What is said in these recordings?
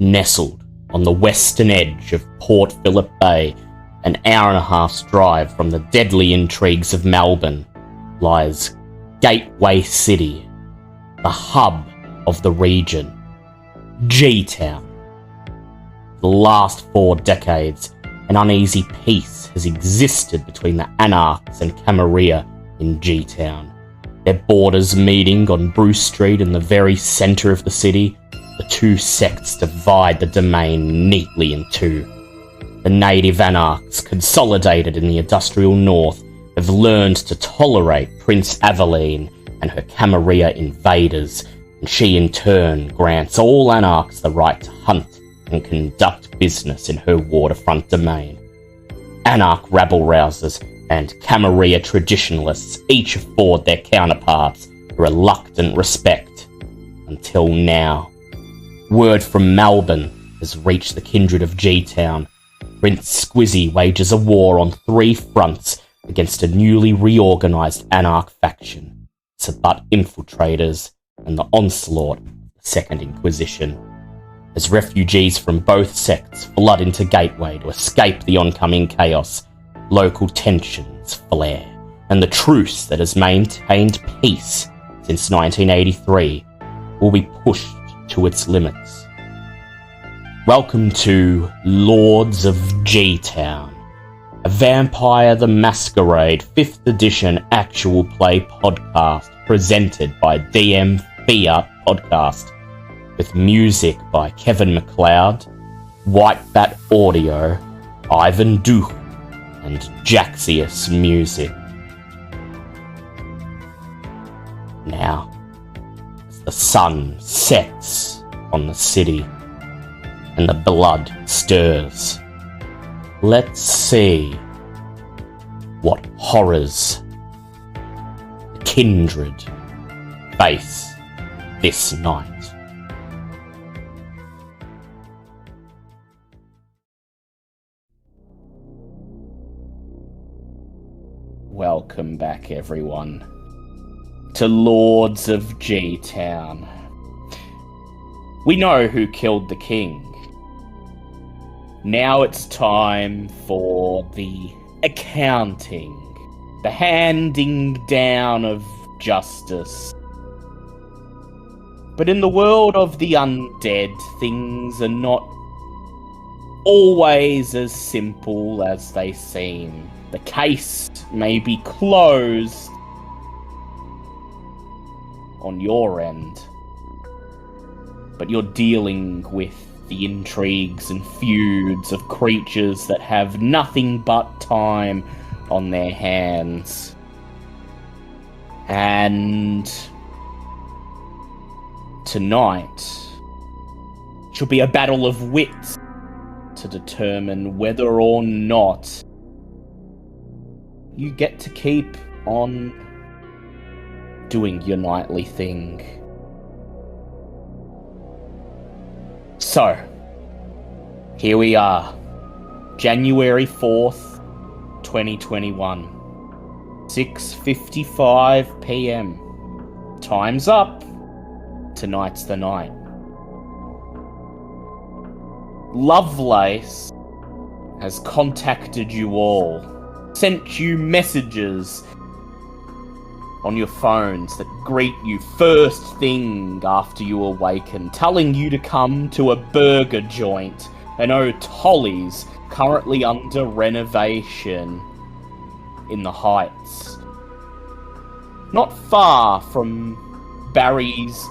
Nestled on the western edge of Port Phillip Bay, an hour and a half's drive from the deadly intrigues of Melbourne, lies Gateway City, the hub of the region, G-Town. For the last 4 decades, an uneasy peace has existed between the Anarchs and Camarilla in G-Town, their borders meeting on Bruce Street in the very centre of the city. The two sects divide the domain neatly in two. The native Anarchs, consolidated in the industrial north, have learned to tolerate Prince Aveline and her Camarilla invaders, and she in turn grants all Anarchs the right to hunt and conduct business in her waterfront domain. Anarch rabble-rousers and Camarilla traditionalists each afford their counterparts a reluctant respect. Until now. Word from Melbourne has reached the kindred of G-Town. Prince Squizzy wages a war on 3 fronts against a newly reorganised Anarch faction, Sabbat infiltrators, and the onslaught of the Second Inquisition. As refugees from both sects flood into Gateway to escape the oncoming chaos, local tensions flare, and the truce that has maintained peace since 1983 will be pushed to its limits. Welcome to Lords of G-Town, a Vampire the Masquerade 5th edition actual play podcast presented by DM Fiat Podcast, with music by Kevin MacLeod, White Bat Audio, Ivan Duch, and Jaxius Music. Now, as the sun sets on the city and the blood stirs, let's see what horrors the kindred face this night. Welcome back, everyone, to Lords of G-Town. We know who killed the king. Now it's time for the accounting, the handing down of justice. But in the world of the undead, things are not always as simple as they seem. The case may be closed on your end, but you're dealing with the intrigues and feuds of creatures that have nothing but time on their hands. And tonight shall be a battle of wits to determine whether or not you get to keep on doing your nightly thing. So, here we are, January 4th, 2021, 6:55 PM. Time's up. Tonight's the night. Lovelace has contacted you all, sent you messages on your phones that greet you first thing after you awaken, telling you to come to a burger joint, an O'Tolly's, currently under renovation in the Heights. Not far from Barry's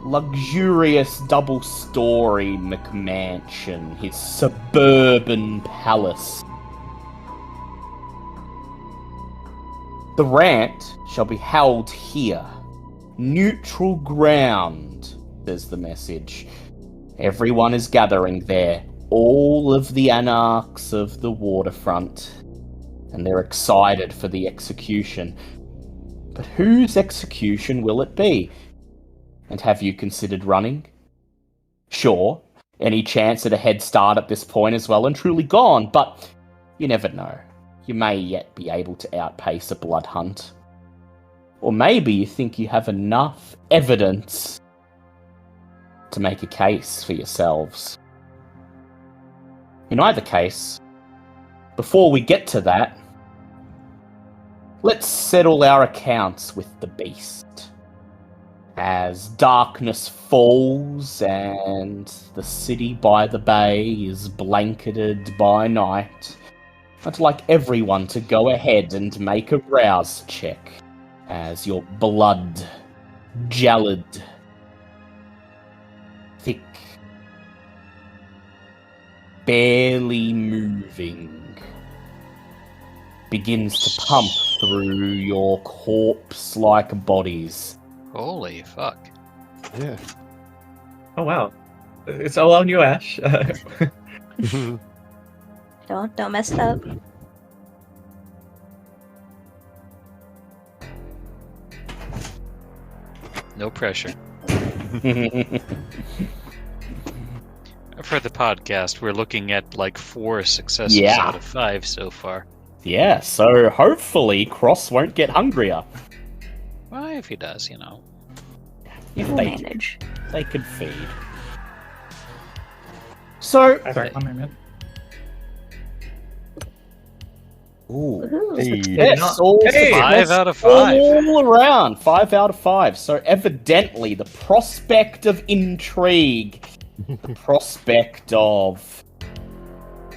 luxurious double-story McMansion, his suburban palace. The rant shall be held here. Neutral ground, says the message. Everyone is gathering there. All of the Anarchs of the waterfront. And they're excited for the execution. But whose execution will it be? And have you considered running? Sure, any chance at a head start at this point is well and truly gone, but you never know. You may yet be able to outpace a blood hunt. Or maybe you think you have enough evidence to make a case for yourselves. In either case, before we get to that, let's settle our accounts with the beast. As darkness falls and the city by the bay is blanketed by night, I'd like everyone to go ahead and make a rouse check as your blood, gelid, thick, barely moving, begins to pump through your corpse-like bodies. Holy fuck. Yeah. Oh wow. It's all on you, Ash. Don't mess it up. No pressure. For the podcast, we're looking at like 4 successes out of 5 so far. Yeah, so hopefully Cross won't get hungrier. Well, if he does, you know. If We'll they, manage. they could feed. So, Sorry, 1 minute. ooh, Woohoo. yes, all Hey! 5 out of 5. all around, 5 out of 5. So evidently, the prospect of intrigue, the prospect of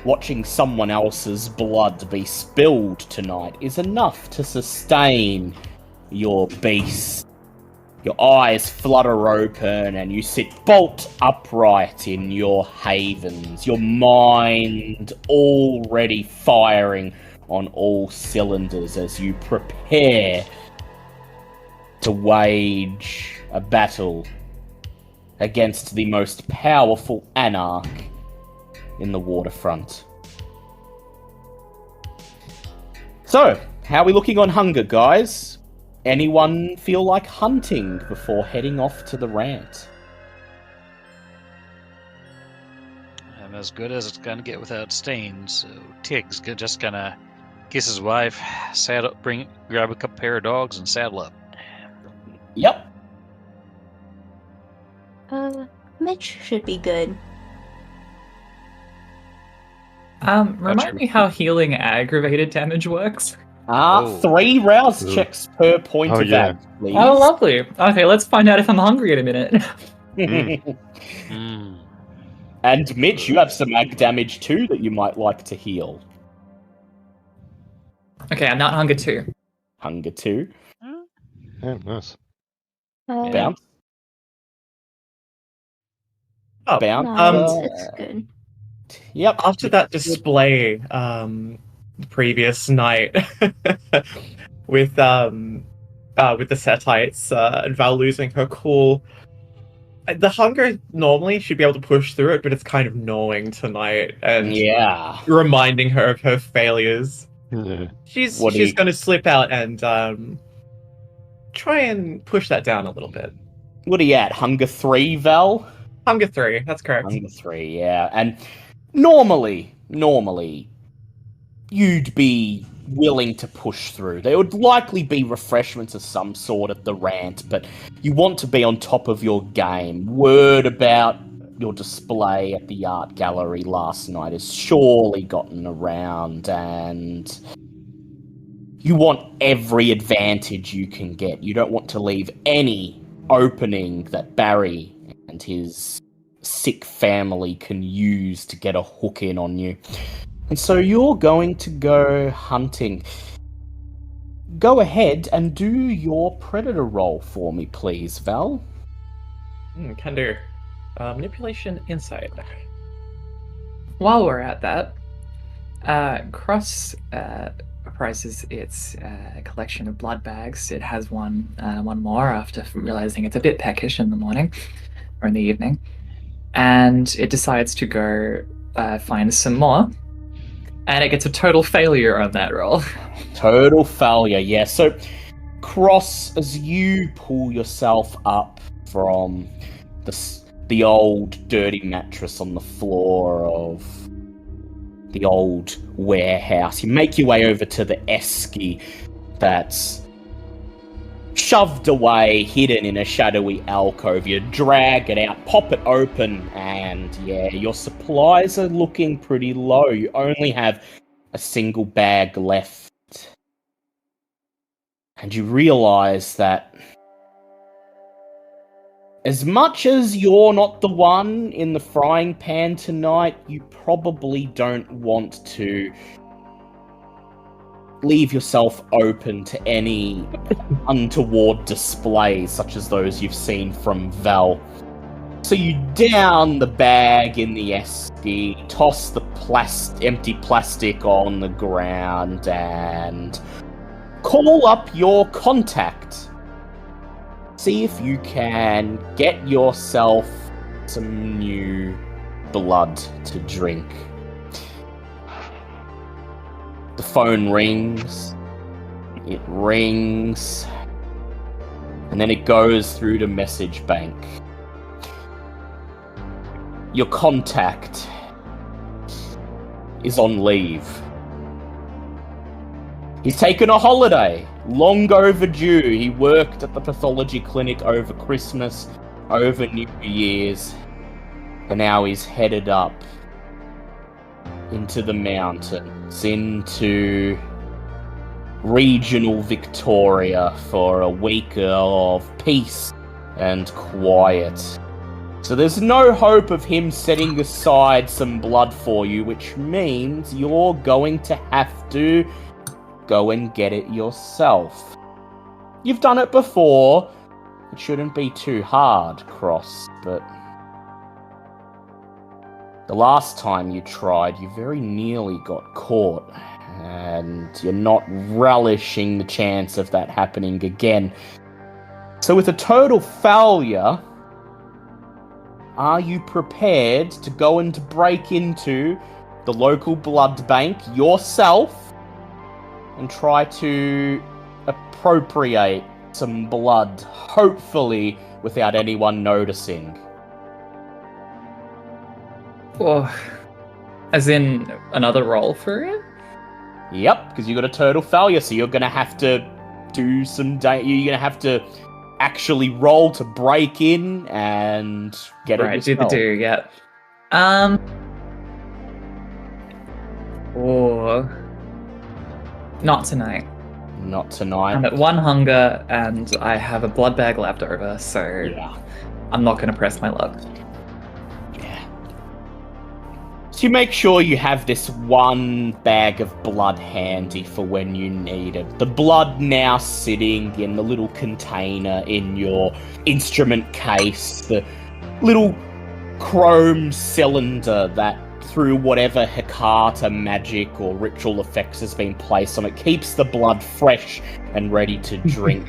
watching someone else's blood be spilled tonight is enough to sustain your beast. Your eyes flutter open and you sit bolt upright in your havens, your mind already firing on all cylinders as you prepare to wage a battle against the most powerful anarch in the waterfront. So, how are we looking on hunger, guys? Anyone feel like hunting before heading off to the rant? I'm as good as it's gonna get without stains, so Tig's just gonna kiss his wife, saddle, grab a couple pair of dogs, and saddle up. Yep. Mitch should be good. Remind me how healing aggravated damage works. Oh. 3 rouse Ooh. checks per point Oh, of yeah. that, please. Oh, lovely. Okay, let's find out if I'm hungry in a minute. Mm. And Mitch, you have some ag damage too that you might like to heal. Okay, I'm not hunger 2. Hunger 2. Yeah, nice. Bounce. Oh, Bounce. No, it's good. Yep. after that display the previous night with the Setites and Val losing her cool, the hunger normally should be able to push through it, but it's kind of gnawing tonight and Yeah. reminding her of her failures. Yeah. She's What do you- going to slip out and try and push that down a little bit. What are you at? Hunger 3, Val? Hunger 3, that's correct. Hunger 3, yeah. And normally, you'd be willing to push through. There would likely be refreshments of some sort at the rant, but you want to be on top of your game. Word about your display at the art gallery last night has surely gotten around, and you want every advantage you can get. You don't want to leave any opening that Barry and his sick family can use to get a hook in on you. And so you're going to go hunting. Go ahead and do your predator roll for me, please, Val. Can do. Manipulation insight. While we're at that, Cross prices its collection of blood bags. It has one more after realizing it's a bit peckish in the morning or in the evening, and it decides to go find some more. And it gets a total failure on that roll. Total failure, yeah. So, Cross, as you pull yourself up from the old dirty mattress on the floor of the old warehouse, you make your way over to the esky that's shoved away, hidden in a shadowy alcove. You drag it out, pop it open, and yeah, your supplies are looking pretty low. You only have a single bag left. And you realize that as much as you're not the one in the frying pan tonight, you probably don't want to leave yourself open to any untoward displays such as those you've seen from Val. So you down the bag in the esky, toss the empty plastic on the ground, and call up your contact. See if you can get yourself some new blood to drink. The phone rings. It rings. And then it goes through to message bank. Your contact is on leave. He's taken a holiday, long overdue. He worked at the pathology clinic over Christmas, over New Year's, and now he's headed up into the mountains, into regional Victoria for a week of peace and quiet. So there's no hope of him setting aside some blood for you, which means you're going to have to go and get it yourself. You've done it before. It shouldn't be too hard, Cross, but the last time you tried, you very nearly got caught, and you're not relishing the chance of that happening again. So with a total failure, are you prepared to go and break into the local blood bank yourself and try to appropriate some blood, hopefully without anyone noticing? Or, as in another roll for it? Yep, because you got a total failure, so you're gonna have to do some. You're gonna have to actually roll to break in and get it Right, yourself. do the do, yeah. Or not tonight. Not tonight. I'm at one hunger and I have a blood bag left over, so Yeah. I'm not going to press my luck. Yeah. So you make sure you have this one bag of blood handy for when you need it. The blood now sitting in the little container in your instrument case, the little chrome cylinder that through whatever Hecata magic or ritual effects has been placed on it, keeps the blood fresh and ready to drink.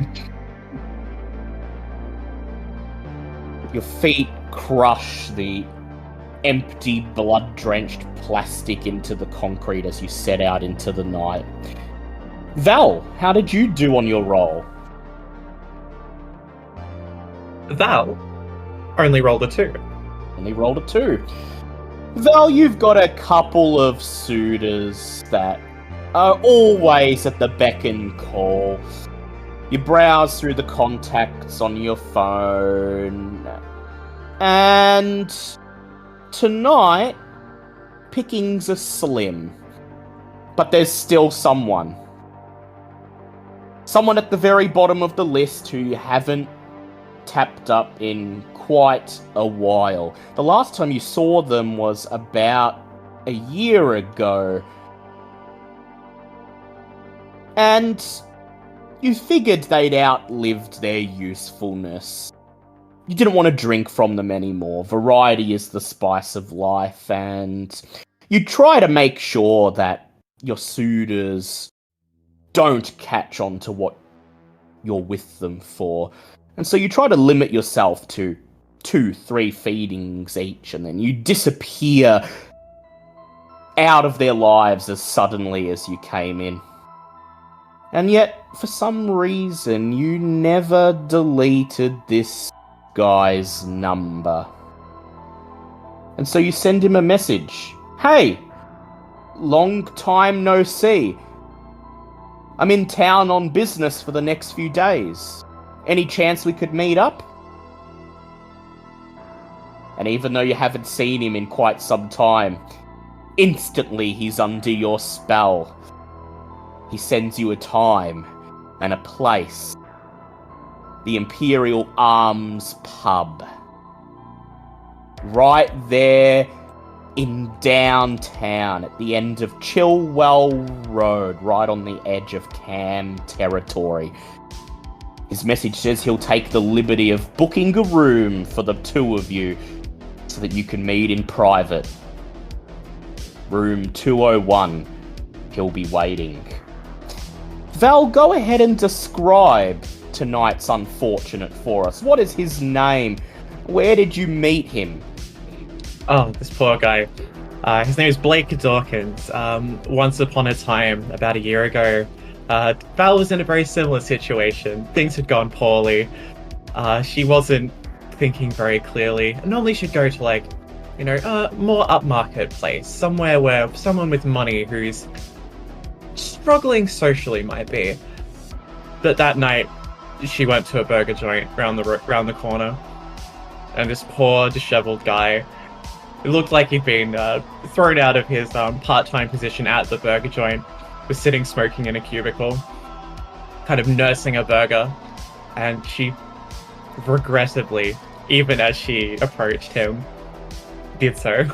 Your feet crush the empty, blood-drenched plastic into the concrete as you set out into the night. Val, how did you do on your roll? Val only rolled a 2. Only rolled a 2. Val, you've got a couple of suitors that are always at the beck and call. You browse through the contacts on your phone, and tonight, pickings are slim. But there's still someone. Someone at the very bottom of the list who you haven't tapped up in quite a while. The last time you saw them was about a year ago. And you figured they'd outlived their usefulness. You didn't want to drink from them anymore. Variety is the spice of life, and you try to make sure that your suitors don't catch on to what you're with them for. And so you try to limit yourself to 2-3 feedings each, and then you disappear out of their lives as suddenly as you came in. And yet, for some reason, you never deleted this guy's number. And so you send him a message. Hey, long time no see. I'm in town on business for the next few days. Any chance we could meet up? And even though you haven't seen him in quite some time, instantly he's under your spell. He sends you a time and a place. The Imperial Arms Pub. Right there in downtown, at the end of Chilwell Road, right on the edge of Cam territory. His message says he'll take the liberty of booking a room for the two of you so that you can meet in private. Room 201. He'll be waiting. Val, go ahead and describe tonight's unfortunate for us. What is his name? Where did you meet him? Oh, this poor guy. His name is Blake Dawkins. Once upon a time, about a year ago, Val was in a very similar situation. Things had gone poorly. She wasn't thinking very clearly. And normally she'd go to more upmarket place, somewhere where someone with money who's struggling socially might be. But that night, she went to a burger joint round the corner, and this poor, disheveled guy, it looked like he'd been thrown out of his part-time position at the burger joint, was sitting smoking in a cubicle, kind of nursing a burger, and she regrettably, even as she approached him, did so.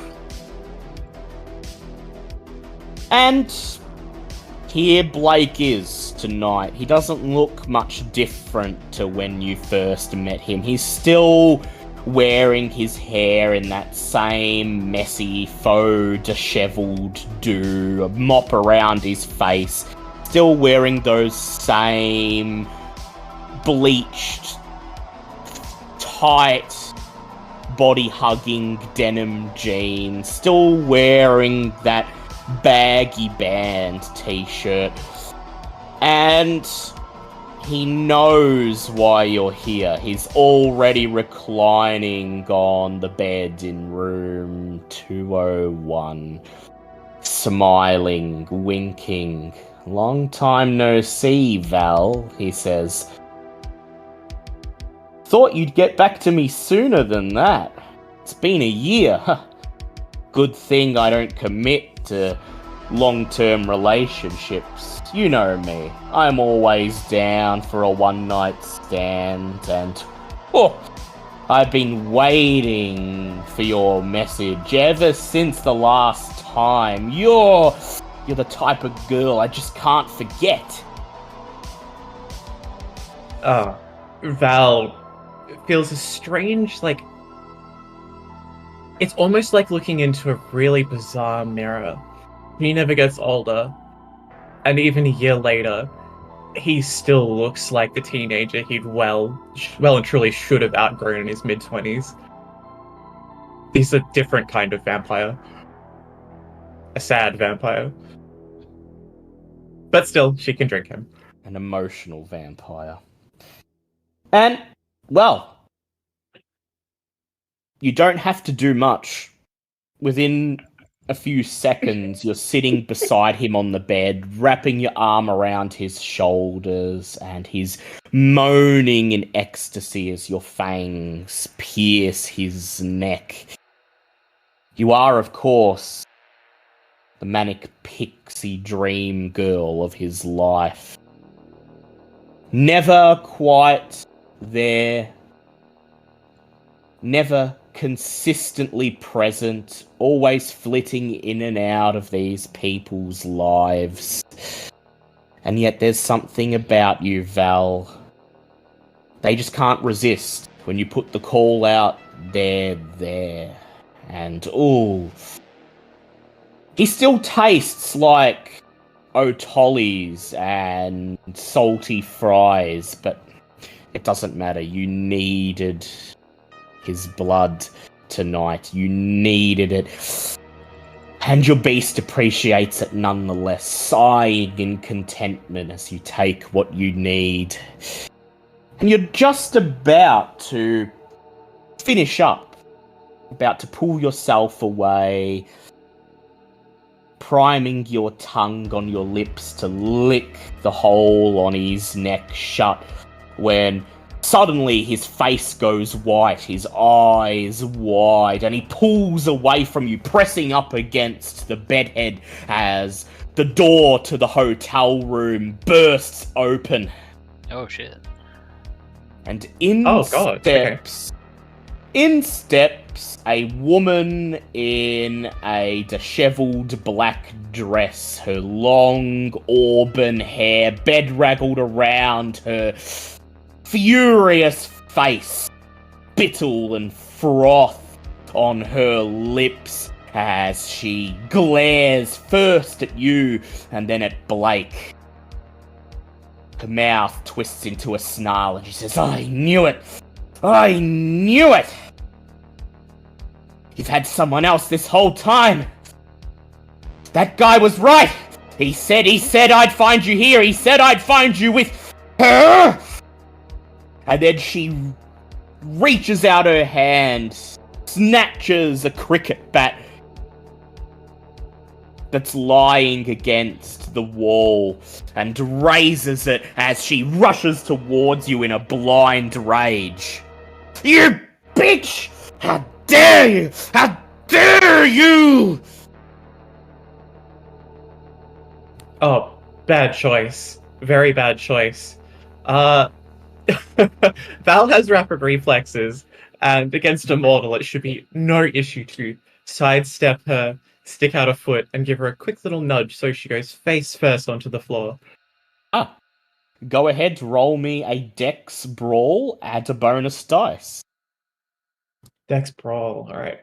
And here Blake is tonight. He doesn't look much different to when you first met him. He's still wearing his hair in that same messy, faux, disheveled do, a mop around his face. Still wearing those same bleached, tight, body-hugging denim jeans. Still wearing that baggy band t-shirt. And he knows why you're here. He's already reclining on the bed in room 201. Smiling, winking. Long time no see, Val, he says. Thought you'd get back to me sooner than that. It's been a year. Good thing I don't commit to long-term relationships. You know me. I'm always down for a one-night stand, and I've been waiting for your message ever since the last time. You're the type of girl I just can't forget. Val feels a strange, it's almost like looking into a really bizarre mirror. He never gets older. And even a year later, he still looks like the teenager he'd well and truly should have outgrown in his mid-20s. He's a different kind of vampire. A sad vampire. But still, she can drink him. An emotional vampire. And, well, you don't have to do much. Within a few seconds, you're sitting beside him on the bed, wrapping your arm around his shoulders, and he's moaning in ecstasy as your fangs pierce his neck. You are, of course, the manic pixie dream girl of his life. Never quite there. Never consistently present, always flitting in and out of these people's lives. And yet there's something about you, Val. They just can't resist. When you put the call out, they're there. And, he still tastes like O'Tollies and salty fries, but it doesn't matter. You needed his blood tonight. You needed it. And your beast appreciates it nonetheless, sighing in contentment as you take what you need. And you're just about to finish up, about to pull yourself away, priming your tongue on your lips to lick the hole on his neck shut, when Suddenly, his face goes white, his eyes wide, and he pulls away from you, pressing up against the bedhead as the door to the hotel room bursts open. Oh shit. And in Oh, God, okay. steps a woman in a disheveled black dress, her long auburn hair bedraggled around her furious face, spittle and froth on her lips as she glares first at you and then at Blake. Her mouth twists into a snarl and she says, "I knew it! I knew it! You've had someone else this whole time! That guy was right! He said I'd find you here! He said I'd find you with her!" And then she reaches out her hand, snatches a cricket bat that's lying against the wall, and raises it as she rushes towards you in a blind rage. "You bitch! How dare you! How dare you!" Oh, bad choice. Very bad choice. Val has rapid reflexes, and against a mortal, it should be no issue to sidestep her, stick out a foot, and give her a quick little nudge so she goes face first onto the floor. Go ahead, roll me a dex brawl, add a bonus dice. Dex brawl, alright.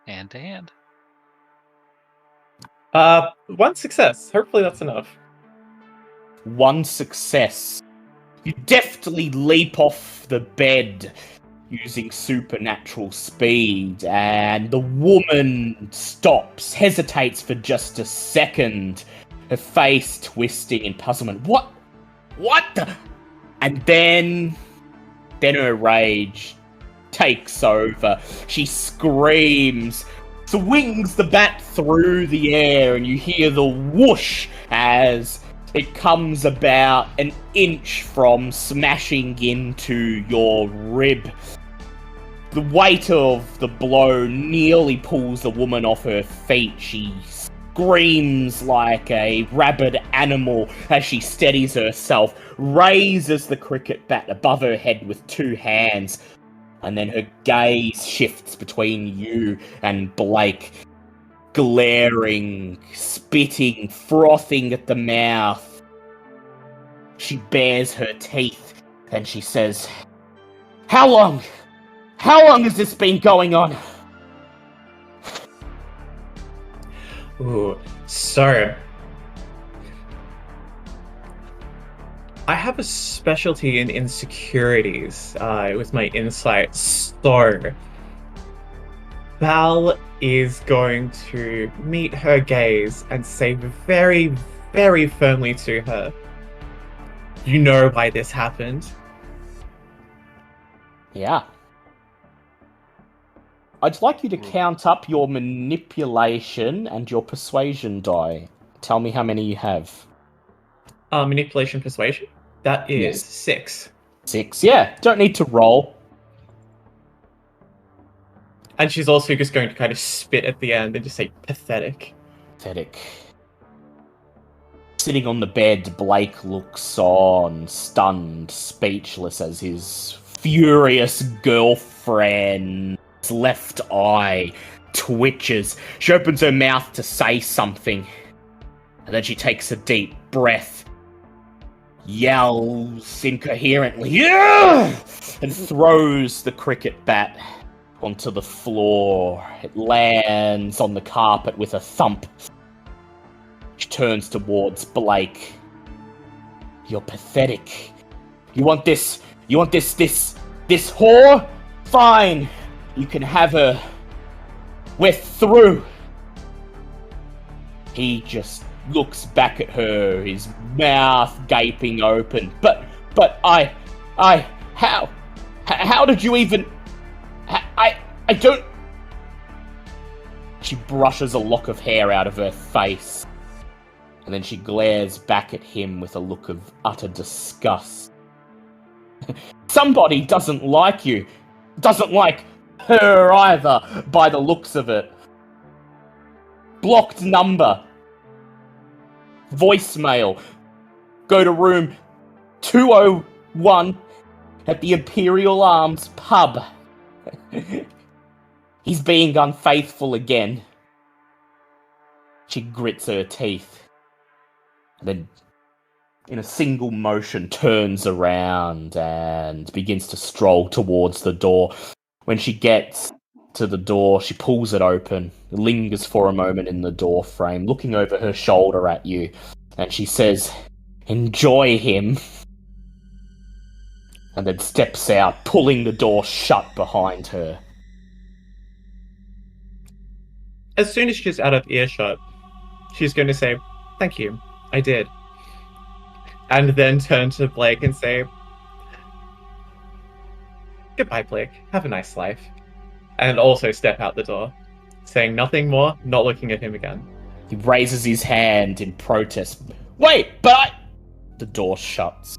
Hand to hand. One success. Hopefully that's enough. One success. You deftly leap off the bed using supernatural speed, and the woman stops, hesitates for just a second, her face twisting in puzzlement. What the? And then her rage takes over. She screams, swings the bat through the air, and you hear the whoosh as it comes about an inch from smashing into your rib. The weight of the blow nearly pulls the woman off her feet. She screams like a rabid animal as she steadies herself, raises the cricket bat above her head with two hands, and then her gaze shifts between you and Blake, glaring, spitting, frothing at the mouth. She bares her teeth and she says, How long has this been going on?" Ooh, so I have a specialty in insecurities with my insights. So Val is going to meet her gaze and say very, very firmly to her, "You know why this happened?" Yeah. I'd like you to count up your manipulation and your persuasion die. Tell me how many you have. Manipulation, persuasion? That is Yes. 6. 6, yeah. Don't need to roll. And she's also just going to kind of spit at the end and just say, "Pathetic." Pathetic. Sitting on the bed, Blake looks on, stunned, speechless, as his furious girlfriend's left eye twitches. She opens her mouth to say something, and then she takes a deep breath, yells incoherently, "Yeah!" and throws the cricket bat onto the floor. It lands on the carpet with a thump. She turns towards Blake. "You're pathetic. You want this whore? Fine. You can have her. We're through." He just looks back at her, his mouth gaping open. But how did you even, I don't. She brushes a lock of hair out of her face. And then she glares back at him with a look of utter disgust. Somebody doesn't like you. Doesn't like her either, by the looks of it. Blocked number. Voicemail. Go to room 201 at the Imperial Arms pub. He's being unfaithful again. She grits her teeth. Then, in a single motion, turns around and begins to stroll towards the door. When she gets to the door, she pulls it open, lingers for a moment in the door frame, looking over her shoulder at you, and she says, "Enjoy him," and then steps out, pulling the door shut behind her. As soon as she's out of earshot, she's going to say, "Thank you, I did." And then turn to Blake and say, "Goodbye, Blake. Have a nice life." And also step out the door, saying nothing more, not looking at him again. He raises his hand in protest. "Wait, but I..." The door shuts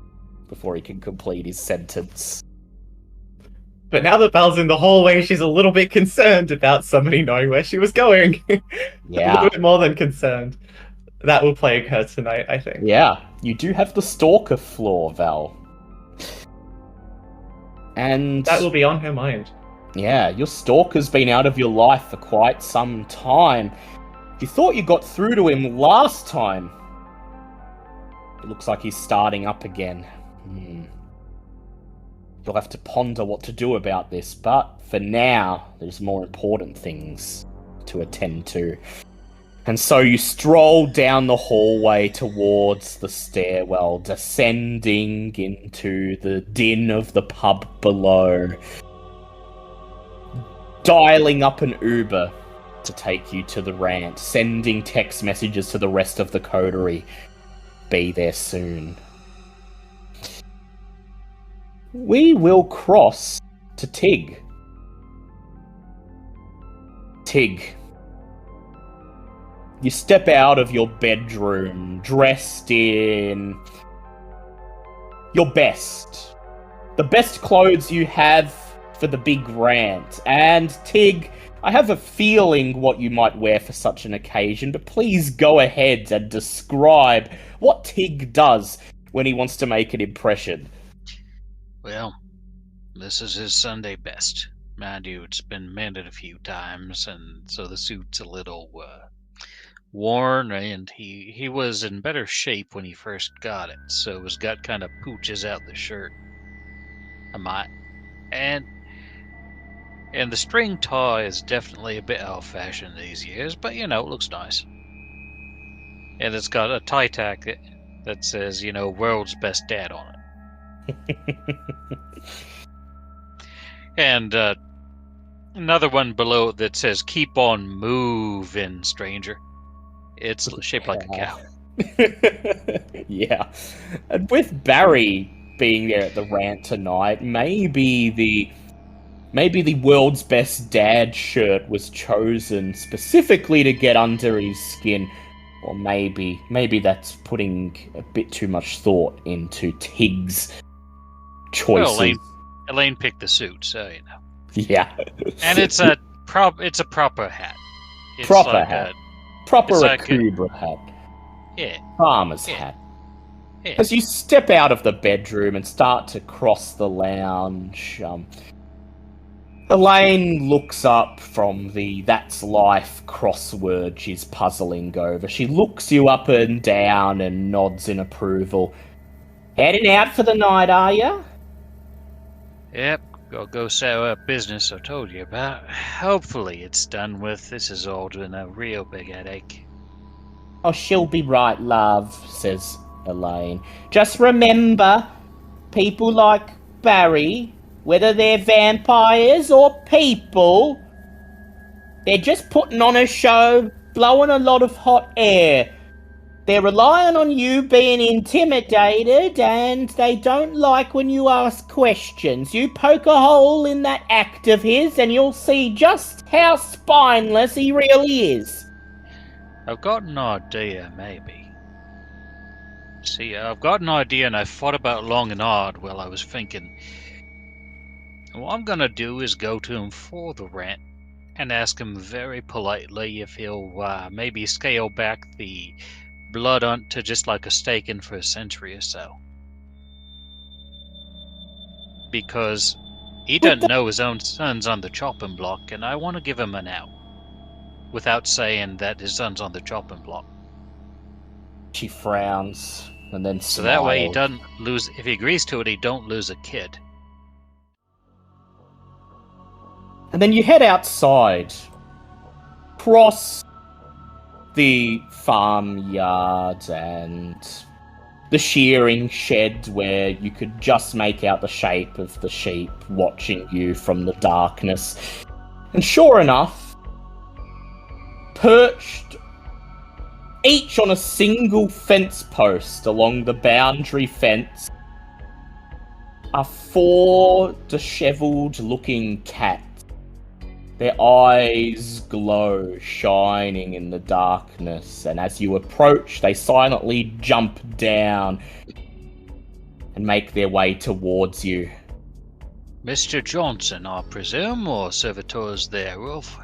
before he can complete his sentence. But now that Belle's in the hallway, she's a little bit concerned about somebody knowing where she was going. A Yeah. little bit more than concerned. That will plague her tonight, I think. Yeah, you do have the stalker flaw, Val. And That will be on her mind. yeah, your stalker's been out of your life for quite some time. You thought you got through to him last time. It looks like he's starting up again. You'll have to ponder what to do about this, but for now, there's more important things to attend to. And so you stroll down the hallway towards the stairwell, descending into the din of the pub below. Dialing up an Uber to take you to the rant, sending text messages to the rest of the coterie. Be there soon. We will cross to Tig. Tig. You step out of your bedroom, dressed in your best. The best clothes you have for the big rant. And Tig, I have a feeling what you might wear for such an occasion, but please go ahead and describe what Tig does when he wants to make an impression. Well, this is his Sunday best. Mind you, it's been mended a few times, and so the suit's a little worn, and he was in better shape when he first got it, so it's got kind of pooches out the shirt. And the string tie is definitely a bit old-fashioned these years, but it looks nice. And it's got a tie tack that says, "World's Best Dad" on it. And another one below that says, "Keep on moving, stranger." It's shaped like a cow. Yeah. And with Barry being there at the rant tonight, maybe the world's best dad shirt was chosen specifically to get under his skin. Or maybe that's putting a bit too much thought into Tig's choices. Well, Elaine picked the suit, so Yeah. And it's a proper hat. It's Proper like hat. Proper it's a like Kubra hat. Yeah. Farmer's Yeah. hat. Yeah. As you step out of the bedroom and start to cross the lounge, Elaine looks up from the "That's Life" crossword she's puzzling over. She looks you up and down and nods in approval. "Heading out for the night, are ya?" Yep. Go settle up business I told you about. Hopefully it's done with. This has all been a real big headache. "Oh, she'll be right, love," says Elaine. "Just remember, people like Barry, whether they're vampires or people, they're just putting on a show, blowing a lot of hot air. They're relying on you being intimidated, and they don't like when you ask questions. You poke a hole in that act of his, and you'll see just how spineless he really is." I've got an idea, maybe. See, I've got an idea and I thought about it long and hard while I was thinking. What I'm gonna do is go to him for the rent and ask him very politely if he'll maybe scale back the blood hunt to just like a stake in for a century or so. Because he doesn't know his own son's on the chopping block, and I want to give him an out without saying that his son's on the chopping block. She frowns and then So that way he smiles. doesn't lose. If he agrees to it, he don't lose a kid. And then you head outside, cross the farmyard and the shearing shed where you could just make out the shape of the sheep watching you from the darkness. And sure enough, perched each on a single fence post along the boundary fence are 4 dishevelled-looking cats. Their eyes glow, shining in the darkness, and as you approach, they silently jump down and make their way towards you. Mr. Johnson, I presume, or servitors thereof?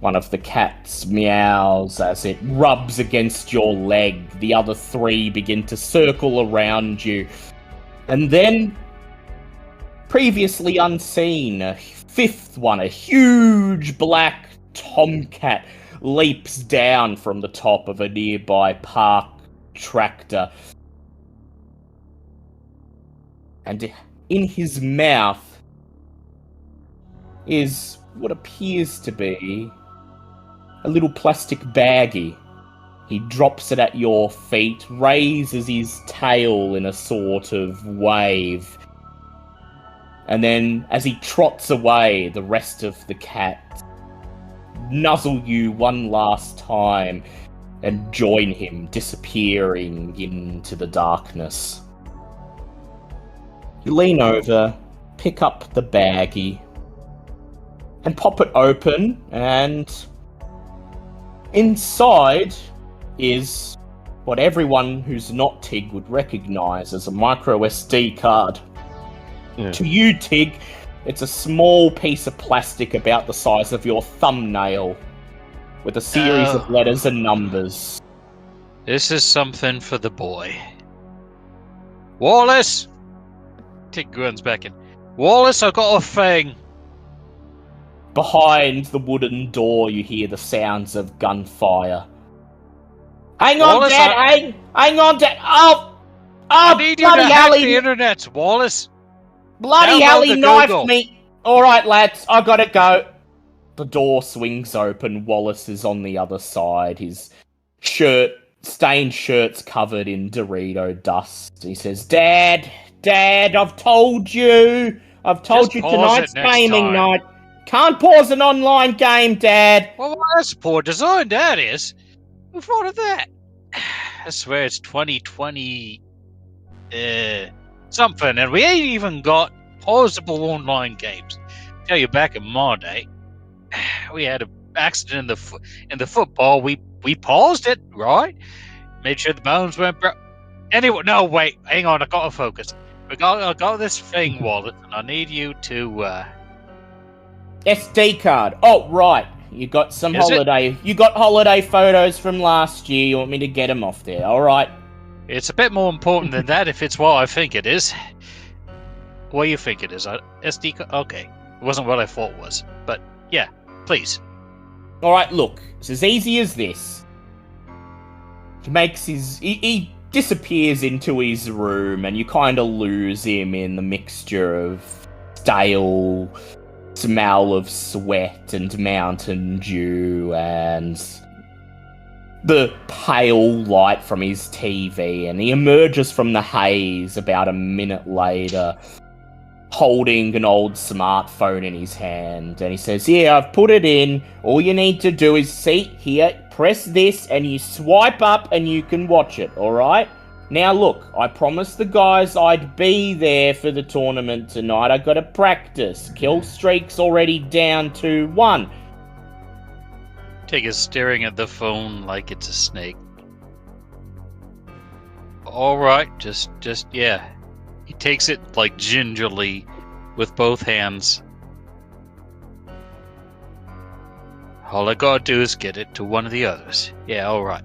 One of the cats meows as it rubs against your leg. The other 3 begin to circle around you. And then, previously unseen, a 5th one, a huge black tomcat, leaps down from the top of a nearby parked tractor. And in his mouth is what appears to be a little plastic baggie. He drops it at your feet, raises his tail in a sort of wave, and then as he trots away, the rest of the cats nuzzle you one last time and join him, disappearing into the darkness. You lean over, pick up the baggie, and pop it open, and inside is what everyone who's not Tig would recognise as a micro SD card. Yeah. To you, Tig, it's a small piece of plastic about the size of your thumbnail, with a series of letters and numbers. This is something for the boy. Wallace! Tig runs back in. Wallace, I got a thing. Behind the wooden door, you hear the sounds of gunfire. Hang on, Wallace, Dad! Hang on, Dad! Oh! I Oh, need you to bloody hack hell, the he, internet, Wallace. bloody Download hell, he the knifed Google. me! Alright, lads, I gotta go. The door swings open. Wallace is on the other side. His stained shirt's covered in Dorito dust. He says, Dad, I've told you. I've told Just you pause tonight's it next gaming time. night. Can't pause an online game, Dad. Well, that's poor design, that is. Who thought of that? I swear it's 2020 something, and we ain't even got pausable online games. Tell you, back in my day, we had an accident in the football. We paused it, right? Made sure the bones weren't broke. Anyway, no, wait, hang on, I gotta focus. I got this thing, Wallace, and I need you to SD card. Oh, right. You got some Is it? holiday. You got holiday photos from last year. You want me to get them off there? All right. It's a bit more important than that if it's what I think it is. What do you think it is? SD card? Okay. It wasn't what I thought it was. But, yeah, please. All right. Look, it's as easy as this. He disappears into his room, and you kind of lose him in the mixture of stale smell of sweat and mountain dew and the pale light from his TV, and he emerges from the haze about a minute later, holding an old smartphone in his hand, and he says, yeah, I've put it in. All you need to do is see here, press this, and you swipe up and you can watch it, alright? Now look, I promised the guys I'd be there for the tournament tonight. I gotta practice. Kill streak's already down to 1. Tig is staring at the phone like it's a snake. all right. Just, yeah. He takes it, like, gingerly with both hands. All I gotta do is get it to one of the others. Yeah, all right.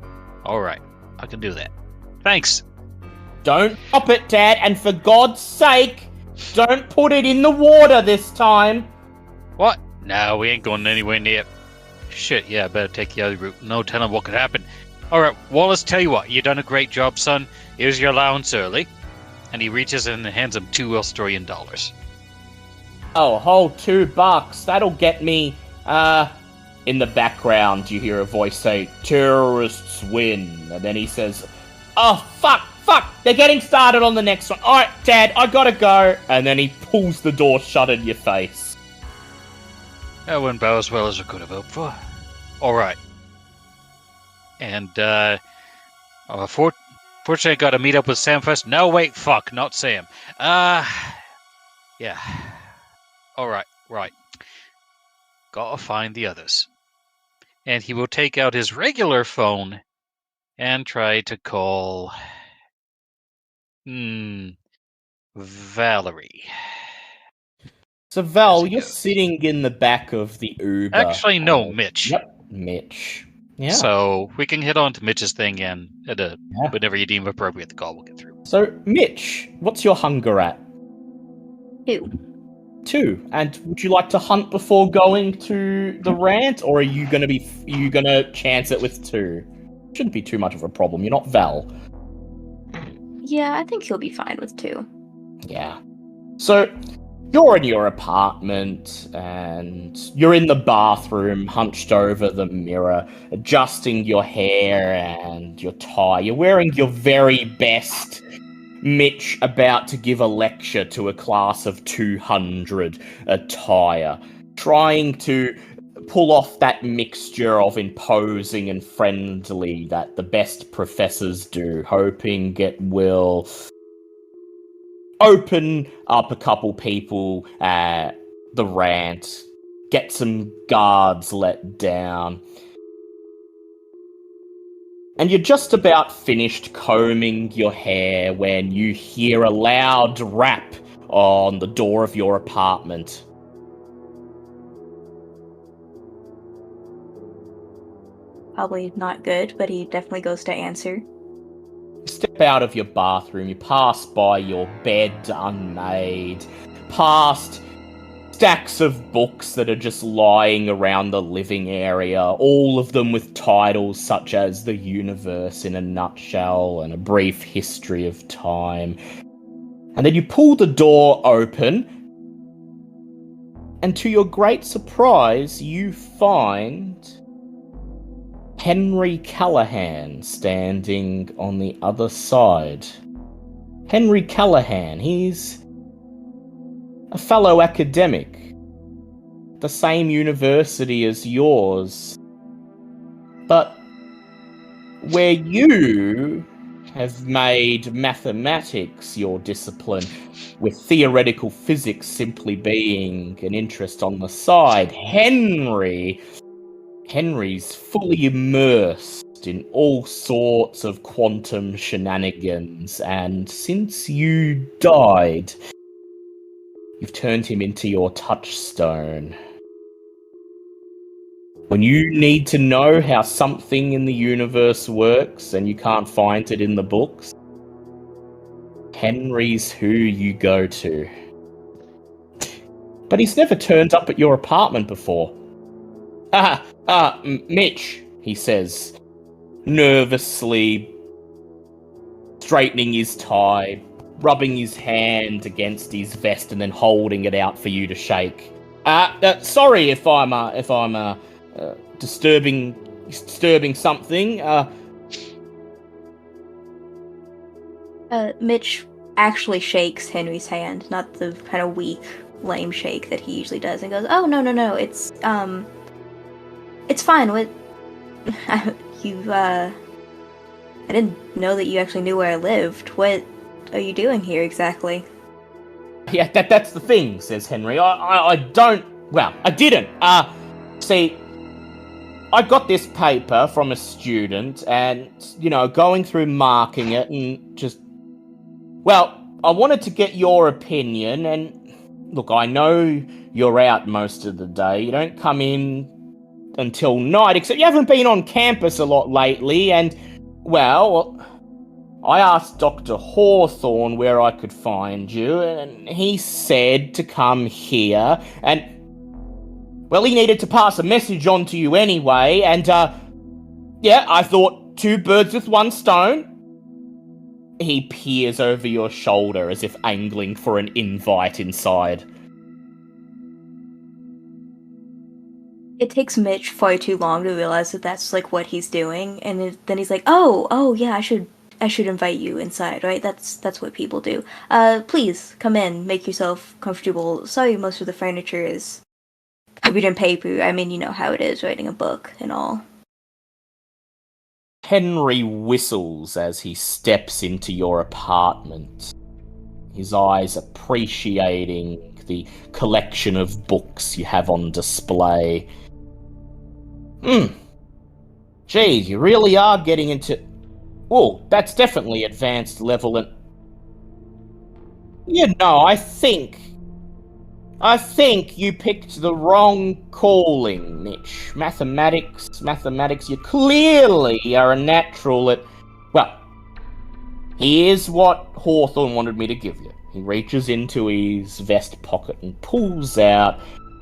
I can do that. Thanks. Don't drop it, Dad, and for God's sake, don't put it in the water this time. What? No, we ain't going anywhere near. Shit, yeah, I better take the other route. No telling what could happen. Alright, Wallace, tell you what, you done a great job, son. Here's your allowance early. And he reaches in and hands him $2 Australian dollars. Oh, a whole $2. That'll get me, In the background, you hear a voice say, "Terrorists win." And then he says, "Oh, fuck, they're getting started on the next one. Alright, Dad, I gotta go." And then he pulls the door shut in your face. That went about as well as I could have hoped for. Alright. And, fortunately I gotta meet up with Sam first. No, wait, fuck, not Sam. Yeah. Alright, right. Gotta find the others. And he will take out his regular phone and try to call... Valerie. So, Val, As he you're goes. sitting in the back of the Uber. Actually, no, Mitch. Yep, Mitch. Yeah. So we can hit on to Mitch's thing and whenever you deem appropriate, the call will get through. So, Mitch, what's your hunger at? 2. 2. And would you like to hunt before going to the rant, or are you gonna chance it with 2? Shouldn't be too much of a problem. You're not Val. Yeah, I think he'll be fine with 2. Yeah. So, you're in your apartment, and you're in the bathroom, hunched over the mirror, adjusting your hair and your tie. You're wearing your very best Mitch about to give a lecture to a class of 200 attire, trying to pull off that mixture of imposing and friendly that the best professors do, hoping it will open up a couple people at the rant, get some guards let down. And you're just about finished combing your hair when you hear a loud rap on the door of your apartment. Probably not good, but he definitely goes to answer. You step out of your bathroom, you pass by your bed unmade, past stacks of books that are just lying around the living area, all of them with titles such as The Universe in a Nutshell and A Brief History of Time. And then you pull the door open, and to your great surprise, you find Henry Callahan standing on the other side. Henry Callahan, he's a fellow academic, the same university as yours, but where you have made mathematics your discipline, with theoretical physics simply being an interest on the side, Henry's fully immersed in all sorts of quantum shenanigans, and since you died, you've turned him into your touchstone. When you need to know how something in the universe works and you can't find it in the books, Henry's who you go to. But he's never turned up at your apartment before. Mitch, he says, nervously straightening his tie, rubbing his hand against his vest and then holding it out for you to shake. Sorry if I'm disturbing something. Mitch actually shakes Henry's hand, not the kind of weak, lame shake that he usually does, and goes, "Oh, no, it's fine. What, I didn't know that you actually knew where I lived. What are you doing here exactly?" Yeah, that's the thing, says Henry. I didn't. See, I got this paper from a student and, going through marking it and just... Well, I wanted to get your opinion and... Look, I know you're out most of the day. You don't come in until night, except you haven't been on campus a lot lately, and, well, I asked Dr. Hawthorne where I could find you, and he said to come here, and, well, he needed to pass a message on to you anyway, and, I thought 2 birds with 1 stone. He peers over your shoulder as if angling for an invite inside. It takes Mitch far too long to realize that that's like what he's doing, and then he's like, "Oh, yeah, I should invite you inside, right? That's what people do. Please come in, make yourself comfortable. Sorry, most of the furniture is covered in paper. I mean, you know how it is writing a book and all." Henry whistles as he steps into your apartment, his eyes appreciating the collection of books you have on display. Gee, you really are getting into... Oh, that's definitely advanced level and... I think you picked the wrong calling, Mitch. Mathematics, you clearly are a natural at... Well, here's what Hawthorne wanted me to give you. He reaches into his vest pocket and pulls out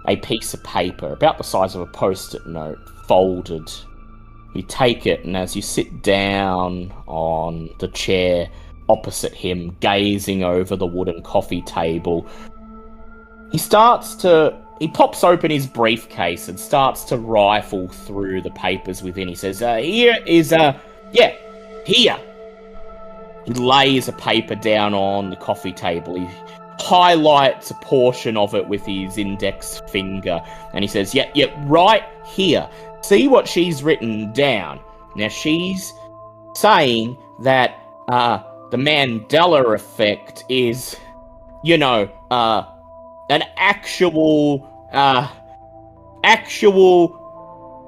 a piece of paper, about the size of a post-it note, folded. You take it, and as you sit down on the chair opposite him, gazing over the wooden coffee table, he pops open his briefcase and starts to rifle through the papers within. He says, here. He lays a paper down on the coffee table. He highlights a portion of it with his index finger, and he says, right here. See what she's written down. Now, she's saying that, the Mandela effect is, an actual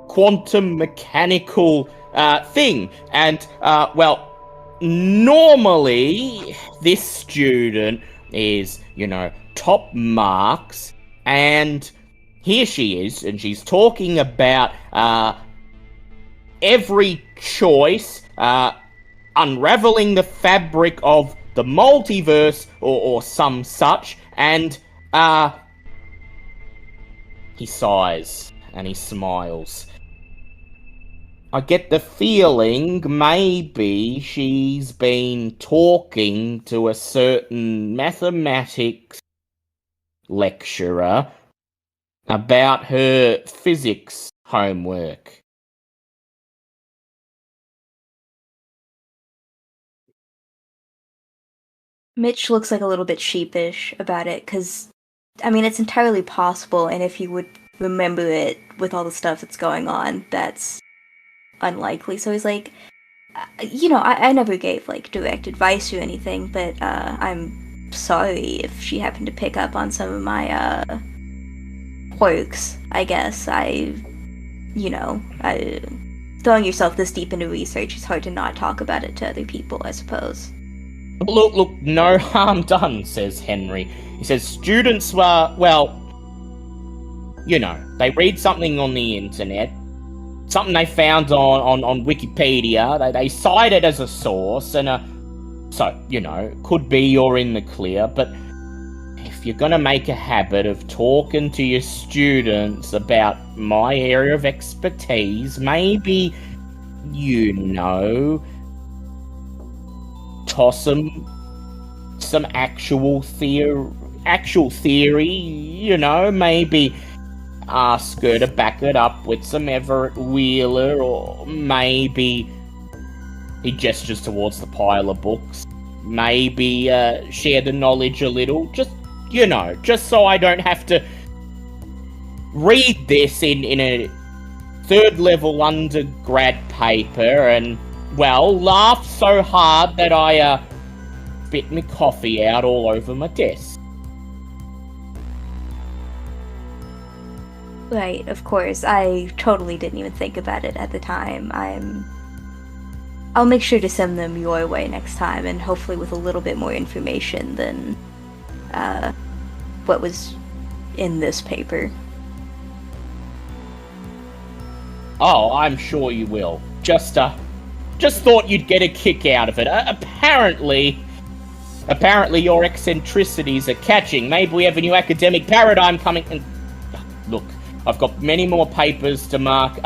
quantum mechanical thing. And, normally this student is, top marks, and here she is, and she's talking about every choice, unraveling the fabric of the multiverse or some such, and he sighs and he smiles. I get the feeling maybe she's been talking to a certain mathematics lecturer about her physics homework. Mitch looks like a little bit sheepish about it, because, I mean, it's entirely possible, and if you would remember it with all the stuff that's going on, that's unlikely. So he's like, I never gave, direct advice or anything, but, I'm sorry if she happened to pick up on some of my, quirks, I guess. Throwing yourself this deep into research, it's hard to not talk about it to other people, I suppose. Look, no harm done, says Henry. He says students were, they read something on the internet, something they found on Wikipedia, they cite it as a source, and could be you're in the clear, but if you're gonna make a habit of talking to your students about my area of expertise, maybe, toss some actual theory, maybe ask her to back it up with some Everett Wheeler, or maybe he gestures towards the pile of books, maybe share the knowledge a little, just so I don't have to read this in a 3rd level undergrad paper and, laugh so hard that I spit my coffee out all over my desk. Right, of course. I totally didn't even think about it at the time. I'll make sure to send them your way next time, and hopefully with a little bit more information than what was in this paper. Oh, I'm sure you will. Just thought you'd get a kick out of it. Apparently your eccentricities are catching. Maybe we have a new academic paradigm coming. And look, I've got many more papers to mark.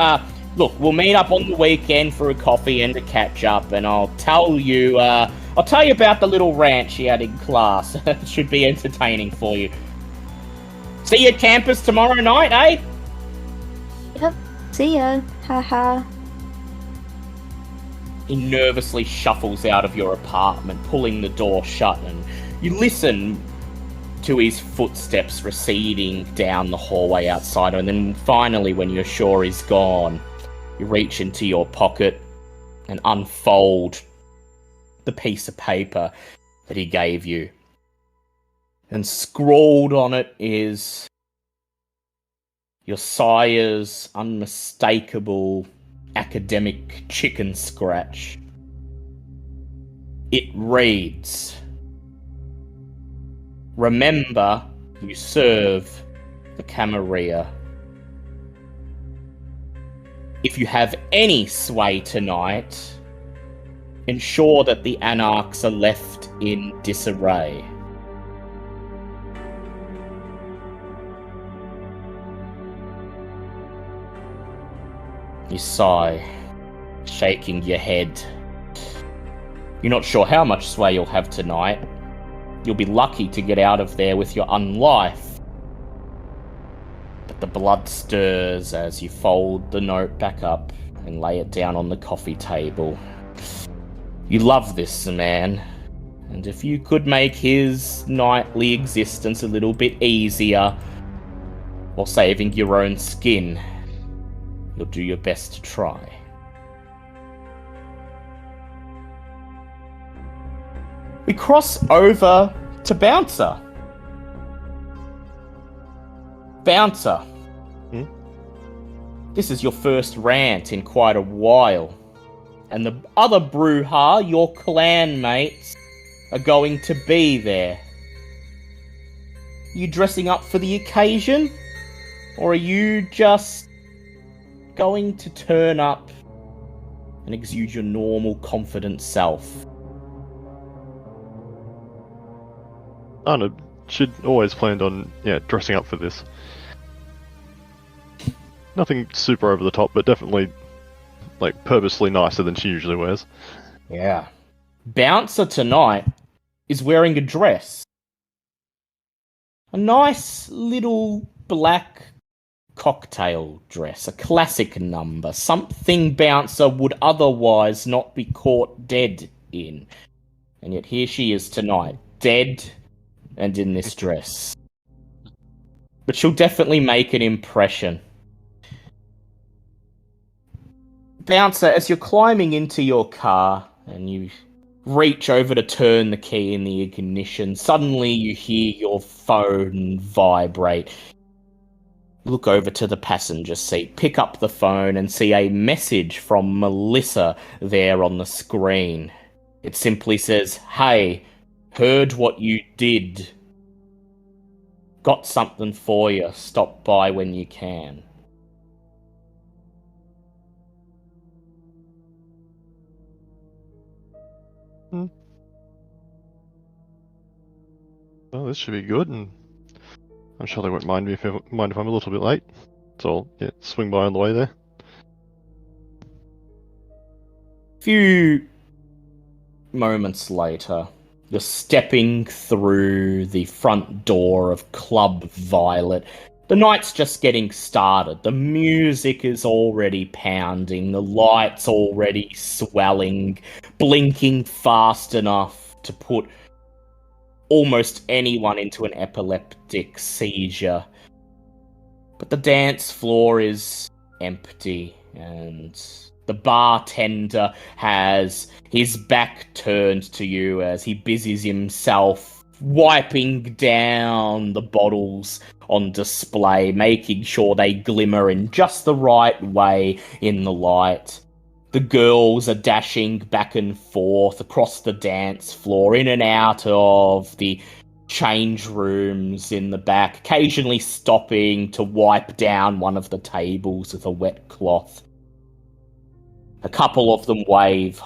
Look, we'll meet up on the weekend for a coffee and a catch up, and I'll tell you about the little rant she had in class. It should be entertaining for you. See you at campus tomorrow night, eh? Yep. See ya. Haha. He nervously shuffles out of your apartment, pulling the door shut, and you listen to his footsteps receding down the hallway outside, and then finally, when you're sure he's gone, you reach into your pocket and unfold the piece of paper that he gave you. And scrawled on it is your sire's unmistakable academic chicken scratch. It reads, "Remember, you serve the Camarilla. If you have any sway tonight, ensure that the Anarchs are left in disarray." You sigh, shaking your head. You're not sure how much sway you'll have tonight. You'll be lucky to get out of there with your unlife. But the blood stirs as you fold the note back up and lay it down on the coffee table. You love this man, and if you could make his nightly existence a little bit easier while saving your own skin, you'll do your best to try. We cross over to Bouncer. Bouncer. This is your first rant in quite a while. And the other Bruja, your clan mates, are going to be there. You dressing up for the occasion? Or are you just going to turn up and exude your normal, confident self? I don't know. She'd always planned on, dressing up for this. Nothing super over the top, but definitely, purposely nicer than she usually wears. Yeah. Bouncer tonight is wearing a dress. A nice little black cocktail dress, a classic number, something Bouncer would otherwise not be caught dead in. And yet here she is tonight, dead and in this dress. But she'll definitely make an impression. Bouncer, as you're climbing into your car and you reach over to turn the key in the ignition, suddenly you hear your phone vibrate. Look over to the passenger seat, pick up the phone and see a message from Melissa there on the screen. It simply says, "Hey, heard what you did. Got something for you. Stop by when you can." Well, this should be good, and I'm sure they won't mind if I'm a little bit late. So I'll swing by on the way there. Few moments later, you're stepping through the front door of Club Violet. The night's just getting started. The music is already pounding. The lights already swelling, blinking fast enough to put almost anyone into an epileptic seizure. But the dance floor is empty, and the bartender has his back turned to you as he busies himself wiping down the bottles on display, making sure they glimmer in just the right way in the light. The girls are dashing back and forth across the dance floor, in and out of the change rooms in the back, occasionally stopping to wipe down one of the tables with a wet cloth. A couple of them wave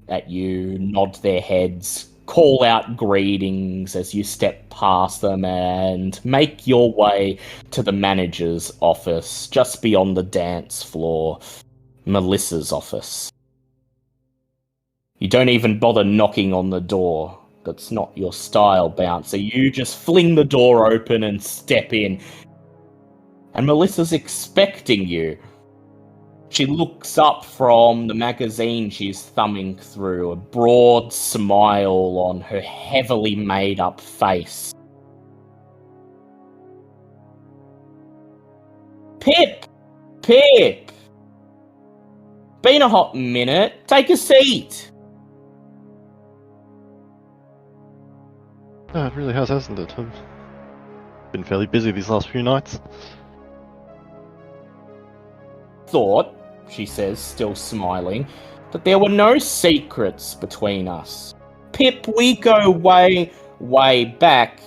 at you, nod their heads, call out greetings as you step past them and make your way to the manager's office just beyond the dance floor, Melissa's office. You don't even bother knocking on the door. That's not your style, Bouncer. You just fling the door open and step in. And Melissa's expecting you. She looks up from the magazine she's thumbing through, a broad smile on her heavily made-up face. Pip! Pip! Been a hot minute. Take a seat. No, it really has, hasn't it? I've been fairly busy these last few nights. Thought, she says, still smiling, that there were no secrets between us. Pip, we go way, way back.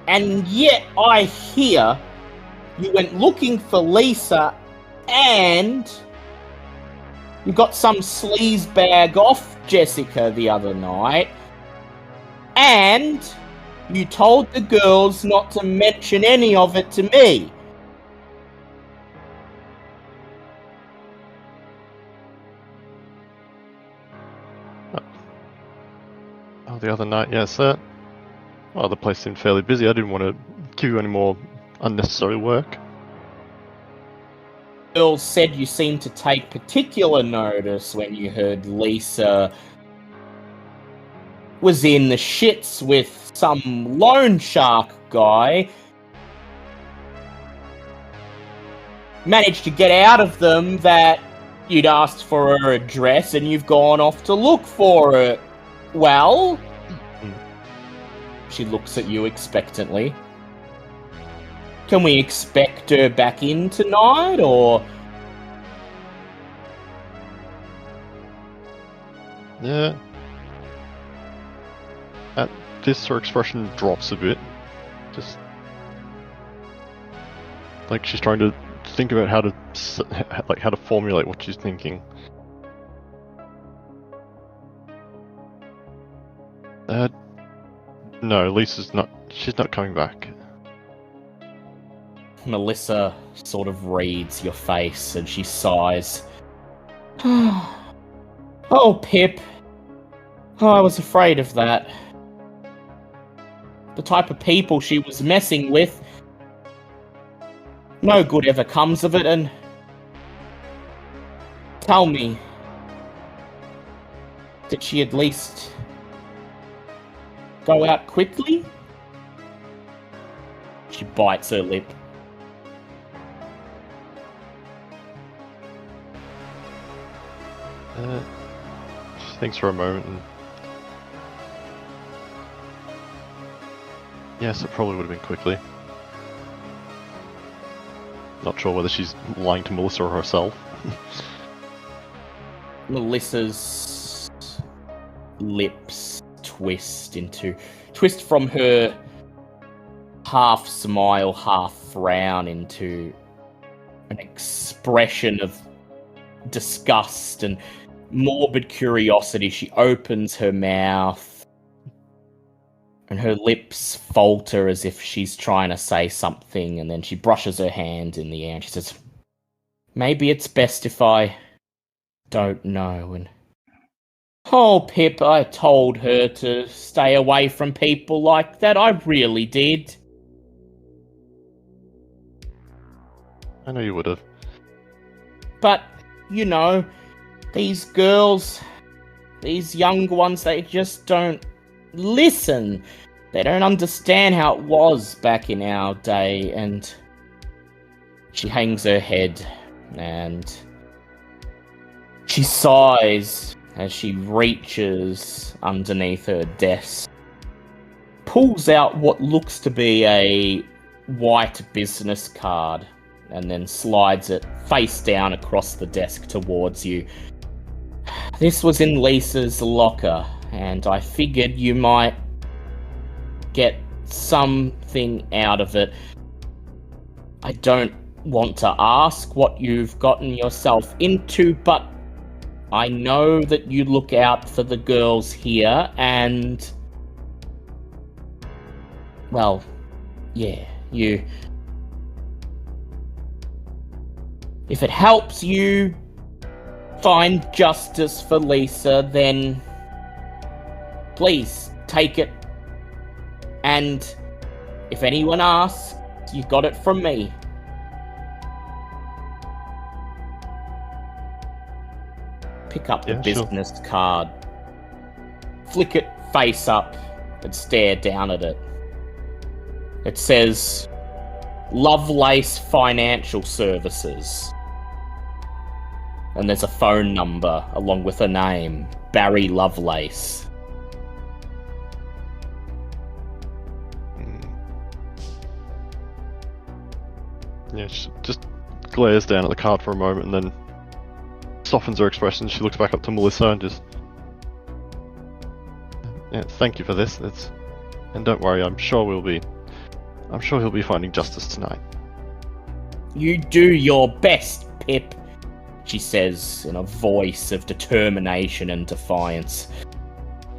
And yet I hear you went looking for Lisa and you got some sleaze bag off Jessica the other night. And you told the girls not to mention any of it to me. Oh, the other night, yes. Well, the place seemed fairly busy. I didn't want to give you any more unnecessary work. Girls said you seemed to take particular notice when you heard Lisa was in the shits with some loan shark guy. Managed to get out of them that you'd asked for her address and you've gone off to look for it. Well? She looks at you expectantly. Can we expect her back in tonight, or...? Yeah. At this, her expression drops a bit. Just... like she's trying to think about how to formulate what she's thinking. No, Lisa's not. She's not coming back. Melissa sort of reads your face and she sighs. Oh, Pip. Oh, I was afraid of that. The type of people she was messing with. No good ever comes of it, and... Tell me. Did she at least... go out quickly? She bites her lip. She thinks for a moment and... yes, it probably would have been quickly. Not sure whether she's lying to Melissa or herself. Melissa's lips twist from her half smile, half frown into an expression of disgust and morbid curiosity. She opens her mouth and her lips falter as if she's trying to say something, and then she brushes her hand in the air and she says, maybe it's best if I don't know. And oh, Pip, I told her to stay away from people like that. I really did. I know you would have. But, you know, these girls, these young ones, they just don't listen. They don't understand how it was back in our day. And she hangs her head and she sighs as she reaches underneath her desk pulls out what looks to be a white business card and then slides it face down across the desk towards you. This was in Lisa's locker, and I figured you might get something out of it. I don't want to ask what you've gotten yourself into, but I know that you look out for the girls here, and... well, yeah, you... if it helps you find justice for Lisa, then please take it. And if anyone asks, you got it from me. Pick up the business card, flick it face up, and stare down at it. It says, Lovelace Financial Services. And there's a phone number along with a name, Barry Lovelace. Yeah, she just glares down at the card for a moment and then softens her expression. She looks back up to Melissa and just... yeah, thank you for this. And don't worry, I'm sure he'll be finding justice tonight. You do your best, Pip, she says in a voice of determination and defiance.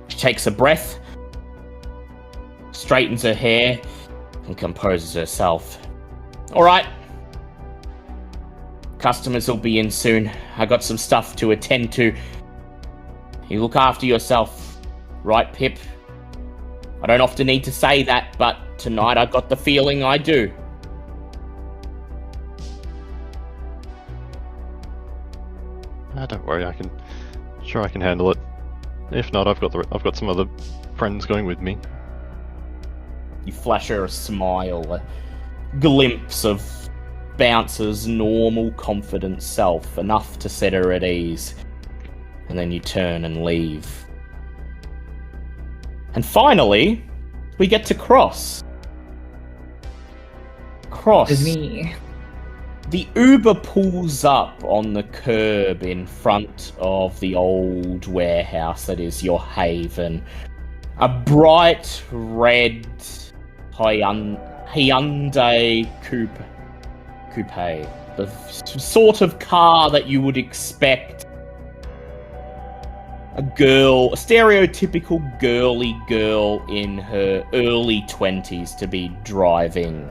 She takes a breath, straightens her hair, and composes herself. Alright. Customers will be in soon. I got some stuff to attend to. You look after yourself, right, Pip? I don't often need to say that, but tonight I got the feeling I do. Don't worry, I can handle it. If not, I've got some other friends going with me. You flash her a smile, a glimpse of Bouncer's normal, confident self, enough to set her at ease. And then you turn and leave. And finally, we get to Cross. Cross. It's me. The Uber pulls up on the curb in front of the old warehouse that is your haven. A bright red Hyundai coupe. The sort of car that you would expect a stereotypical girly girl in her early 20s to be driving.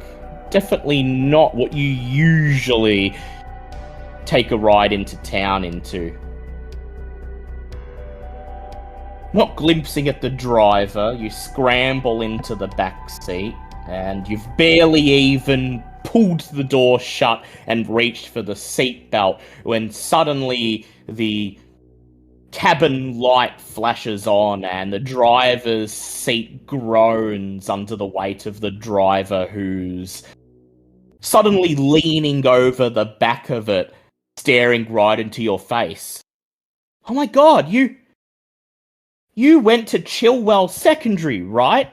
Definitely not what you usually take a ride into town into. Not glimpsing at the driver, you scramble into the back seat, and you've barely even pulled the door shut and reached for the seatbelt when suddenly the cabin light flashes on and the driver's seat groans under the weight of the driver, who's suddenly leaning over the back of it, staring right into your face. Oh my god, you went to Chilwell Secondary, right?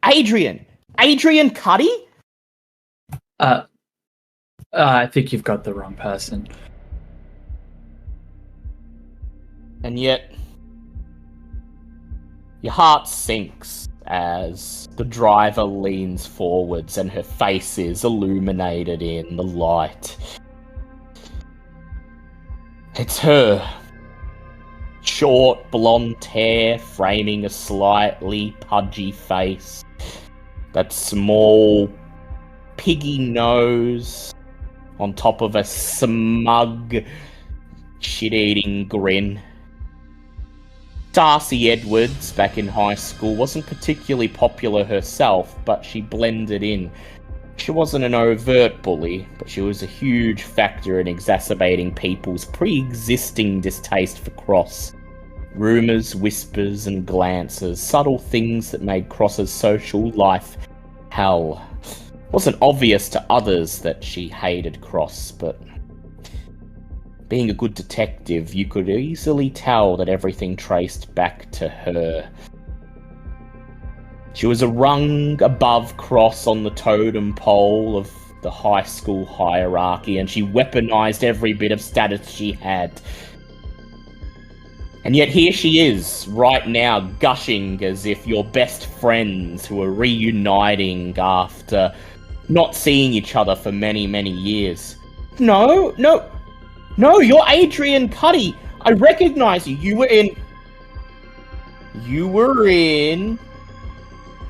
Adrian Cuddy? I think you've got the wrong person. And yet, your heart sinks as the driver leans forwards and her face is illuminated in the light. It's her. Short blonde hair framing a slightly pudgy face. That small piggy nose on top of a smug, shit-eating grin. Darcy Edwards, back in high school, wasn't particularly popular herself, but she blended in. She wasn't an overt bully, but she was a huge factor in exacerbating people's pre-existing distaste for Cross. Rumours, whispers, and glances, subtle things that made Cross's social life hell. It wasn't obvious to others that she hated Cross, but being a good detective, you could easily tell that everything traced back to her. She was a rung above Cross on the totem pole of the high school hierarchy, and she weaponized every bit of status she had. And yet here she is, right now, gushing as if you're best friends who are reuniting after not seeing each other for many, many years. No, you're Adrian Cuddy. I recognize you. You were in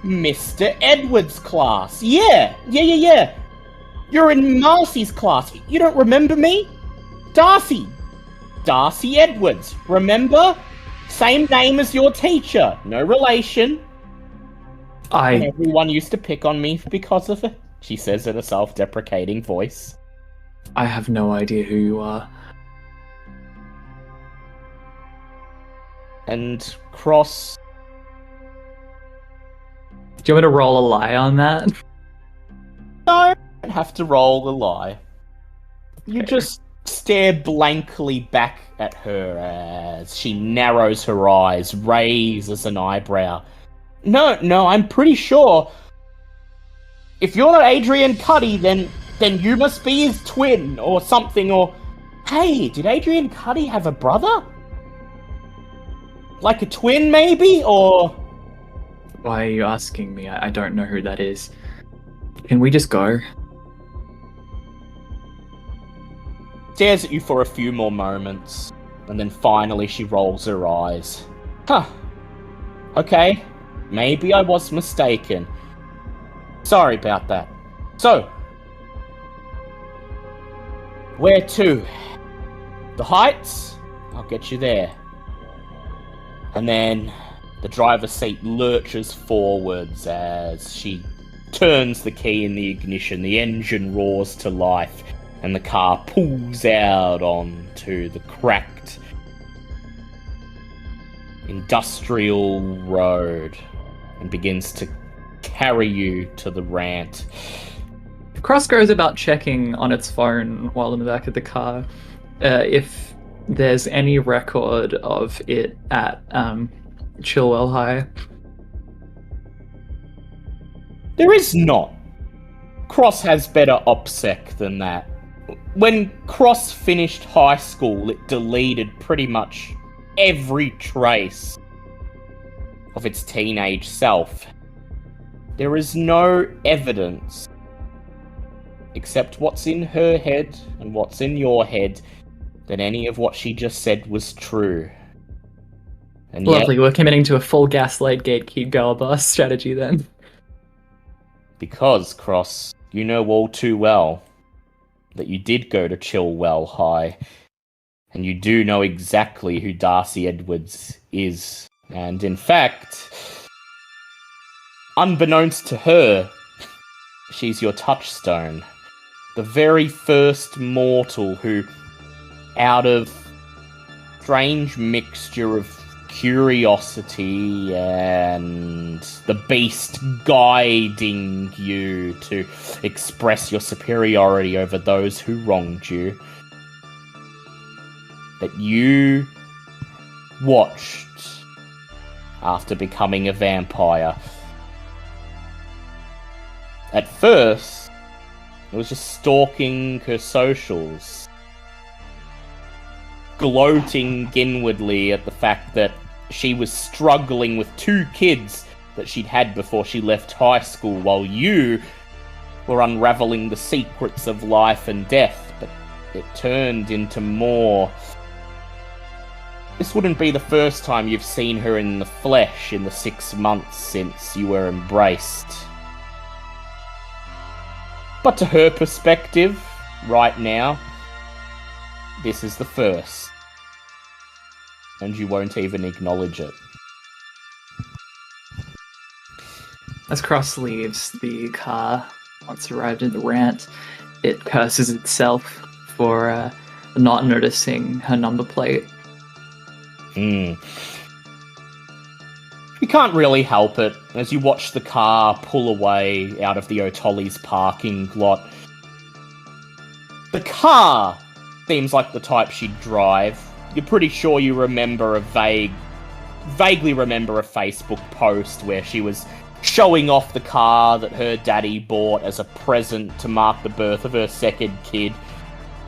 Mr. Edwards' class. Yeah. You're in Marcy's class. You don't remember me? Darcy Edwards, remember? Same name as your teacher. No relation. And everyone used to pick on me because of it, she says in a self-deprecating voice. I have no idea who you are. And Cross... Do you want me to roll a lie on that? No, you don't have to roll a lie. You just stare blankly back at her as she narrows her eyes, raises an eyebrow. No, I'm pretty sure. If you're not Adrian Cuddy, then you must be his twin or something, or... Hey, did Adrian Cuddy have a brother? Like a twin, maybe? Or... Why are you asking me? I don't know who that is. Can we just go? Stares at you for a few more moments, and then finally she rolls her eyes. Huh. Okay, maybe I was mistaken. Sorry about that. So, where to? The Heights? I'll get you there. And then the driver's seat lurches forwards as she turns the key in the ignition. The engine roars to life, and the car pulls out onto the cracked industrial road and begins to carry you to the rant. Cross goes about checking on its phone while in the back of the car if there's any record of it at Chilwell High. There is not. Cross has better OPSEC than that. When Cross finished high school, it deleted pretty much every trace of its teenage self. There is no evidence, except what's in her head and what's in your head, that any of what she just said was true. And Lovely, yet, we're committing to a full gaslight gatekeep girl boss strategy then. Because, Cross, you know all too well that you did go to Chilwell High, and you do know exactly who Darcy Edwards is. And in fact, unbeknownst to her, she's your touchstone. The very first mortal who, out of strange mixture of curiosity and the beast guiding you to express your superiority over those who wronged you, that you watched after becoming a vampire. At first, it was just stalking her socials, gloating inwardly at the fact that she was struggling with 2 kids that she'd had before she left high school, while you were unraveling the secrets of life and death. But it turned into more. This wouldn't be the first time you've seen her in the flesh in the 6 months since you were embraced. But to her perspective, right now, this is the first. And you won't even acknowledge it. As Cross leaves the car, once arrived in the rant, it curses itself for not noticing her number plate. You can't really help it as you watch the car pull away out of the O'Tolly's parking lot. The car seems like the type she'd drive. You're pretty sure you remember vaguely remember a Facebook post where she was showing off the car that her daddy bought as a present to mark the birth of her second kid.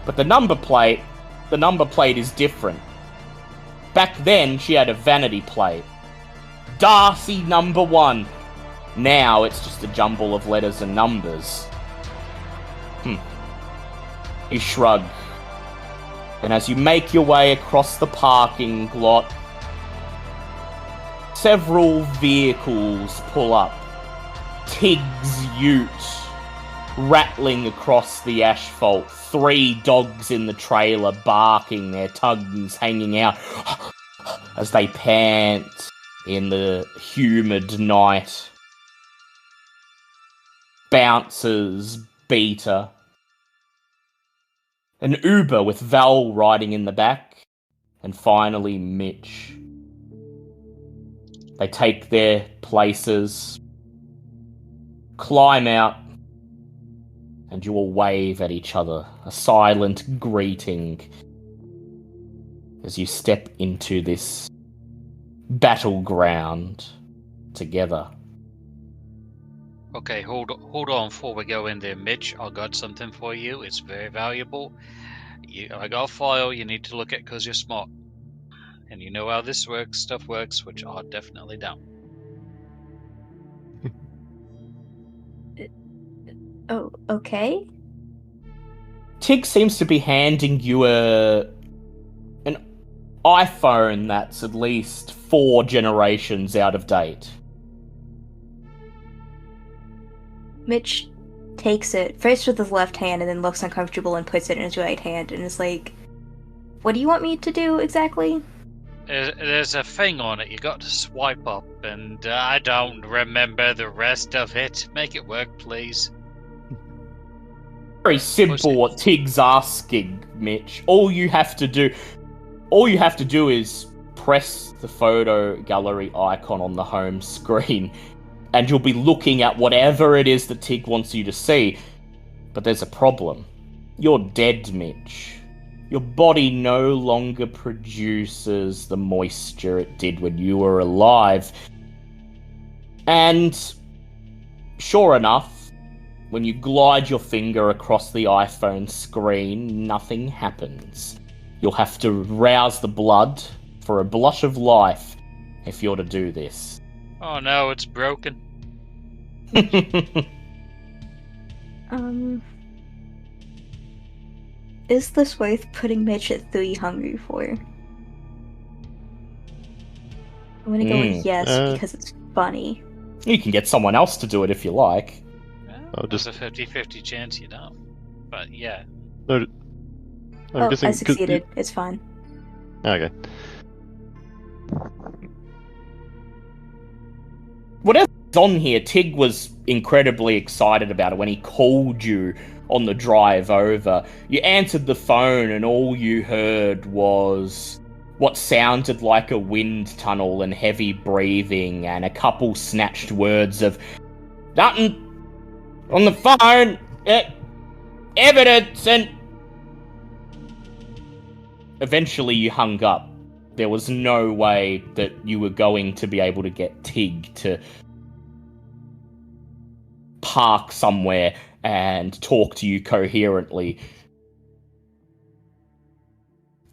But the number plate is different. Back then, she had a vanity plate. Darcy number 1. Now it's just a jumble of letters and numbers. You shrug. And as you make your way across the parking lot, several vehicles pull up. Tig's ute rattling across the asphalt. 3 dogs in the trailer barking, their tongues hanging out as they pant in the humid night. Bouncers, Beta. An Uber with Val riding in the back. And finally, Mitch. They take their places, climb out, and you all wave at each other, a silent greeting, as you step into this battleground together. Okay, hold on before we go in there, Mitch. I got something for you. It's very valuable. I got a file you need to look at because you're smart. And you know how this stuff works, which I definitely don't. Oh, okay. Tig seems to be handing you an iPhone that's at least 4 generations out of date. Mitch takes it, first with his left hand, and then looks uncomfortable and puts it in his right hand, and is like, what do you want me to do exactly? There's a thing on it you got to swipe up, and I don't remember the rest of it. Make it work, please. Very simple what Tig's asking, Mitch. All you have to do is press the photo gallery icon on the home screen, and you'll be looking at whatever it is that Tig wants you to see. But there's a problem. You're dead, Mitch. Your body no longer produces the moisture it did when you were alive. And sure enough, when you glide your finger across the iPhone screen, nothing happens. You'll have to rouse the blood for a blush of life if you're to do this. Oh no, it's broken. Is this worth putting Mitch at 3 hungry for? I'm gonna go with yes, because it's funny. You can get someone else to do it if you like. Well, there's a 50-50 chance you don't. But yeah. No, I'm guessing, I succeeded. It's fine. Okay. Whatever's on here, Tig was incredibly excited about it when he called you on the drive over. You answered the phone and all you heard was what sounded like a wind tunnel and heavy breathing and a couple snatched words of nothing on the phone, evidence, and eventually you hung up. There was no way that you were going to be able to get Tig to park somewhere and talk to you coherently.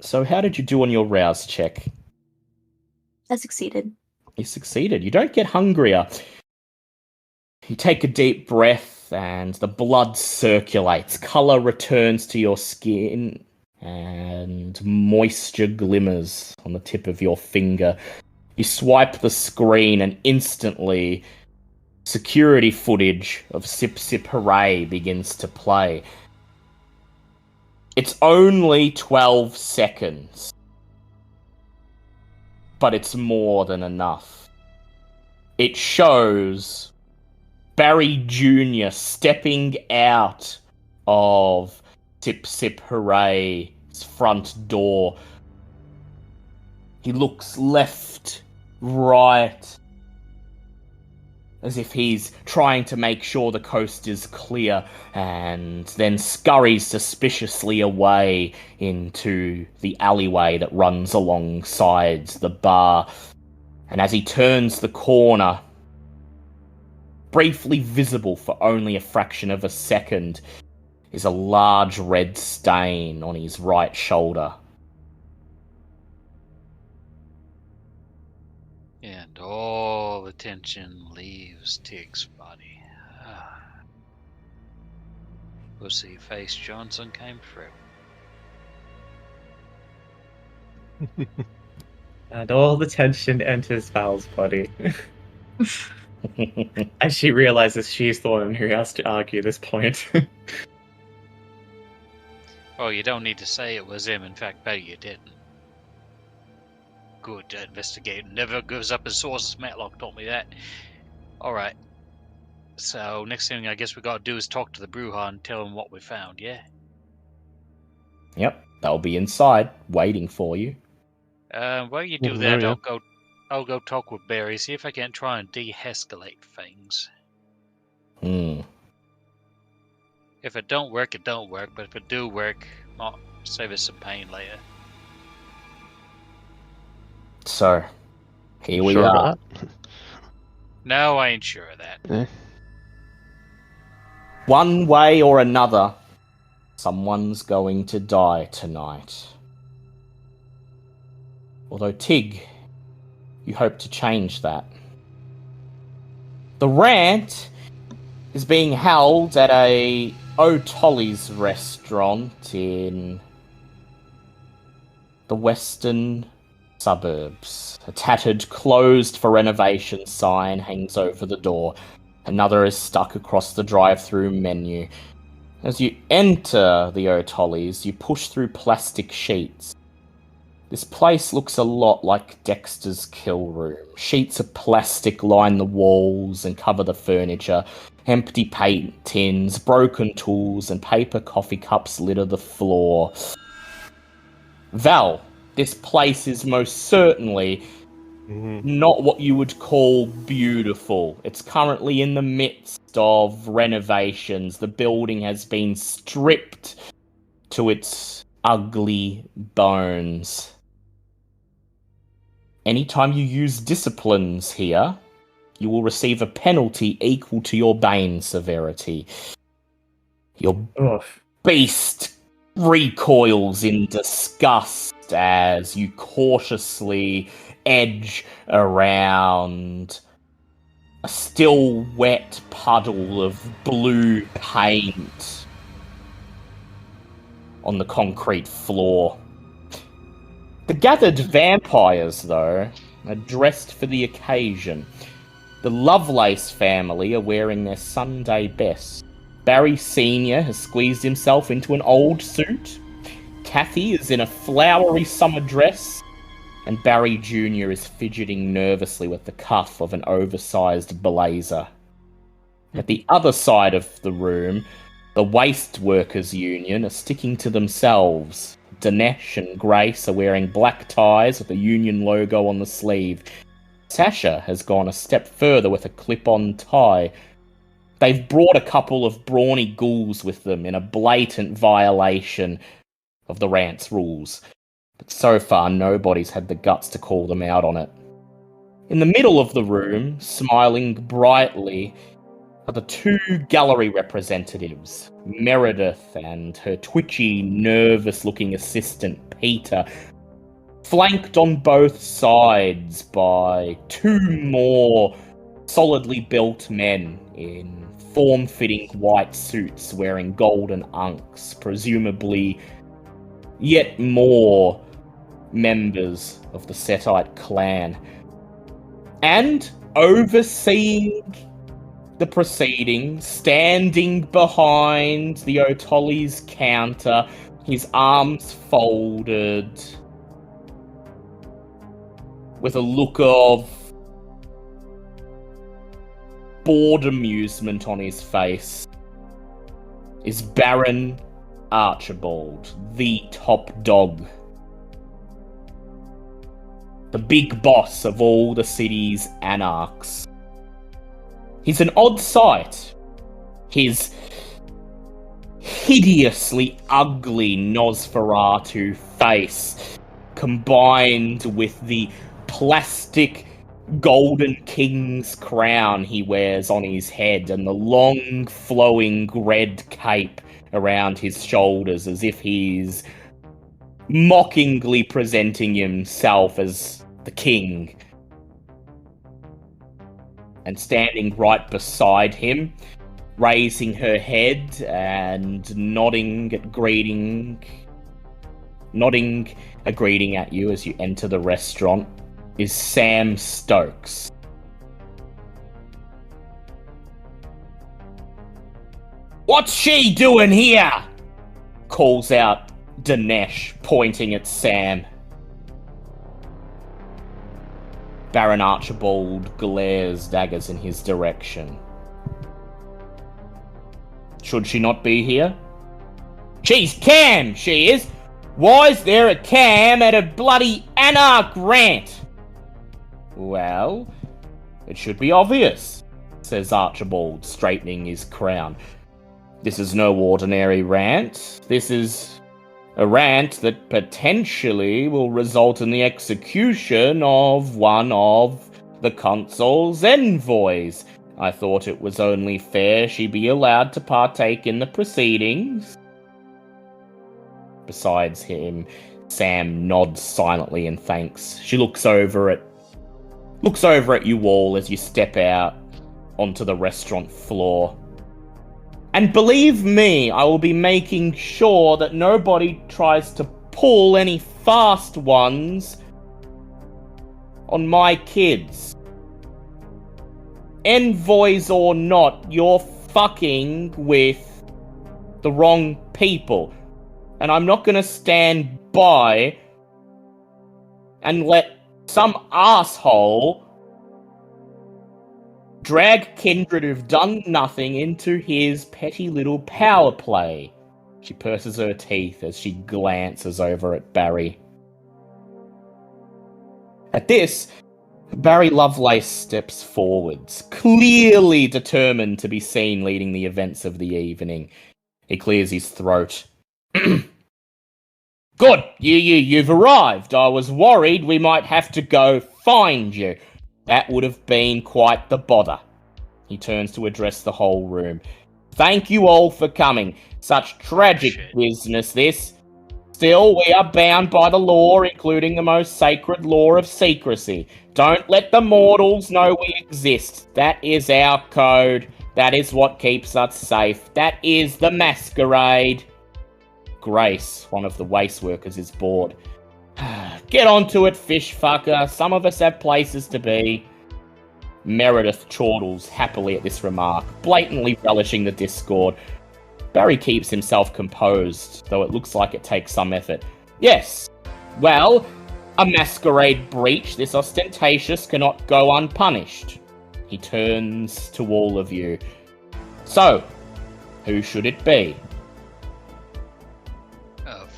So how did you do on your rouse check? I succeeded. You succeeded. You don't get hungrier. You take a deep breath and the blood circulates. Colour returns to your skin and moisture glimmers on the tip of your finger. You swipe the screen and instantly security footage of Sip Sip Hooray begins to play. It's only 12 seconds, but it's more than enough. It shows Barry Jr. stepping out of Sip Sip Hooray's front door. He looks left, right, as if he's trying to make sure the coast is clear, and then scurries suspiciously away into the alleyway that runs alongside the bar. And as he turns the corner, briefly visible for only a fraction of a second, is a large red stain on his right shoulder. And all the tension leaves Tig's body. Pussy Face Johnson came through. And all the tension enters Val's body. As she realizes she's the one who has to argue this point. Oh, you don't need to say it was him. In fact, better you didn't. Good investigator. Never gives up his sources. Matlock told me that. Alright. So, next thing I guess we gotta do is talk to the Bruja and tell him what we found, yeah? Yep, they'll be inside, waiting for you. While you do that, I'll go talk with Barry, see if I can't try and de-escalate things. If it don't work, it don't work, but if it do work, I'll save us some pain later. So, here we Sure are. about that? No, I ain't sure of that. Yeah. One way or another, someone's going to die tonight. Although, Tig, you hope to change that. The rant is being held at a O'Tolly's restaurant in the western suburbs. A tattered closed for renovation sign hangs over the door. Another is stuck across the drive-through menu. As you enter the O'Tolly's, you push through plastic sheets. This place looks a lot like Dexter's Kill Room. Sheets of plastic line the walls and cover the furniture. Empty paint tins, broken tools, and paper coffee cups litter the floor. Val, this place is most certainly not what you would call beautiful. It's currently in the midst of renovations. The building has been stripped to its ugly bones. Anytime you use disciplines here, you will receive a penalty equal to your bane severity. Your beast recoils in disgust as you cautiously edge around a still wet puddle of blue paint on the concrete floor. The gathered vampires, though, are dressed for the occasion. The Lovelace family are wearing their Sunday best. Barry Sr. has squeezed himself into an old suit. Kathy is in a flowery summer dress. And Barry Jr. is fidgeting nervously with the cuff of an oversized blazer. At the other side of the room, the Waste Workers Union are sticking to themselves. Dinesh and Grace are wearing black ties with the union logo on the sleeve. Sasha has gone a step further with a clip-on tie. They've brought a couple of brawny ghouls with them in a blatant violation of the rant's rules. But so far, nobody's had the guts to call them out on it. In the middle of the room, smiling brightly, are the two gallery representatives, Meredith and her twitchy, nervous-looking assistant, Peter, flanked on both sides by two more solidly built men in form-fitting white suits wearing golden unks, presumably yet more members of the Setite clan. And overseeing the proceedings, standing behind the O'Tolly's counter, his arms folded, with a look of bored amusement on his face, is Baron Archibald, the top dog. The big boss of all the city's anarchs. He's an odd sight. His hideously ugly Nosferatu face, combined with the plastic golden king's crown he wears on his head and the long flowing red cape around his shoulders as if he's mockingly presenting himself as the king. And standing right beside him, raising her head and nodding a greeting at you as you enter the restaurant, is Sam Stokes. "What's she doing here?" calls out Dinesh, pointing at Sam. Baron Archibald glares daggers in his direction. "Should she not be here?" "She's Cam, she is! Why's there a Cam at a bloody Anarch rant?" "Well, it should be obvious," says Archibald, straightening his crown. "This is no ordinary rant. This is a rant that potentially will result in the execution of one of the consul's envoys. I thought it was only fair she be allowed to partake in the proceedings." Besides him, Sam nods silently in thanks. She looks over at you all as you step out onto the restaurant floor. "And believe me, I will be making sure that nobody tries to pull any fast ones on my kids. Envoys or not, you're fucking with the wrong people. And I'm not gonna stand by and let some asshole drag kindred who've done nothing into his petty little power play." She purses her teeth as she glances over at Barry. At this, Barry Lovelace steps forwards, clearly determined to be seen leading the events of the evening. He clears his throat. "Good, you've arrived. I was worried we might have to go find you. That would have been quite the bother." He turns to address the whole room. "Thank you all for coming. Such tragic business, this. Still, we are bound by the law, including the most sacred law of secrecy. Don't let the mortals know we exist. That is our code. That is what keeps us safe. That is the Masquerade." Grace, one of the waste workers, is bored. "Get onto it, fish fucker. Some of us have places to be." Meredith chortles happily at this remark, blatantly relishing the discord. Barry keeps himself composed, though it looks like it takes some effort. "Yes, well, a masquerade breach this ostentatious cannot go unpunished." He turns to all of you. "So, who should it be?"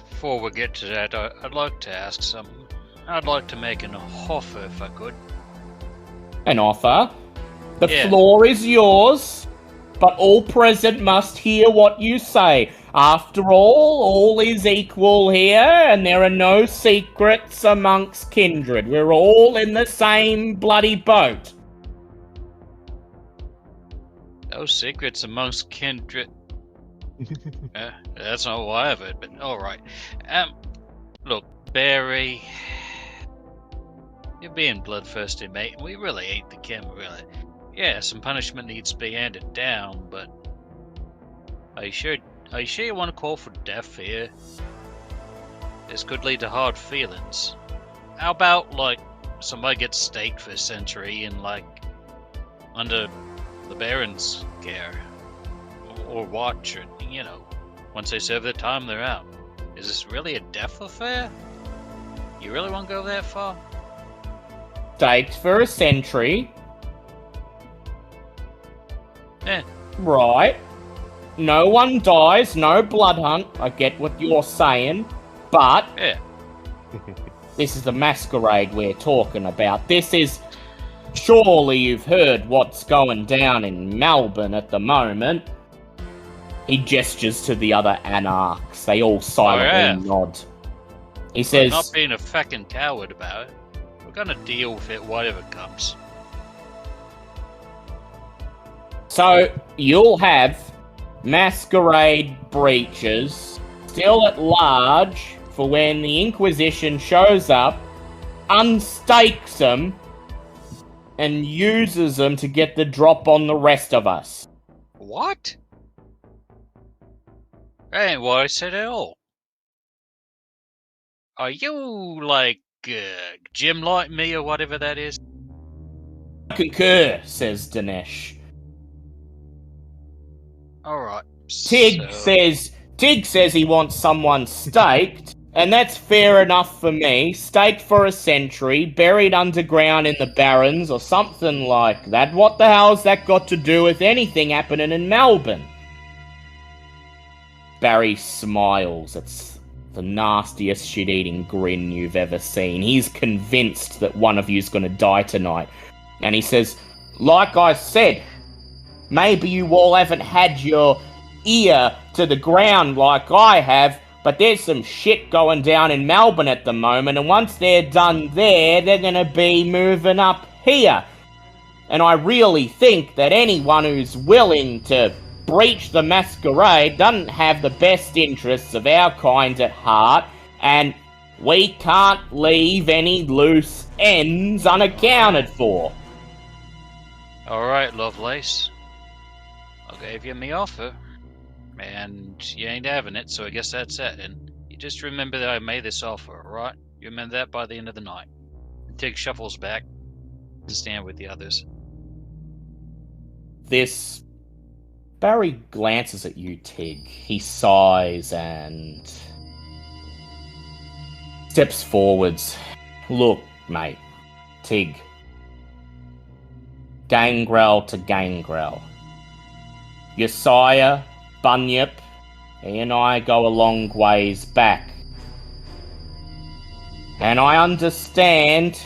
Before we get to that, I'd like to ask something. I'd like to make an offer if I could. "An offer? The Yeah. floor is yours, but all present must hear what you say. After all is equal here, and there are no secrets amongst kindred. We're all in the same bloody boat." No secrets amongst kindred. That's not why of it, but alright. Look, Barry, you're being bloodthirsty, mate. We really ain't the kin, really. Yeah, some punishment needs to be handed down, but are you sure you want to call for death here? This could lead to hard feelings. How about, like, somebody gets staked for a century and, like, under the Baron's care? Or watch, or, once they serve their time, they're out. Is this really a death affair? You really want to go that far? Staked for a century. Eh. Right. No one dies, no blood hunt. I get what you're saying, but Yeah. this is the Masquerade we're talking about. This is... Surely you've heard what's going down in Melbourne at the moment. He gestures to the other anarchs. They all silently nod. He says, Not being a fucking coward about it. We're gonna deal with it whatever comes. So, you'll have Masquerade breaches still at large for when the Inquisition shows up, unstakes them, and uses them to get the drop on the rest of us. What? That ain't what I said at all. Are you, like, gym like me or whatever that is? I concur, says Dinesh. Alright. Tig says he wants someone staked, and that's fair enough for me. Staked for a century, buried underground in the Barrens or something like that. What the hell's that got to do with anything happening in Melbourne? Barry smiles. It's the nastiest shit-eating grin you've ever seen. He's convinced that one of you's gonna die tonight. And he says, like I said, maybe you all haven't had your ear to the ground like I have, but there's some shit going down in Melbourne at the moment, and once they're done there, they're gonna be moving up here. And I really think that anyone who's willing to breach the Masquerade doesn't have the best interests of our kind at heart, and we can't leave any loose ends unaccounted for. Alright, Lovelace. I gave you my offer, and you ain't having it, so I guess that's it. And you just remember that I made this offer, alright? You remember that by the end of the night. Tig shuffles back to stand with the others. Barry glances at you, Tig. He sighs and steps forwards. Look, mate. Tig. Gangrel to Gangrel. Your sire, Bunyip, he and I go a long ways back. And I understand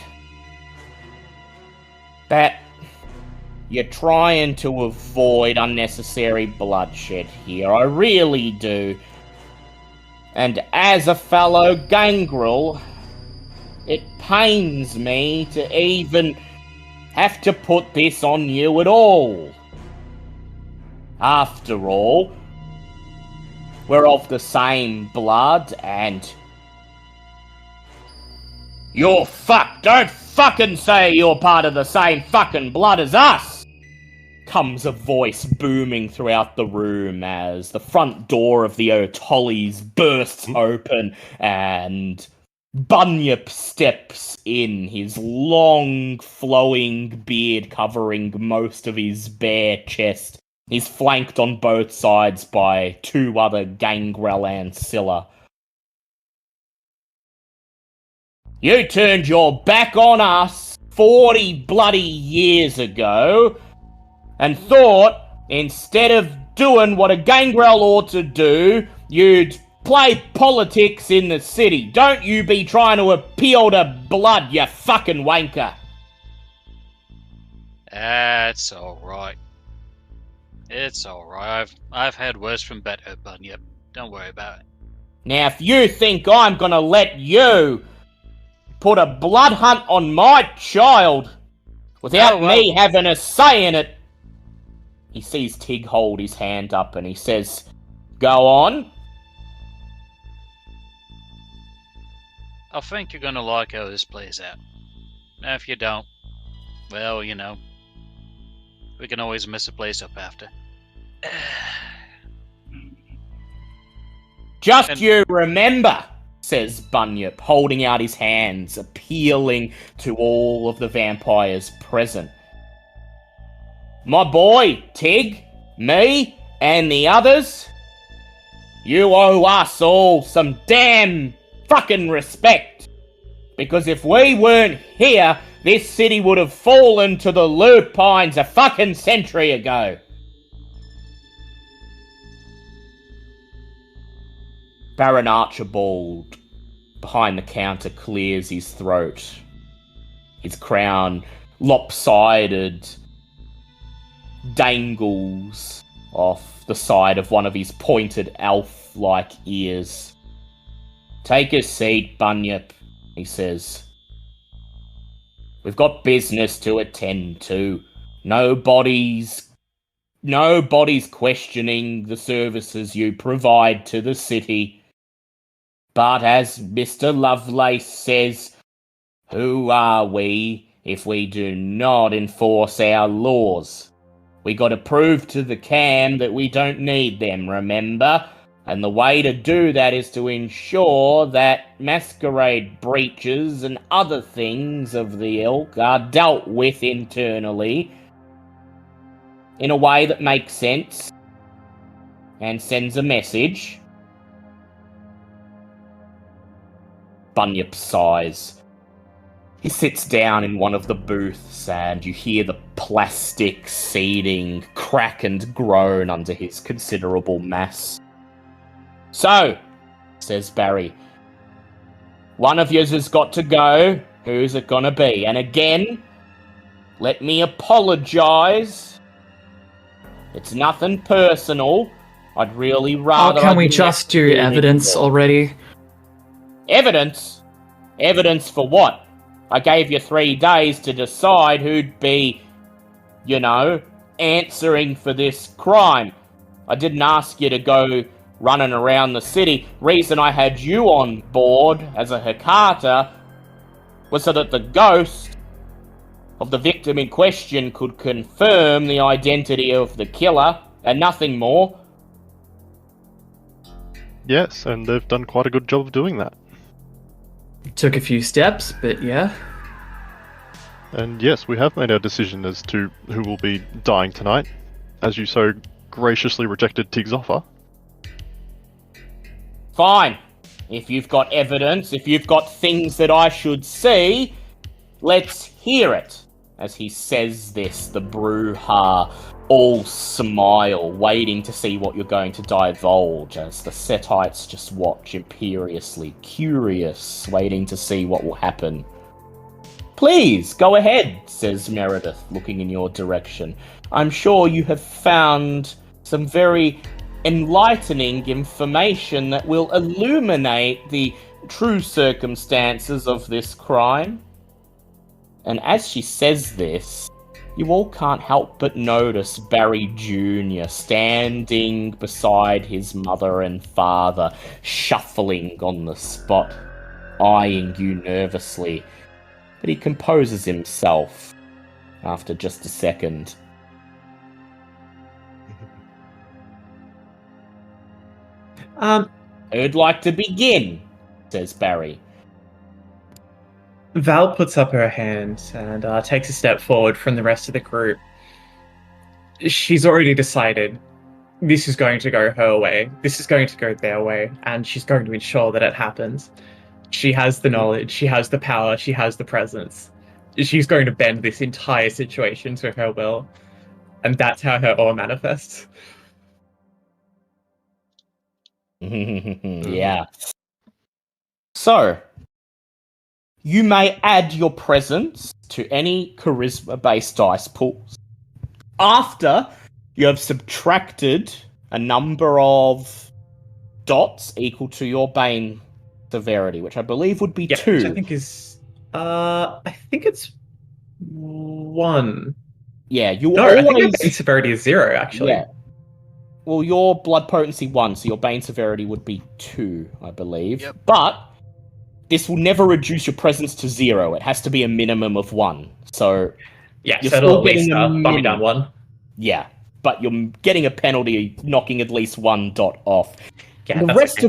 that you're trying to avoid unnecessary bloodshed here. I really do. And as a fellow gangrel, it pains me to even have to put this on you at all. After all, we're of the same blood, and you're fucked. Don't fucking say you're part of the same fucking blood as us! Comes a voice booming throughout the room as the front door of the O'Tollies bursts open and Bunyip steps in, his long flowing beard covering most of his bare chest. He's flanked on both sides by two other Gangrel Ancilla. You turned your back on us 40 bloody years ago, and thought, instead of doing what a gangrel ought to do, you'd play politics in the city. Don't you be trying to appeal to blood, you fucking wanker. That's alright. It's alright. I've had worse from better, Bunyip. Don't worry about it. Now, if you think I'm gonna let you put a blood hunt on my child without me having a say in it, he sees Tig hold his hand up and he says, go on. I think you're gonna like how this plays out. Now, if you don't, well, you know, we can always mess the place up after. You remember, says Bunyip, holding out his hands, appealing to all of the vampires present. My boy, Tig, me, and the others, you owe us all some damn fucking respect. Because if we weren't here, this city would have fallen to the lupines a fucking century ago. Baron Archibald, behind the counter, clears his throat. His crown, lopsided, dangles off the side of one of his pointed elf-like ears. Take a seat, Bunyip, he says. We've got business to attend to. Nobody's Nobody's questioning the services you provide to the city. But as Mr. Lovelace says, who are we if we do not enforce our laws? We got to prove to the cam that we don't need them, remember? And the way to do that is to ensure that Masquerade breaches and other things of the ilk are dealt with internally in a way that makes sense and sends a message. Bunyip sighs. He sits down in one of the booths and you hear the plastic seeding crack and groan under his considerable mass. So, says Barry, one of yous has got to go. Who's it gonna be? And again, let me apologise. It's nothing personal. I'd really rather... Oh, can we just do evidence already? Evidence? Evidence for what? I gave you 3 days to decide who'd be, answering for this crime. I didn't ask you to go running around the city. Reason I had you on board as a Hecata was so that the ghost of the victim in question could confirm the identity of the killer, and nothing more. Yes, and they've done quite a good job of doing that. Took a few steps, but yeah. And yes, we have made our decision as to who will be dying tonight, as you so graciously rejected Tig's offer. Fine. If you've got evidence, if you've got things that I should see, let's hear it. As he says this, the Brujah all smile, waiting to see what you're going to divulge, as the Setites just watch imperiously, curious, waiting to see what will happen. Please, go ahead, says Meredith, looking in your direction. I'm sure you have found some very enlightening information that will illuminate the true circumstances of this crime. And as she says this, you all can't help but notice Barry Jr. standing beside his mother and father, shuffling on the spot, eyeing you nervously. But he composes himself after just a second. Who'd like to begin? Says Barry. Val puts up her hand and takes a step forward from the rest of the group. She's already decided this is going to go her way, this is going to go their way, and she's going to ensure that it happens. She has the knowledge, she has the power, she has the presence. She's going to bend this entire situation to her will, and that's how her awe manifests. Yeah. So, you may add your presence to any charisma-based dice pools after you have subtracted a number of dots equal to your Bane severity, which I believe would be 2. Which I think is... I think it's 1. Yeah, you No, always... I think my Bane severity is 0, actually. Yeah. Well, your blood potency 1, so your Bane severity would be 2, I believe. Yep. But this will never reduce your presence to 0. It has to be a minimum of 1. So Yeah, you're so it'll still at least getting bump me down 1. Yeah, but you're getting a penalty, knocking at least 1 dot off. Yeah, the rest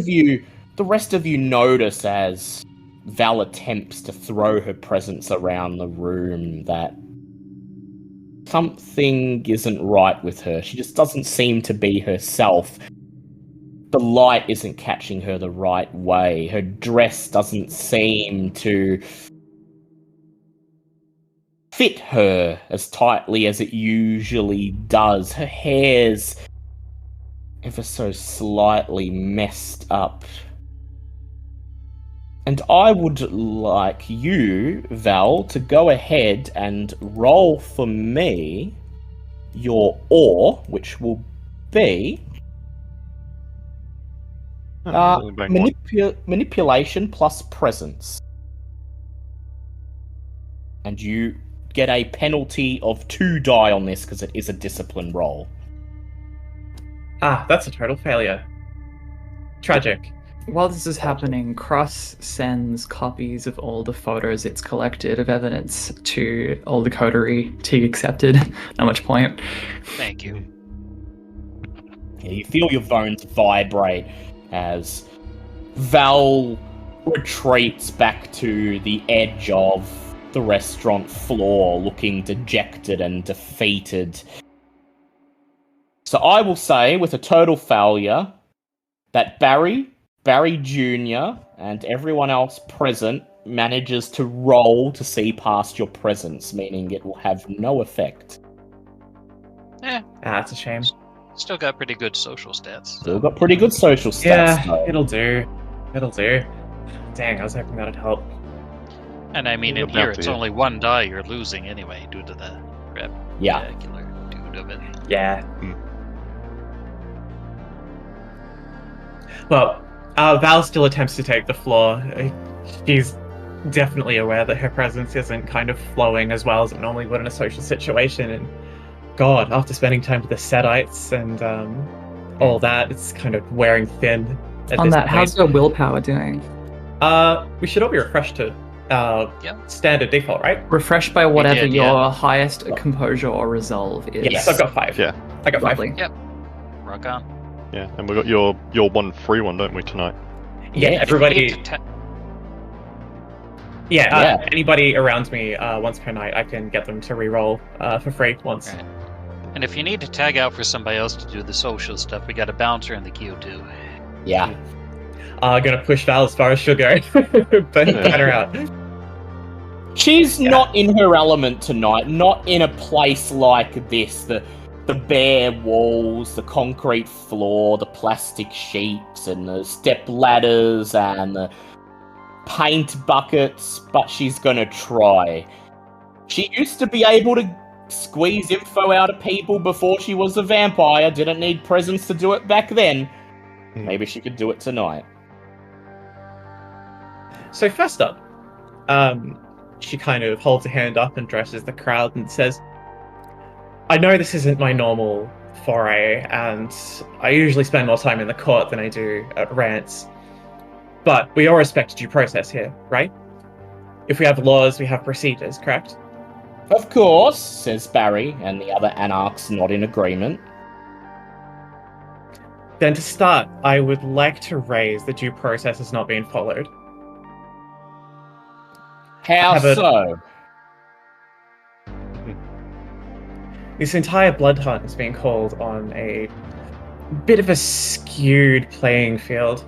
of you notice as Val attempts to throw her presence around the room that something isn't right with her. She just doesn't seem to be herself. The light isn't catching her the right way. Her dress doesn't seem to fit her as tightly as it usually does. Her hair's ever so slightly messed up. And I would like you, Val, to go ahead and roll for me your awe, which will be manipulation plus presence. And you get a penalty of 2 die on this because it is a discipline roll. That's a total failure. Tragic. While this is happening, Cross sends copies of all the photos it's collected of evidence to all the coterie. Tig accepted. Not much point. Thank you. Yeah, you feel your bones vibrate as Val retreats back to the edge of the restaurant floor, looking dejected and defeated. So I will say, with a total failure, that Barry Jr., and everyone else present manages to roll to see past your presence, meaning it will have no effect. That's a shame. Still got pretty good social stats. Still got pretty good social stats, Yeah, though. it'll do. It'll do. Dang, I was hoping that'd help. And I mean, in You're here, about it's to, only one die you're losing anyway, due to the Yeah. regular dude of it. Yeah. Well, Val still attempts to take the floor. She's definitely aware that her presence isn't kind of flowing as well as it normally would in a social situation. And God, after spending time with the Setites and all that, it's kind of wearing thin. On that, how's your willpower doing? We should all be refreshed to standard default, right? Refreshed by whatever did, your yeah. highest composure or resolve is. Yes, I've got 5. Yeah. I got 5. Lovely. Rock on. Yeah, and we got your one free one, don't we, tonight? Yeah, everybody. Yeah. Anybody around me once per night, I can get them to re-roll for free once. Right. And if you need to tag out for somebody else to do the social stuff, we got a bouncer in the queue too. Yeah. Gonna push Val as far as she'll go. But ban her out. She's not in her element tonight, not in a place like this. The bare walls, the concrete floor, the plastic sheets, and the step ladders, and the paint buckets, but she's gonna try. She used to be able to squeeze info out of people before she was a vampire, didn't need presents to do it back then. Maybe she could do it tonight. So first up, she kind of holds a hand up and addresses the crowd and says, I know this isn't my normal foray, and I usually spend more time in the court than I do at rants, but we all respect due process here, right? If we have laws, we have procedures, correct? Of course, says Barry, and the other anarchs nod in agreement. Then to start, I would like to raise that due process has not been followed. How so? This entire blood hunt is being called on a bit of a skewed playing field.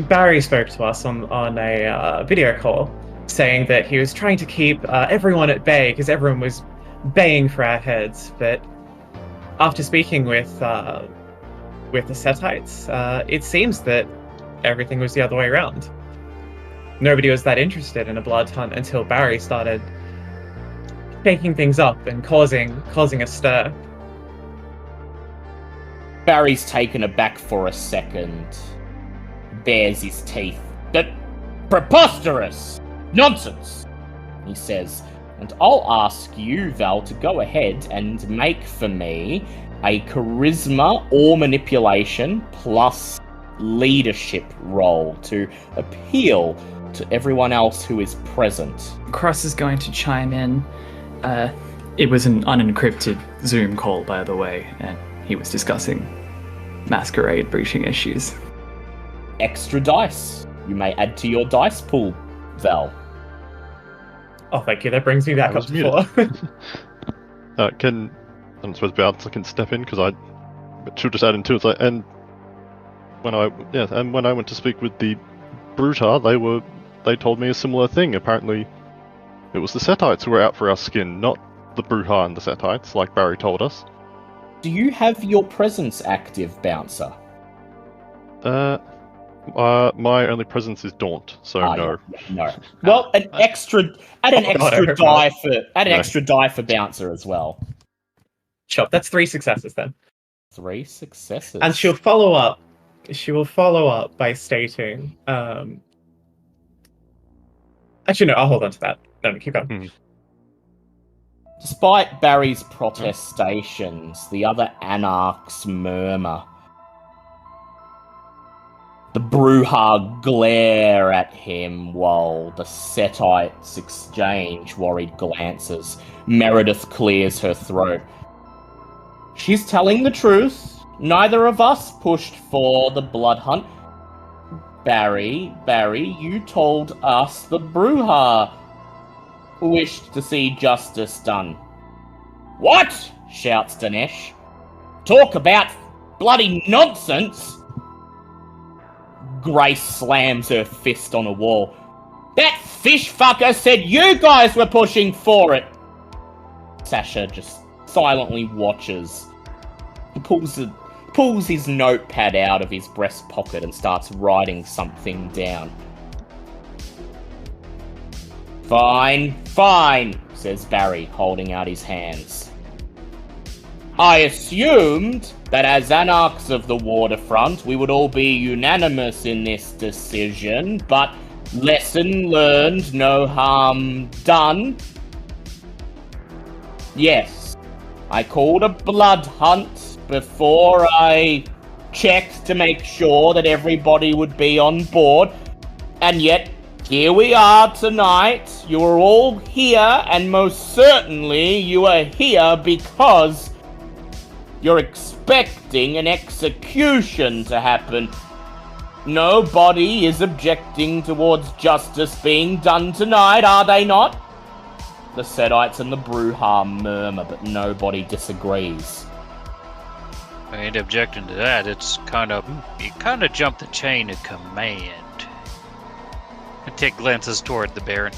Barry spoke to us on a video call, saying that he was trying to keep everyone at bay because everyone was baying for our heads. But after speaking with the Setites, it seems that everything was the other way around. Nobody was that interested in a blood hunt until Barry started shaking things up and causing a stir. Barry's taken aback for a second, bares his teeth. That preposterous! Nonsense! He says, and I'll ask you, Val, to go ahead and make for me a charisma or manipulation plus leadership roll to appeal to everyone else who is present. Cross is going to chime in. It was an unencrypted Zoom call, by the way, and he was discussing Masquerade breaching issues. Extra dice. You may add to your dice pool, Val. Oh, thank you. That brings me back I up was to muted. 4. I don't suppose Bouncer can step in because she'll just add in too. It's like, and when I went to speak with the Brutar, they told me a similar thing. Apparently, it was the Setites who were out for our skin, not the Brutar and the Setites, like Barry told us. Do you have your presence active, Bouncer? My only presence is Daunt, so no. No. Well, add an extra die for Bouncer as well. Sure, that's 3 successes then. 3 successes. And she'll follow up. She will follow up by stating. Actually, no. I'll hold on to that. No, keep going. Despite Barry's protestations, the other anarchs murmur. The Bruja glare at him while the Setites exchange worried glances. Meredith clears her throat. She's telling the truth. Neither of us pushed for the blood hunt. Barry, you told us the Bruja wished to see justice done. What? Shouts Dinesh. Talk about bloody nonsense! Grace slams her fist on a wall. That fish fucker said you guys were pushing for it! Sasha just silently watches. He pulls his notepad out of his breast pocket and starts writing something down. Fine, says Barry, holding out his hands. I assumed that as anarchs of the waterfront, we would all be unanimous in this decision, but lesson learned, no harm done. Yes, I called a blood hunt before I checked to make sure that everybody would be on board, and yet here we are tonight. You are all here, and most certainly you are here because you're expecting an execution to happen. Nobody is objecting towards justice being done tonight, are they not? The Setites and the Bruja murmur, but nobody disagrees. I ain't objecting to that. It's you kind of jumped the chain of command. And Tick glances toward the Baron.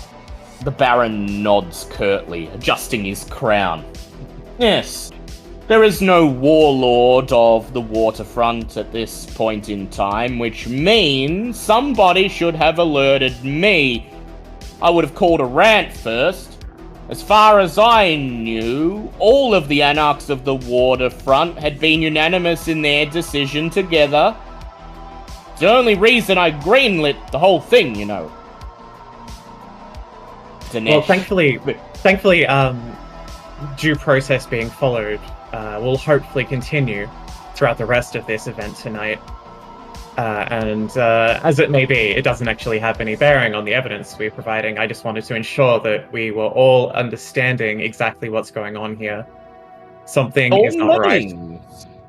The Baron nods curtly, adjusting his crown. Yes, there is no warlord of the waterfront at this point in time, which means somebody should have alerted me. I would have called a rant first. As far as I knew, all of the anarchs of the waterfront had been unanimous in their decision together. It's the only reason I greenlit the whole thing, you know. Dinesh. Well, thankfully, due process being followed will hopefully continue throughout the rest of this event tonight. And as it may be, it doesn't actually have any bearing on the evidence we're providing. I just wanted to ensure that we were all understanding exactly what's going on here. Something is not right.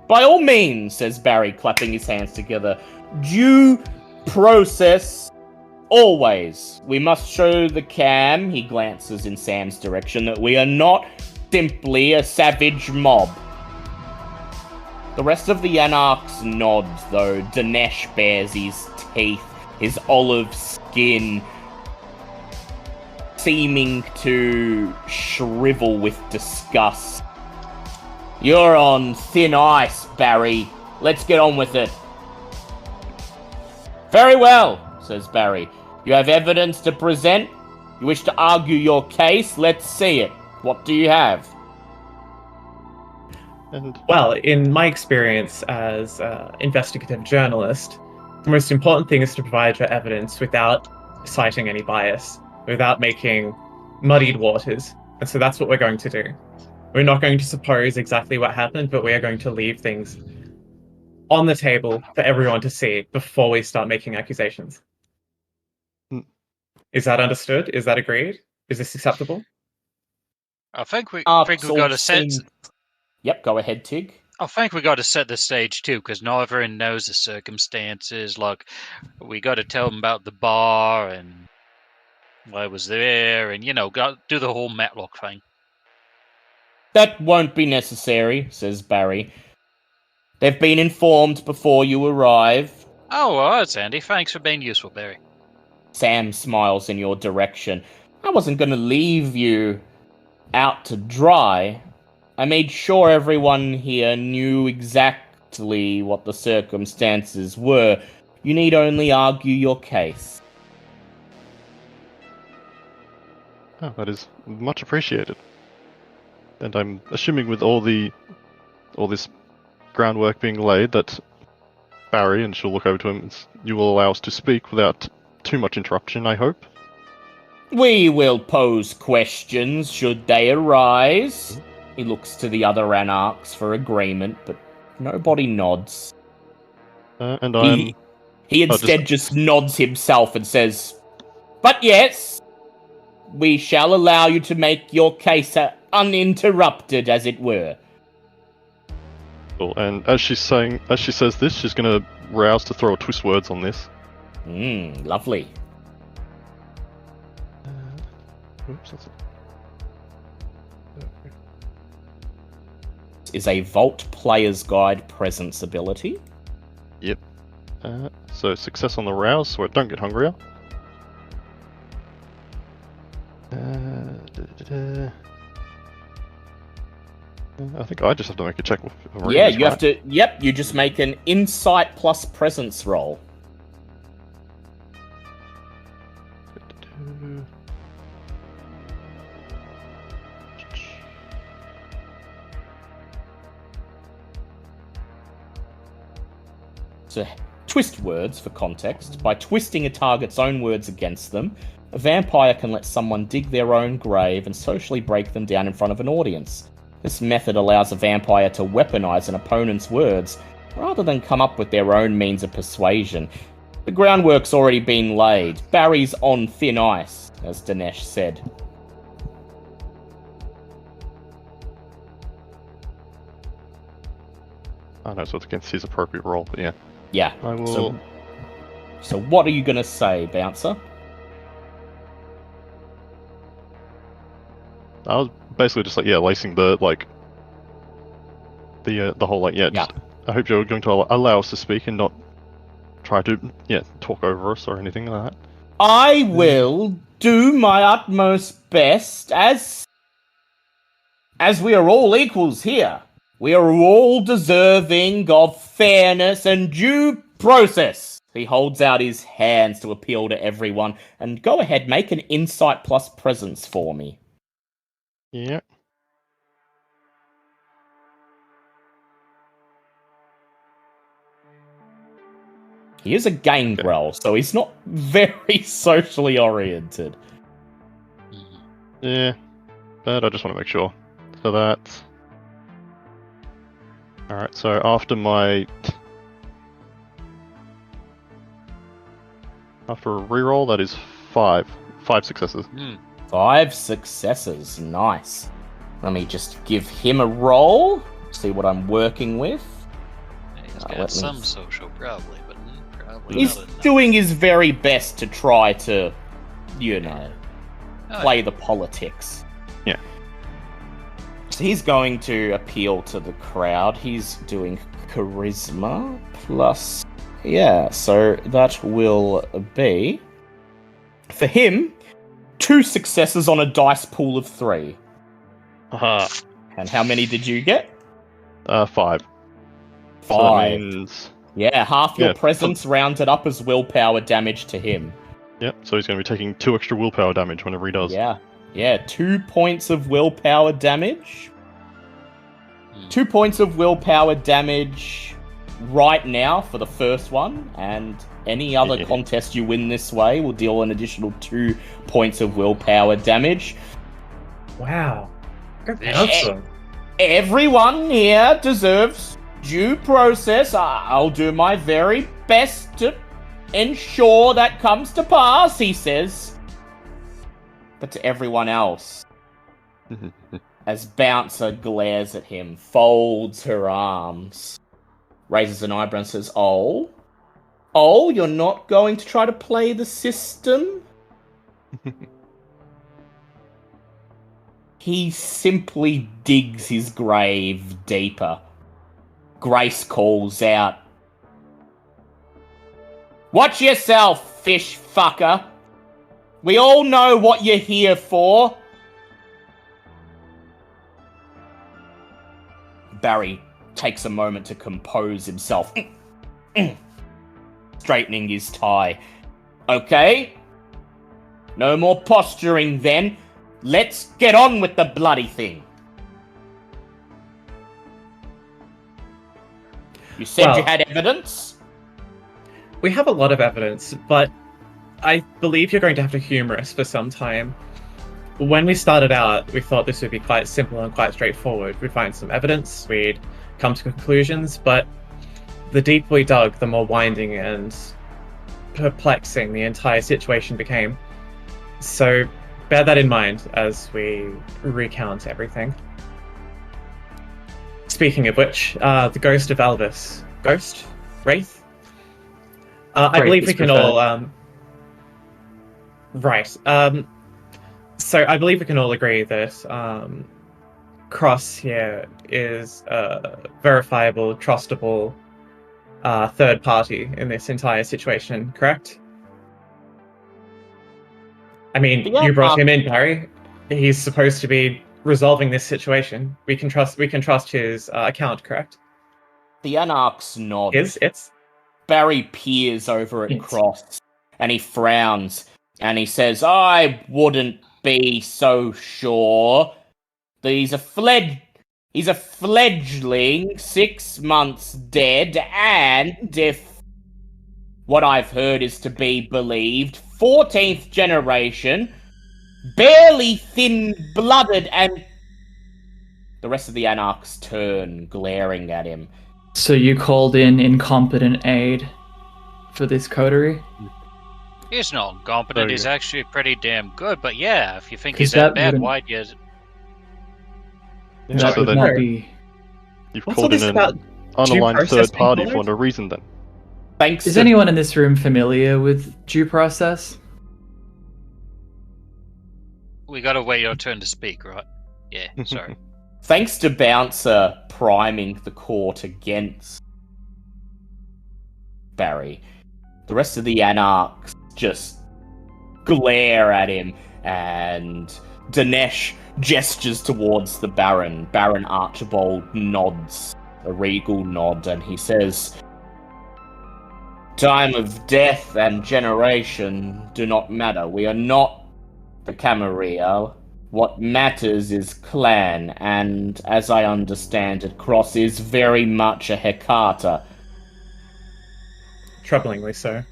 By all means, says Barry, clapping his hands together. Due process always. We must show the cam, he glances in Sam's direction, that we are not simply a savage mob. The rest of the anarchs nod, though Dinesh bares his teeth, his olive skin seeming to shrivel with disgust. You're on thin ice, Barry. Let's get on with it. Very well, says Barry. You have evidence to present? You wish to argue your case? Let's see it. What do you have? Well, in my experience as an investigative journalist, the most important thing is to provide your evidence without citing any bias, without making muddied waters. And so that's what we're going to do. We're not going to suppose exactly what happened, but we are going to leave things on the table for everyone to see before we start making accusations. Is that understood? Is that agreed? Is this acceptable? I think we got to set. Yep, go ahead, Tig. I think we got to set the stage too, because not everyone knows the circumstances. Like, we got to tell them about the bar and why I was there, and got do the whole Matlock thing. That won't be necessary, says Barry. They've been informed before you arrive. Oh, well, that's handy. Thanks for being useful, Barry. Sam smiles in your direction. I wasn't going to leave you out to dry. I made sure everyone here knew exactly what the circumstances were. You need only argue your case. Oh, that is much appreciated. And I'm assuming with all this groundwork being laid that Barry, and she'll look over to him, you will allow us to speak without too much interruption, I hope. We will pose questions should they arise. He looks to the other anarchs for agreement, but nobody nods. And I'm... He instead just nods himself and says, "But yes, we shall allow you to make your case uninterrupted, as it were." Cool. And as she says this, she's going to rouse to throw a twist words on this. Lovely. Oops, that's it. Is a Vault Player's Guide presence ability. Yep. So success on the rouse, so I don't get hungrier. I think I just have to make a check with Yeah, you have to. Yep, you just make an insight plus presence roll. So, twist words, for context. By twisting a target's own words against them, a vampire can let someone dig their own grave and socially break them down in front of an audience. This method allows a vampire to weaponize an opponent's words, rather than come up with their own means of persuasion. The groundwork's already been laid. Barry's on thin ice, as Dinesh said. I know, so it's against his appropriate roll, but yeah. Yeah. I will... So what are you going to say, Bouncer? I was basically just lacing the whole just, I hope you're going to allow us to speak and not try to talk over us or anything like that. I will do my utmost best, as we are all equals here. We are all deserving of fairness and due process. He holds out his hands to appeal to everyone, and go ahead, make an insight plus presence for me. Yeah. He is a gangrel, so he's not very socially oriented. Yeah, but I just want to make sure. So that's... Alright, so after a reroll, that is 5 successes. 5 successes, nice. Let me just give him a roll, see what I'm working with. Yeah, he's got some social, probably, but probably he's not enough. Doing his very best to try to, play the politics. Yeah. So he's going to appeal to the crowd. He's doing charisma plus... Yeah, so that will be... For him, 2 successes on a dice pool of 3. And how many did you get? 5. 5. So that means... Yeah, half your presence rounded up as willpower damage to him. Yep, so he's going to be taking 2 extra willpower damage whenever he does. Yeah, 2 points of willpower damage. 2 points of willpower damage right now for the first one, and any other contest you win this way will deal an additional 2 points of willpower damage. Wow. Awesome. Everyone here deserves due process. I'll do my very best to ensure that comes to pass, he says. But to everyone else, as Bouncer glares at him, folds her arms, raises an eyebrow and says, Oh, you're not going to try to play the system? He simply digs his grave deeper. Grace calls out, Watch yourself, fish fucker. We all know what you're here for. Barry takes a moment to compose himself, straightening his tie. Okay? No more posturing then. Let's get on with the bloody thing. You said you had evidence? We have a lot of evidence, but I believe you're going to have to humor us for some time. When we started out, we thought this would be quite simple and quite straightforward. We'd find some evidence, we'd come to conclusions, but the deeper we dug, the more winding and perplexing the entire situation became. So bear that in mind as we recount everything. Speaking of which, the ghost of Elvis. Ghost? Wraith? I believe we can all... Right. So I believe we can all agree that Cross here is a verifiable, trustable third party in this entire situation, correct? I mean, Yeah, you brought him in, Barry. He's supposed to be resolving this situation. We can trust his account, correct? The Anarchs nod. It's Barry peers over at Cross, and he frowns, and he says, I wouldn't be so sure. He's a fledgling, 6 months dead, and if what I've heard is to be believed, 14th generation, barely thin-blooded, and the rest of the Anarchs turn, glaring at him. So you called in incompetent aid for this coterie? He's not incompetent, he's actually pretty damn good, but yeah, if you think Because he's that that bad, wouldn't- why'd you... Yeah, That so would then not be... you've What's all called in this an about unaligned due third process party being for no reason then. Thanks Is to anyone in this room familiar with due process? We gotta wait your turn to speak, right? Yeah, sorry. Thanks to Bouncer priming the court against Barry, the rest of the Anarchs just glare at him, and Dinesh gestures towards the Baron. Baron Archibald nods, a regal nod, and he says, time of death and generation do not matter. We are not the Camarilla. What matters is clan, and as I understand it, Cross is very much a Hecata. troublingly so.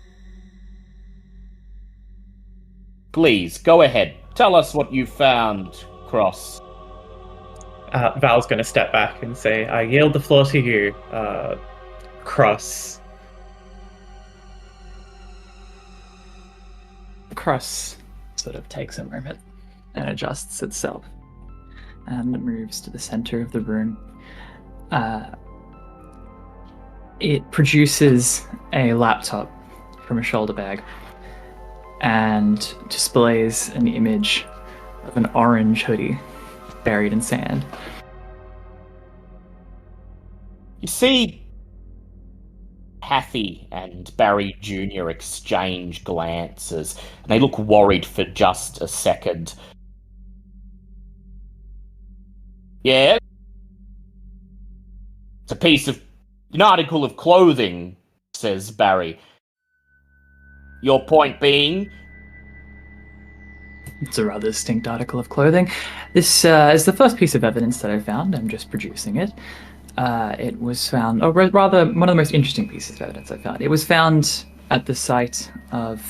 Please, go ahead. Tell us what you found, Cross. Val's going to step back and say, I yield the floor to you, Cross. Cross sort of takes a moment and adjusts itself and moves to the center of the room. It produces a laptop from a shoulder bag and displays an image of an orange hoodie buried in sand. You see, Hathy and Barry Jr. exchange glances, and they look worried for just a second. Yeah? It's a piece of... an article of clothing, says Barry. Your point being... It's a rather distinct article of clothing. This is the first piece of evidence that I found. I'm just producing it. It was found, or rather, one of the most interesting pieces of evidence I found. It was found at the site of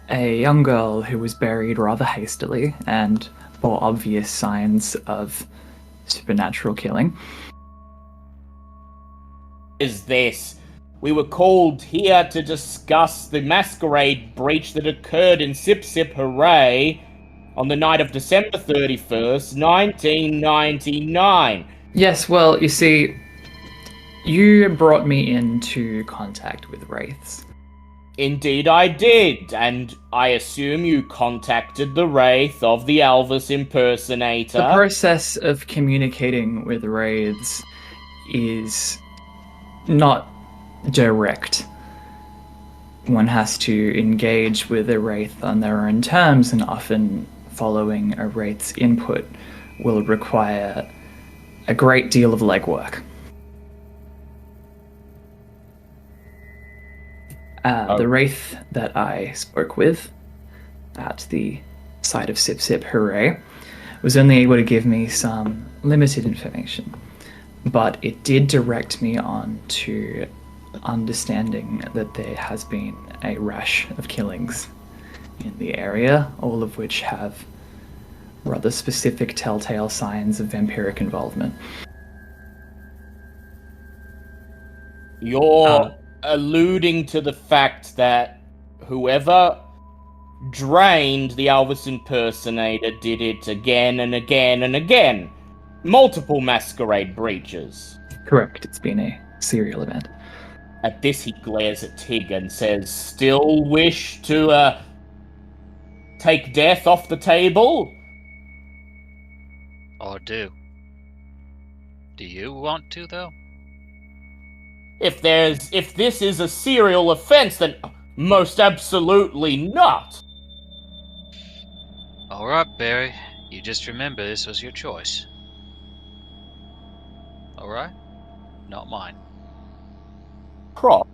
a young girl who was buried rather hastily and bore obvious signs of supernatural killing. Is this? We were called here to discuss the Masquerade breach that occurred in Sip Sip Hooray on the night of December 31st, 1999. Yes, well, you see, you brought me into contact with wraiths. Indeed I did, and I assume you contacted the wraith of the Elvis impersonator. The process of communicating with wraiths is not direct. One has to engage with a wraith on their own terms, and often following a wraith's input will require a great deal of legwork. The wraith that I spoke with at the site of Sip Sip Hooray was only able to give me some limited information, but it did direct me on to understanding that there has been a rash of killings in the area, all of which have rather specific telltale signs of vampiric involvement. You're alluding to the fact that whoever drained the Elvis impersonator did it again and again and again. Multiple masquerade breaches. Correct, it's been a serial event. At this, he glares at Tig and says, "Still wish to, take death off the table?" Or do. Do you want to, though? If this is a serial offense, then most absolutely not. Alright, Barry. You just remember this was your choice. Alright? Not mine. Prop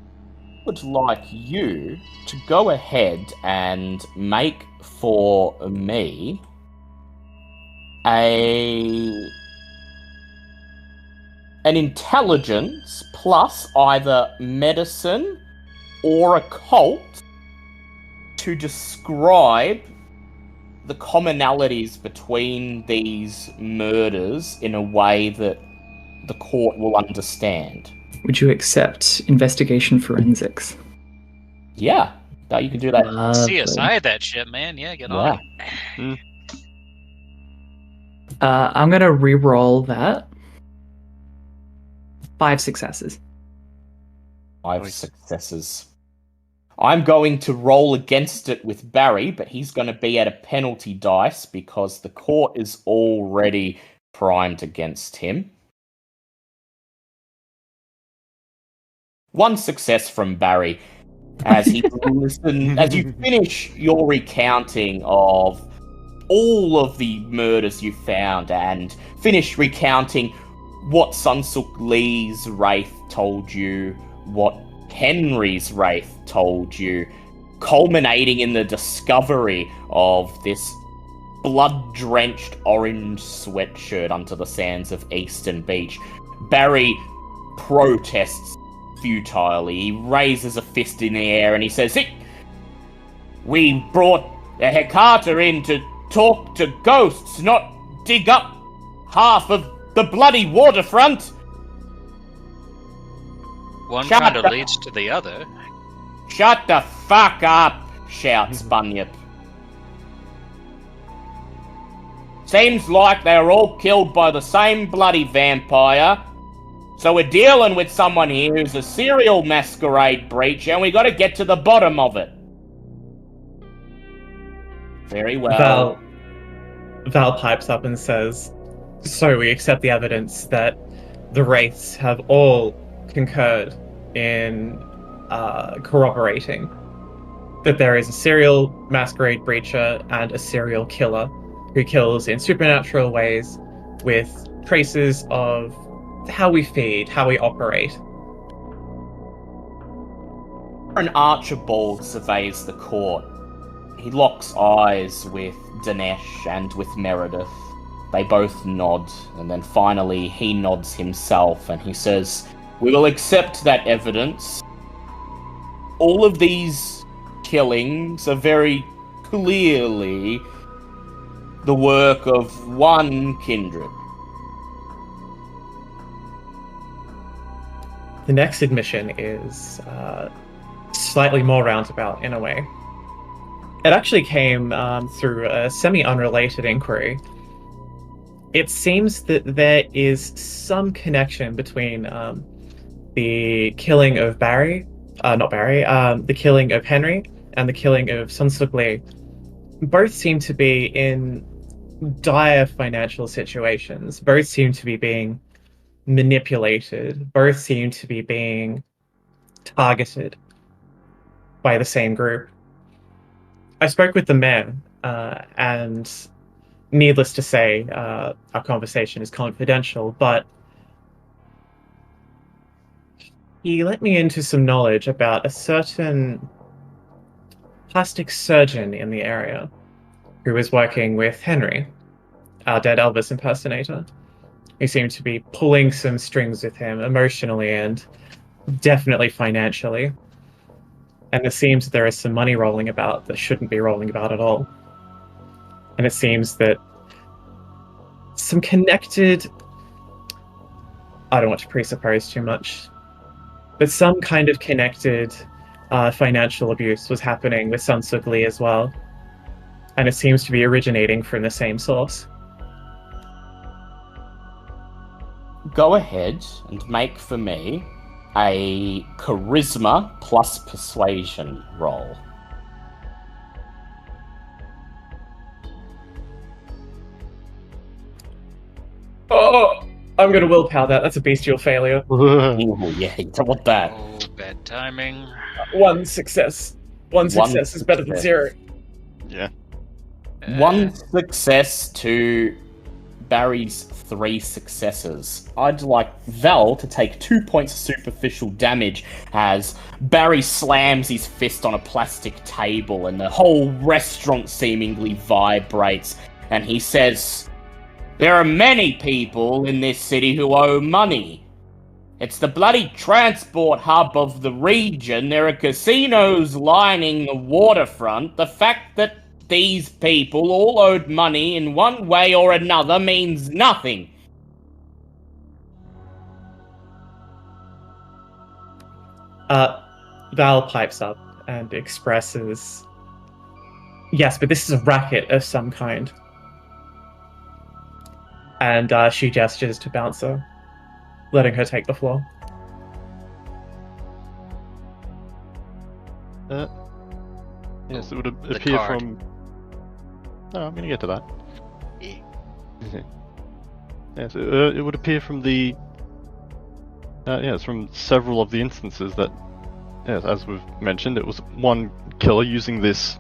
would like you to go ahead and make for me an intelligence plus either medicine or occult to describe the commonalities between these murders in a way that the court will understand. Would you accept investigation forensics? Yeah, you can do that. CSI that shit, man. Yeah, get on it. I'm gonna re-roll that. 5 successes. 5 successes. I'm going to roll against it with Barry, but he's going to be at a penalty dice because the court is already primed against him. 1 success from Barry as he as you finish your recounting of all of the murders you found and finish recounting what Sunsuk Lee's wraith told you, what Henry's wraith told you, culminating in the discovery of this blood-drenched orange sweatshirt onto the sands of Eastern Beach. Barry protests futilely. He raises a fist in the air and he says, "We brought the Hecata in to talk to ghosts, not dig up half of the bloody waterfront." One kind of leads to the other. "Shut the fuck up," shouts Bunyip. "Seems like they were all killed by the same bloody vampire. So we're dealing with someone here who's a serial masquerade breacher, and we got to get to the bottom of it." Very well. Val pipes up and says, "So we accept the evidence that the wraiths have all concurred in corroborating that there is a serial masquerade breacher and a serial killer who kills in supernatural ways with traces of how we feed, how we operate." An Archibald surveys the court. He locks eyes with Dinesh and with Meredith. They both nod, and then finally he nods himself and he says, "We will accept that evidence. All of these killings are very clearly the work of one kindred." The next admission is slightly more roundabout in a way. It actually came through a semi-unrelated inquiry. It seems that there is some connection between the killing of the killing of Henry and the killing of Sunsuk Lee. Both seem to be in dire financial situations. Both seem to be being manipulated. Both seem to be being targeted by the same group. I spoke with the men, and needless to say, our conversation is confidential, but he let me into some knowledge about a certain plastic surgeon in the area who was working with Henry, our dead Elvis impersonator. He seemed to be pulling some strings with him emotionally and definitely financially. And it seems that there is some money rolling about that shouldn't be rolling about at all. And it seems that some connected... I don't want to presuppose too much, but some kind of connected financial abuse was happening with Sunsugli as well. And it seems to be originating from the same source. Go ahead and make for me a charisma plus persuasion roll. Oh, I'm going to willpower that. That's a bestial failure. Ooh, yeah, you don't want that. Oh, bad timing. One success. One success is better than success. 0. Yeah. One success to Barry's 3 successes. I'd like Val to take 2 points of superficial damage as Barry slams his fist on a plastic table and the whole restaurant seemingly vibrates, and he says, "There are many people in this city who owe money. It's the bloody transport hub of the region. There are casinos lining the waterfront. The fact that these people all owed money in one way or another means nothing." Val pipes up and expresses, "Yes, but this is a racket of some kind." And she gestures to Bouncer, letting her take the floor. Yes, it would The appear card. from... No, I'm going to get to that. Eh. Yes, it would appear from the... yes, from several of the instances that, yes, as we've mentioned, it was one killer using this...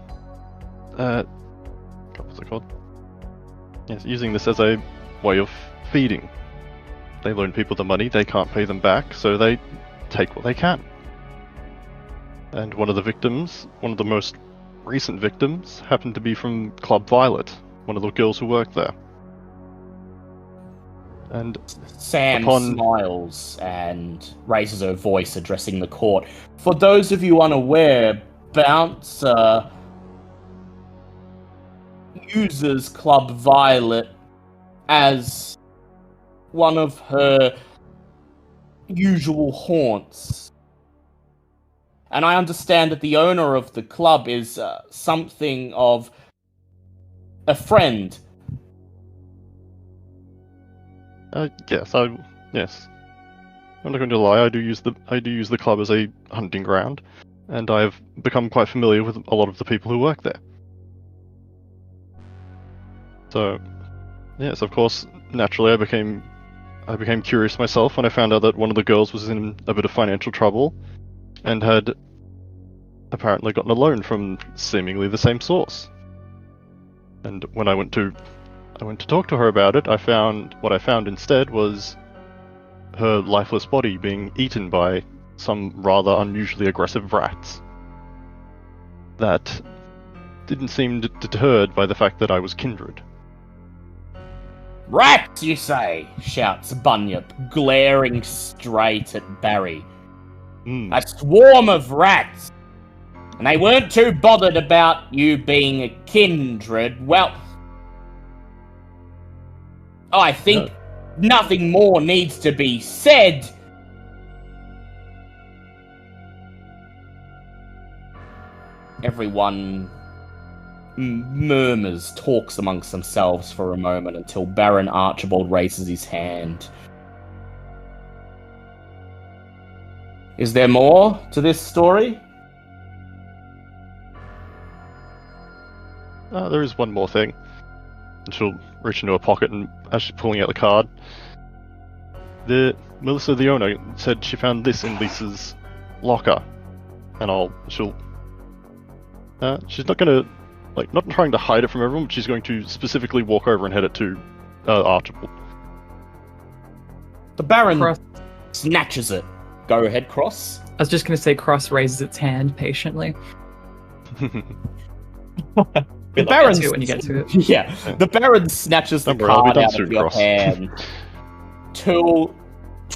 what's it called? Yes, using this as a way of feeding. They loan people the money, they can't pay them back, so they take what they can. And one of the victims, one of the most recent victims, happened to be from Club Violet, one of the girls who worked there. And Sam upon- smiles and raises her voice, addressing the court. "For those of you unaware, Bouncer uses Club Violet as one of her usual haunts. And I understand that the owner of the club is something of a friend." yes. I'm not going to lie. I do use the club as a hunting ground, and I've become quite familiar with a lot of the people who work there. So, yes, of course, naturally, I became curious myself when I found out that one of the girls was in a bit of financial trouble, and had apparently gotten a loan from seemingly the same source. And when I went to talk to her about it, what I found instead was her lifeless body being eaten by some rather unusually aggressive rats that didn't seem deterred by the fact that I was kindred. "Rats, you say?" shouts Bunyip, glaring straight at Barry. "A swarm of rats! And they weren't too bothered about you being a kindred. Well, I think nothing more needs to be said." Everyone murmurs, talks amongst themselves for a moment until Baron Archibald raises his hand. "Is there more to this story?" There is one more thing. And she'll reach into her pocket, and as she's pulling out the card, Melissa, the owner, said she found this in Lisa's locker. And she's not gonna, not trying to hide it from everyone, but she's going to specifically walk over and head it to Archibald. The Baron Cross. snatches it. Go ahead, Cross. I was just going to say Cross raises its hand patiently. The Baron Get to it when you get to it. Yeah, the Baron snatches the Don't worry, I'll be card done out soon, of your Cross. hand. Till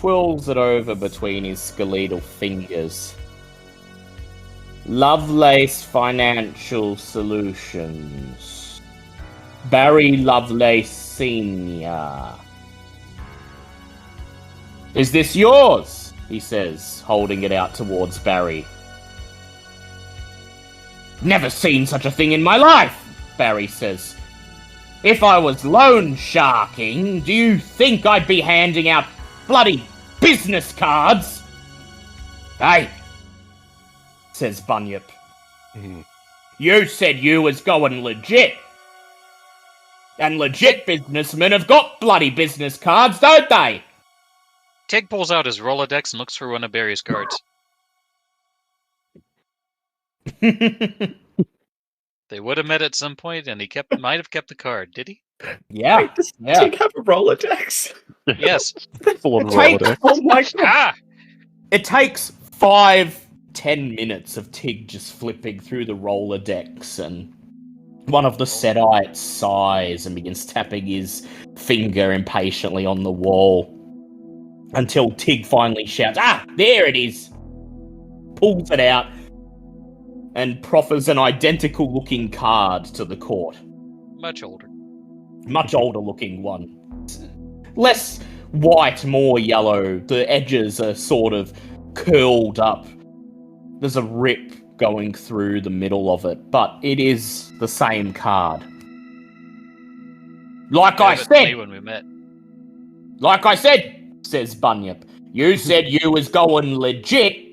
twirls it over between his skeletal fingers. Lovelace Financial Solutions. Barry Lovelace Sr. Is this yours? He says, holding it out towards Barry. Never seen such a thing in my life, Barry says. If I was loan sharking, do you think I'd be handing out bloody business cards? Hey, says Bunyip. You said you was going legit. And legit businessmen have got bloody business cards, don't they? Tig pulls out his Rolodex and looks for one of Barry's cards. They would have met at some point, and he might have kept the card. Did he? Yeah. Wait, does Tig have a Rolodex? Yes. Full on Take- Rolodex. Oh my god! Ah! It takes 5-10 minutes of Tig just flipping through the Rolodex, and one of the Setites sighs and begins tapping his finger impatiently on the wall until Tig finally shouts, "Ah, there it is!" Pulls it out and proffers an identical-looking card to the court. Much older. Much older-looking one. Less white, more yellow. The edges are sort of curled up. There's a rip going through the middle of it, but it is the same card. Like I said, when we met. like I said, says Bunyip. You said you was going legit.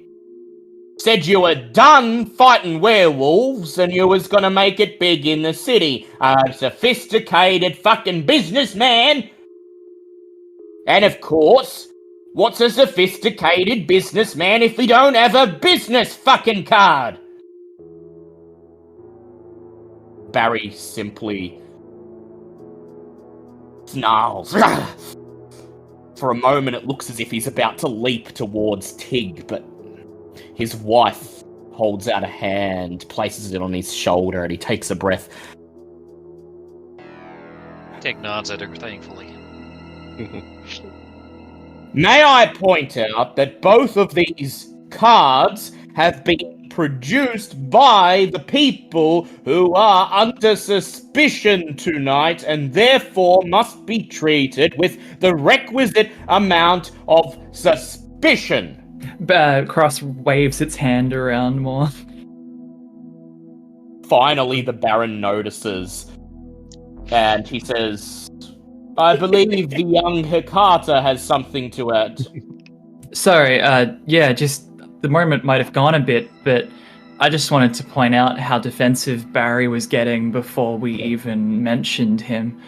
Said you were done fighting werewolves and you was gonna make it big in the city. A sophisticated fucking businessman. And of course, what's a sophisticated businessman if he don't have a business fucking card? Barry simply snarls. For a moment it looks as if he's about to leap towards Tig, but his wife holds out a hand, places it on his shoulder, and he takes a breath. Tig nods at her thankfully. May I point out that both of these cards have been produced by the people who are under suspicion tonight and therefore must be treated with the requisite amount of suspicion. Cross waves its hand around more. Finally, the Baron notices, and he says, I believe the young Hikata has something to add. Sorry, yeah, just the moment might have gone a bit, but I just wanted to point out how defensive Barry was getting before we even mentioned him.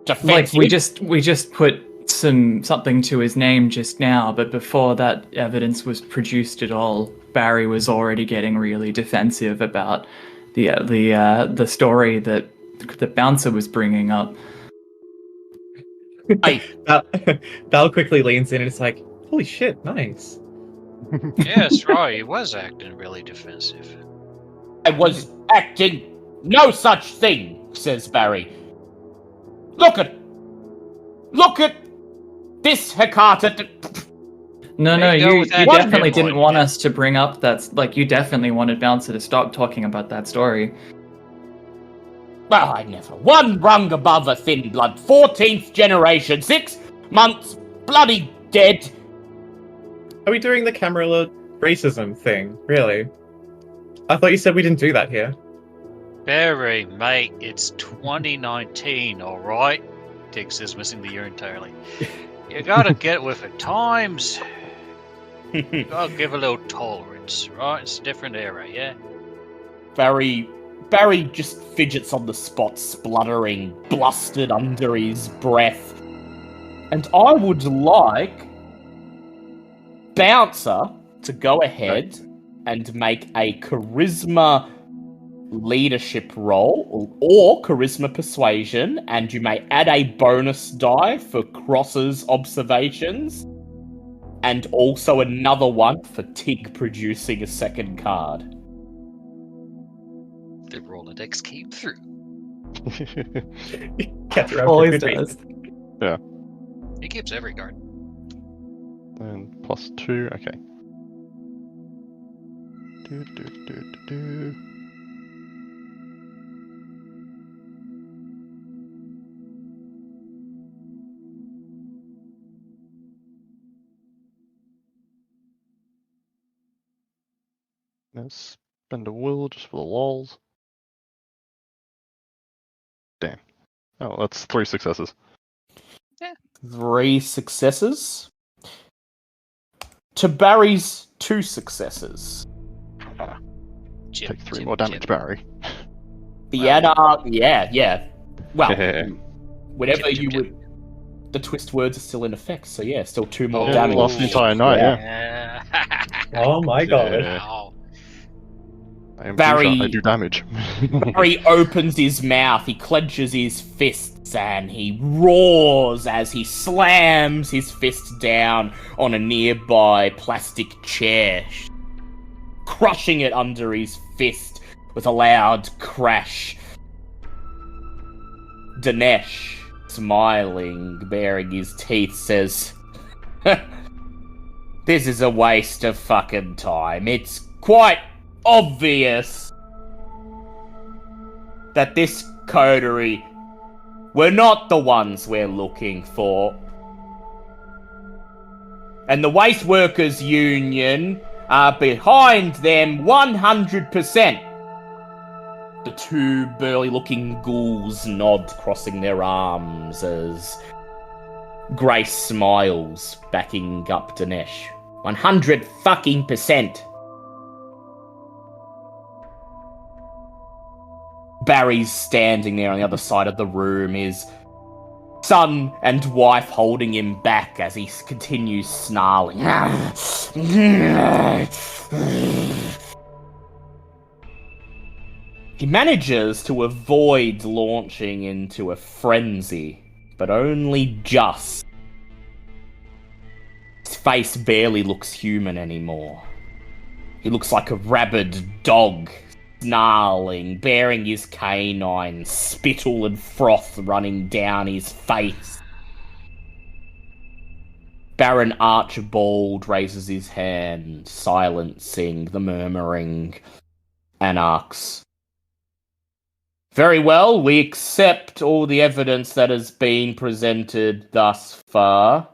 Defensive? Like we just put something to his name just now, but before that evidence was produced at all, Barry was already getting really defensive about the story that the bouncer was bringing up. Hey, Val quickly leans in and it's like, holy shit, nice. Yes, right, he was acting really defensive. I was acting no such thing, says Barry. Look at this Hikata. No, There you go you with that definitely pinpoint, didn't want yeah. us to bring up that. Like, you definitely wanted Bouncer to stop talking about that story. Well, I never. One rung above a thin blood. 14th generation. 6 months. Bloody dead. Are we doing the Camarilla racism thing, really? I thought you said we didn't do that here. Barry, mate, it's 2019, alright? Tig says, missing the year entirely. You gotta get with the times. You gotta give a little tolerance, right? It's a different era, yeah? Barry just fidgets on the spot, spluttering, blustered under his breath. And I would like Bouncer to go ahead and make a charisma leadership roll or charisma persuasion, and you may add a bonus die for Cross's observations, and also another one for Tig producing a second card. The Rolodex came through. Kept around for a Always good reason. does. He keeps every guard. And +2, okay. Do. Let's spend a will just for the lols. Damn. Oh, that's 3 successes. 3 successes. To Barry's 2 successes. Take 3 more damage, Barry. The Anarch, yeah. Well, whenever Chip, you chip, would. The twist words are still in effect, so yeah, still 2 more Oh. damage. Lost the entire night, yeah. Yeah. Oh my god. Yeah. Wow. I am Barry- Barry... I do damage. Barry opens his mouth, he clenches his fists, and he roars as he slams his fist down on a nearby plastic chair, crushing it under his fist with a loud crash. Dinesh, smiling, baring his teeth, says, "This is a waste of fucking time. It's quite obvious that this coterie were not the ones we're looking for. And the Waste Workers Union are behind them 100%. The 2 burly-looking ghouls nod, crossing their arms as Grace smiles, backing up Dinesh. 100%. Barry's standing there on the other side of the room, his son and wife holding him back as he continues snarling. He manages to avoid launching into a frenzy, but only just. His face barely looks human anymore. He looks like a rabid dog, snarling, bearing his canine, spittle and froth running down his face. Baron Archibald raises his hand, silencing the murmuring anarchs. Very well, we accept all the evidence that has been presented thus far.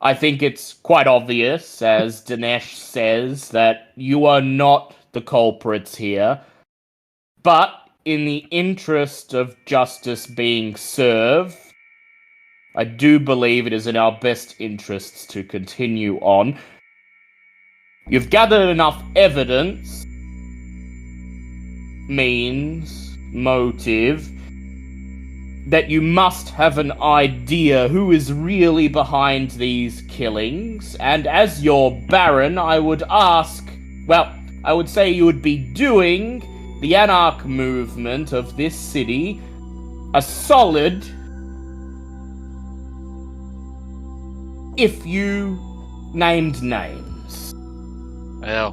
I think it's quite obvious, as Dinesh says, that you are not the culprits here. But in the interest of justice being served, I do believe it is in our best interests to continue on. You've gathered enough evidence, means, motive, that you must have an idea who is really behind these killings, and as your Baron, I would say you would be doing the Anarch movement of this city a solid if you named names. Well,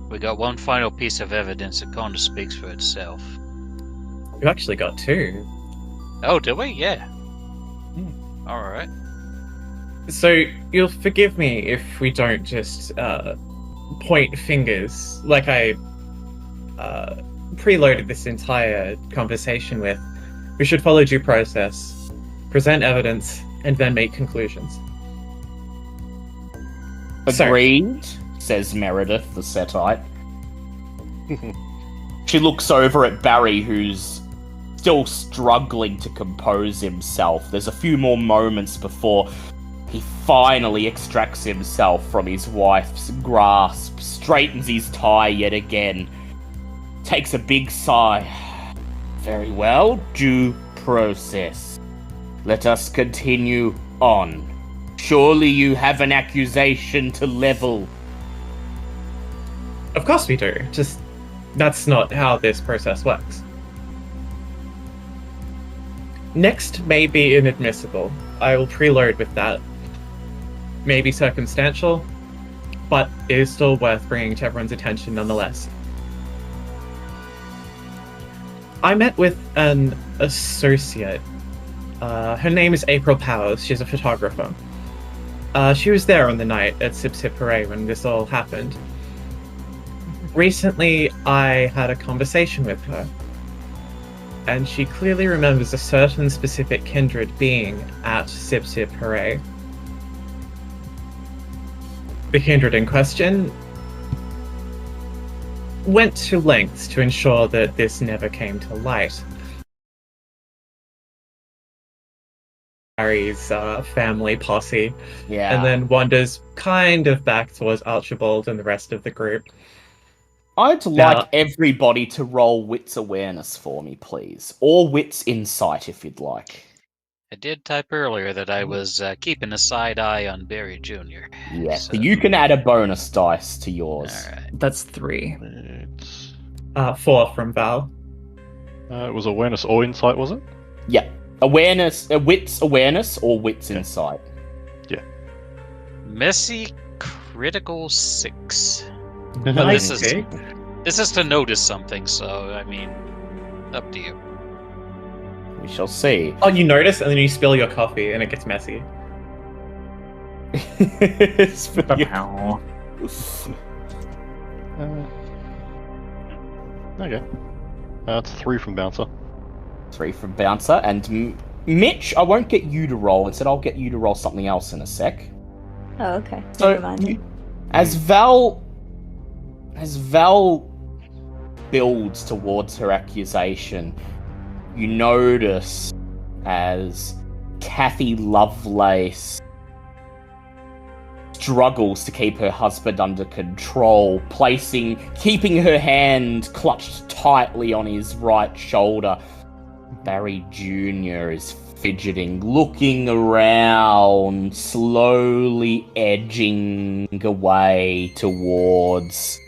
we got one final piece of evidence that kind of speaks for itself. We've actually got 2. Oh, did we? Yeah. Alright. So, you'll forgive me if we don't just point fingers like I preloaded this entire conversation with. We should follow due process, present evidence, and then make conclusions. Agreed, says Meredith, the Setite. She looks over at Barry, who's still struggling to compose himself. There's a few more moments before he finally extracts himself from his wife's grasp, straightens his tie yet again, takes a big sigh. Very well, due process. Let us continue on. Surely you have an accusation to level. Of course we do. Just, that's not how this process works. Next may be inadmissible. I will preload with that. Maybe circumstantial, but it is still worth bringing to everyone's attention nonetheless. I met with an associate. Her name is April Powers. She's a photographer. She was there on the night at Sip Sip Hooray when this all happened. Recently, I had a conversation with her, and she clearly remembers a certain specific kindred being at Sip Sip Hooray. The kindred in question went to lengths to ensure that this never came to light. Barry's family posse, Yeah. and then wanders kind of back towards Archibald and the rest of the group. I'd Now- like everybody to roll wits awareness for me, please. Or wits insight, if you'd like. I did type earlier that I was keeping a side eye on Barry Jr. Yeah, So- so you can add a bonus dice to yours. Alright. That's 3. It's, 4 from Val. it was awareness or insight, was it? Yeah. Awareness, wits awareness or wits Yeah. insight. Messy critical 6. Nice, this is- Jake. This is to notice something, so I mean, up to you. We shall see. Oh, you notice, and then you spill your coffee, and it gets messy. It's for you. Ow. Okay. That's 3 from Bouncer. 3 from Bouncer, and Mitch, I won't get you to roll. Instead, I'll get you to roll something else in a sec. Oh, okay. So, Never mind. as Val builds towards her accusation, you notice as Kathy Lovelace struggles to keep her husband under control, keeping her hand clutched tightly on his right shoulder. Barry Jr. is fidgeting, looking around, slowly edging away towards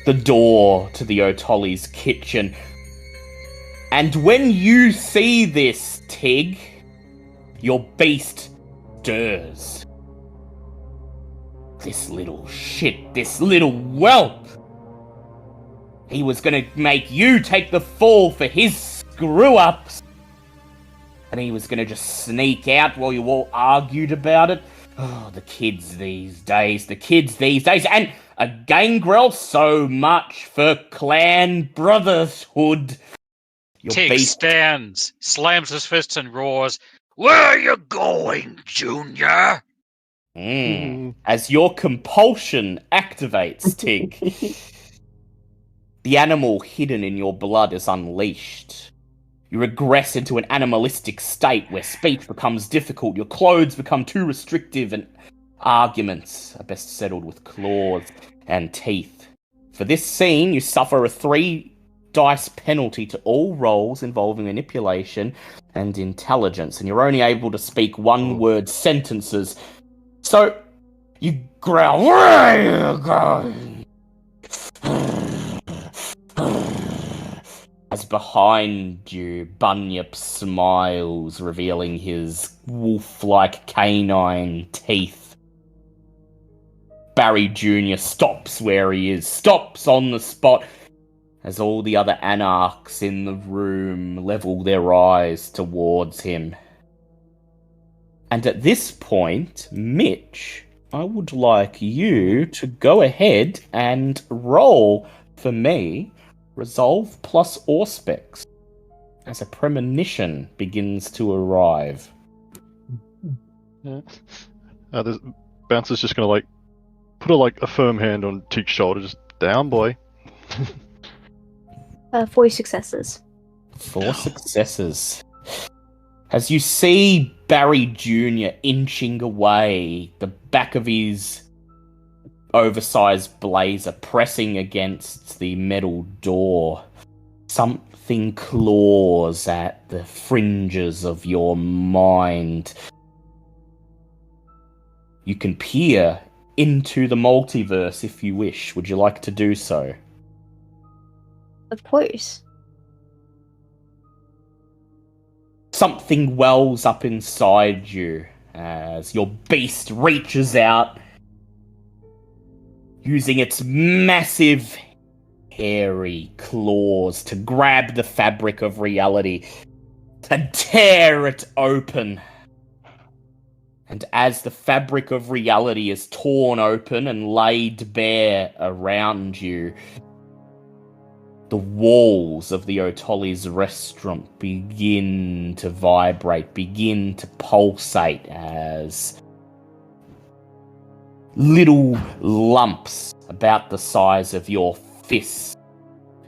the door to the O'Tolly's kitchen. And when you see this, Tig, your beast stirs. This little shit, this little whelp! He was gonna make you take the fall for his screw-ups! And he was gonna just sneak out while you all argued about it. Oh, the kids these days, and a gangrel, so much for clan brotherhood. Your Tig beast stands, slams his fists and roars, "Where are you going, Junior?" As your compulsion activates, Tig, the animal hidden in your blood is unleashed. You regress into an animalistic state where speech becomes difficult, your clothes become too restrictive, and arguments are best settled with claws and teeth. For this scene, you suffer a 3-dice penalty to all rolls involving manipulation and intelligence, and you're only able to speak one-word sentences. So, you growl, "Where are you going?" As behind you, Bunyip smiles, revealing his wolf-like canine teeth. Barry Jr. stops where he is, stops on the spot, as all the other anarchs in the room level their eyes towards him. And at this point, Mitch, I would like you to go ahead and roll for me Resolve plus Auspex as a premonition begins to arrive. Yeah. Bouncer's just gonna put a firm hand on Tig's shoulder, just down, boy. 4 successes. 4 successes. As you see Barry Jr. inching away, the back of his oversized blazer pressing against the metal door, something claws at the fringes of your mind. You can peer into the multiverse if you wish. Would you like to do so? Of course. Something wells up inside you as your beast reaches out, using its massive hairy claws to grab the fabric of reality and tear it open. And as the fabric of reality is torn open and laid bare around you, the walls of the Otoli's restaurant begin to vibrate, begin to pulsate as little lumps about the size of your fist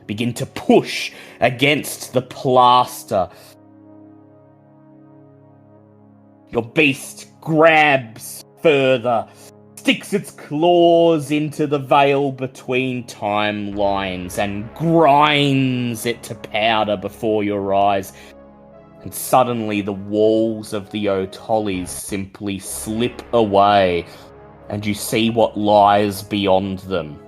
begin to push against the plaster. Your beast grabs further, sticks its claws into the veil between timelines and grinds it to powder before your eyes. And suddenly the walls of the Otolis simply slip away, and you see what lies beyond them.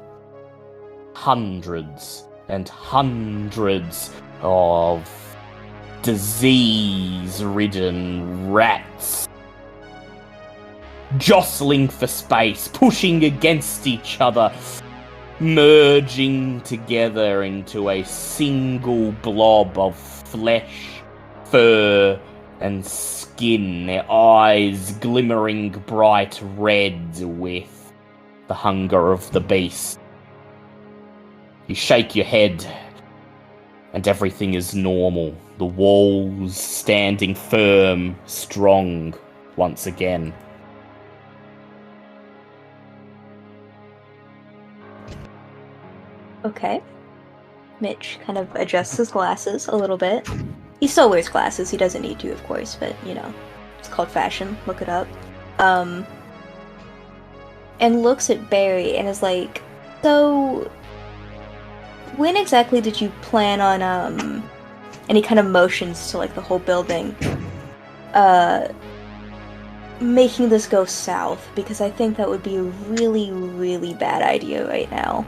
Hundreds and hundreds of disease-ridden rats, jostling for space, pushing against each other, merging together into a single blob of flesh, fur, and skin, their eyes glimmering bright red with the hunger of the beast. You shake your head, and everything is normal. The walls standing firm, strong, once again. Okay. Mitch kind of adjusts his glasses a little bit. He still wears glasses. He doesn't need to, of course, but, you know, it's called fashion. Look it up. And looks at Barry and is like, so, when exactly did you plan on, any kind of motions to, like, the whole building, making this go south? Because I think that would be a really, really bad idea right now.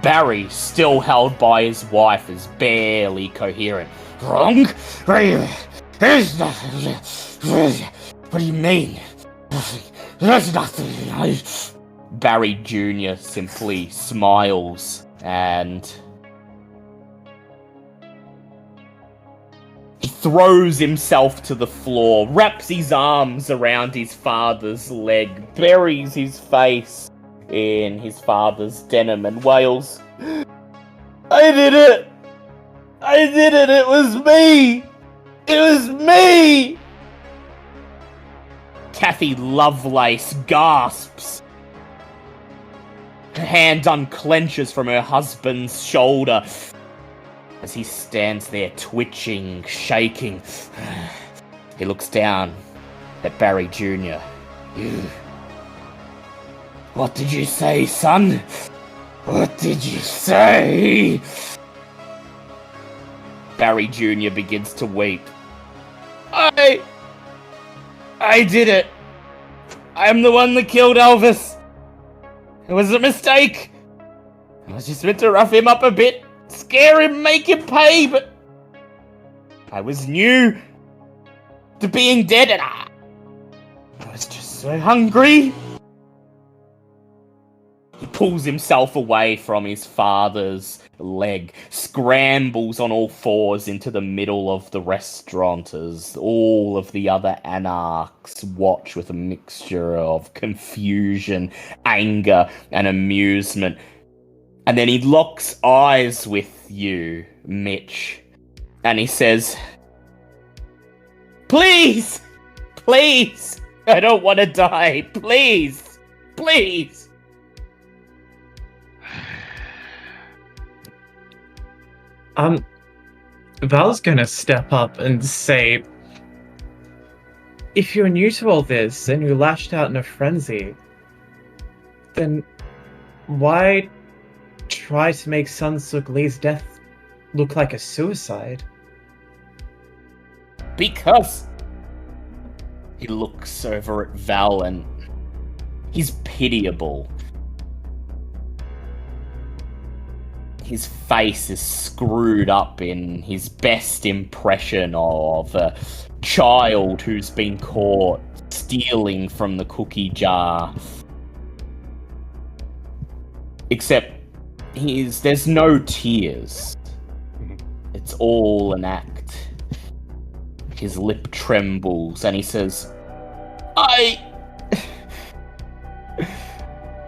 Barry, still held by his wife, is barely coherent. Wrong? There's nothing. What do you mean? There's nothing. Barry Jr. simply smiles and he throws himself to the floor, wraps his arms around his father's leg, buries his face in his father's denim and wails, I did it! I did it! It was me! It was me! Kathy Lovelace gasps. Her hand unclenches from her husband's shoulder as he stands there twitching, shaking. He looks down at Barry Jr. What did you say, son? What did you say? Barry Jr. begins to weep. I did it. I'm the one that killed Elvis. It was a mistake. I was just meant to rough him up a bit, scare him, make him pay, but I was new to being dead and I was just so hungry. He pulls himself away from his father's leg, scrambles on all fours into the middle of the restaurant as all of the other anarchs watch with a mixture of confusion, anger, and amusement. And then he locks eyes with you, Mitch, and he says, Please! Please! I don't want to die! Please! Please! Val's gonna step up and say, if you're new to all this and you lashed out in a frenzy, then why try to make Sun Suk Lee's death look like a suicide? Because he looks over at Val and he's pitiable. His face is screwed up in his best impression of a child who's been caught stealing from the cookie jar. Except there's no tears. It's all an act. His lip trembles and he says,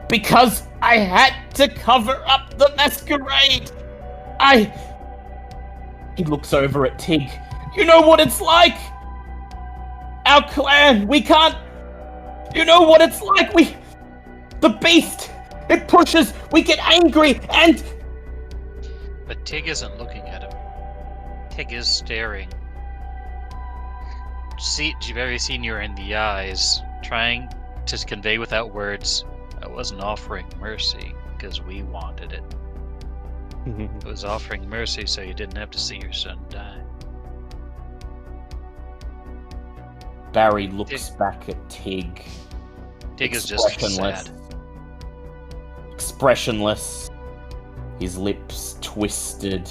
because I had to cover up the masquerade. He looks over at Tig. You know what it's like? Our clan, we can't... You know what it's like? The beast, it pushes, we get angry, and... But Tig isn't looking at him. Tig is staring. Very senior in the eyes, trying to convey without words, I wasn't offering mercy because we wanted it. I was offering mercy so you didn't have to see your son die. Barry looks back at Tig. Tig is just sad. Expressionless. His lips twisted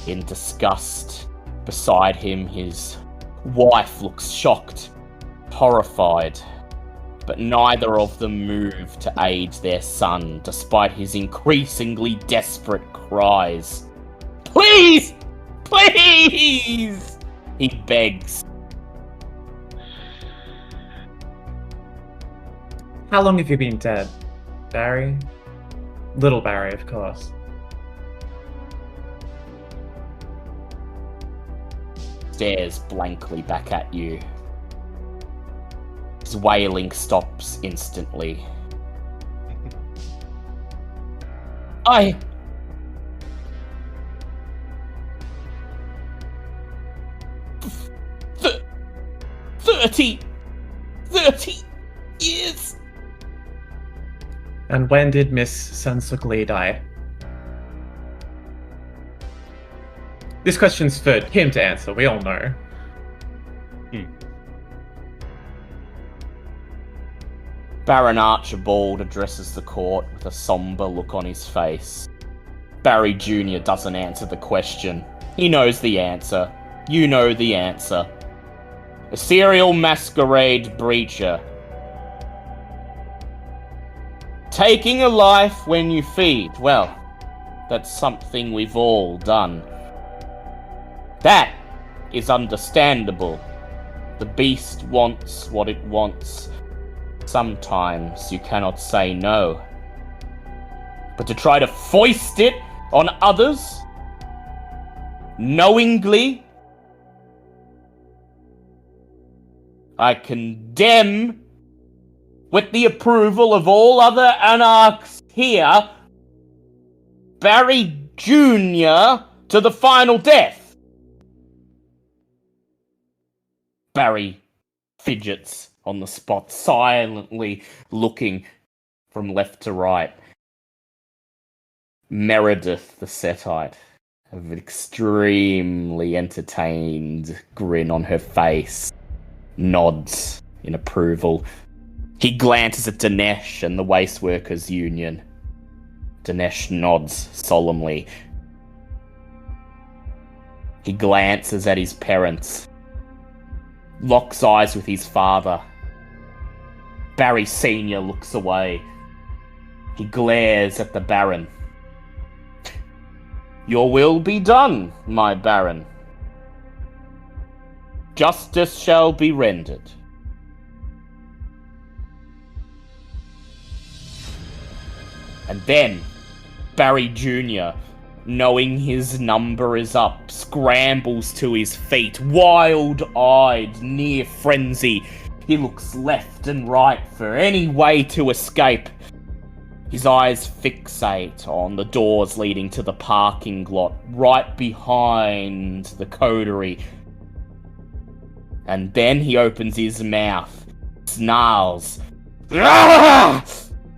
in disgust. Beside him, his wife looks shocked, horrified. But neither of them move to aid their son, despite his increasingly desperate cries. Please! Please! He begs. How long have you been dead, Barry? Little Barry, of course. Stares blankly back at you. His wailing stops instantly. 30 years. And when did Miss Sensogly die? This question's for him to answer, we all know. Baron Archibald addresses the court with a somber look on his face. Barry Jr. doesn't answer the question. He knows the answer. You know the answer. A serial masquerade breacher. Taking a life when you feed. Well, that's something we've all done. That is understandable. The beast wants what it wants. Sometimes you cannot say no. But to try to foist it on others, knowingly, I condemn, with the approval of all other anarchs here, Barry Jr. to the final death. Barry fidgets on the spot, silently looking from left to right. Meredith, the Setite, an extremely entertained grin on her face, nods in approval. He glances at Dinesh and the Waste Workers Union. Dinesh nods solemnly. He glances at his parents, locks eyes with his father. Barry Sr. looks away. He glares at the Baron. Your will be done, my Baron. Justice shall be rendered. And then, Barry Jr., knowing his number is up, scrambles to his feet, wild-eyed, near frenzy. He looks left and right for any way to escape. His eyes fixate on the doors leading to the parking lot right behind the coterie. And then he opens his mouth, snarls, "Ah!"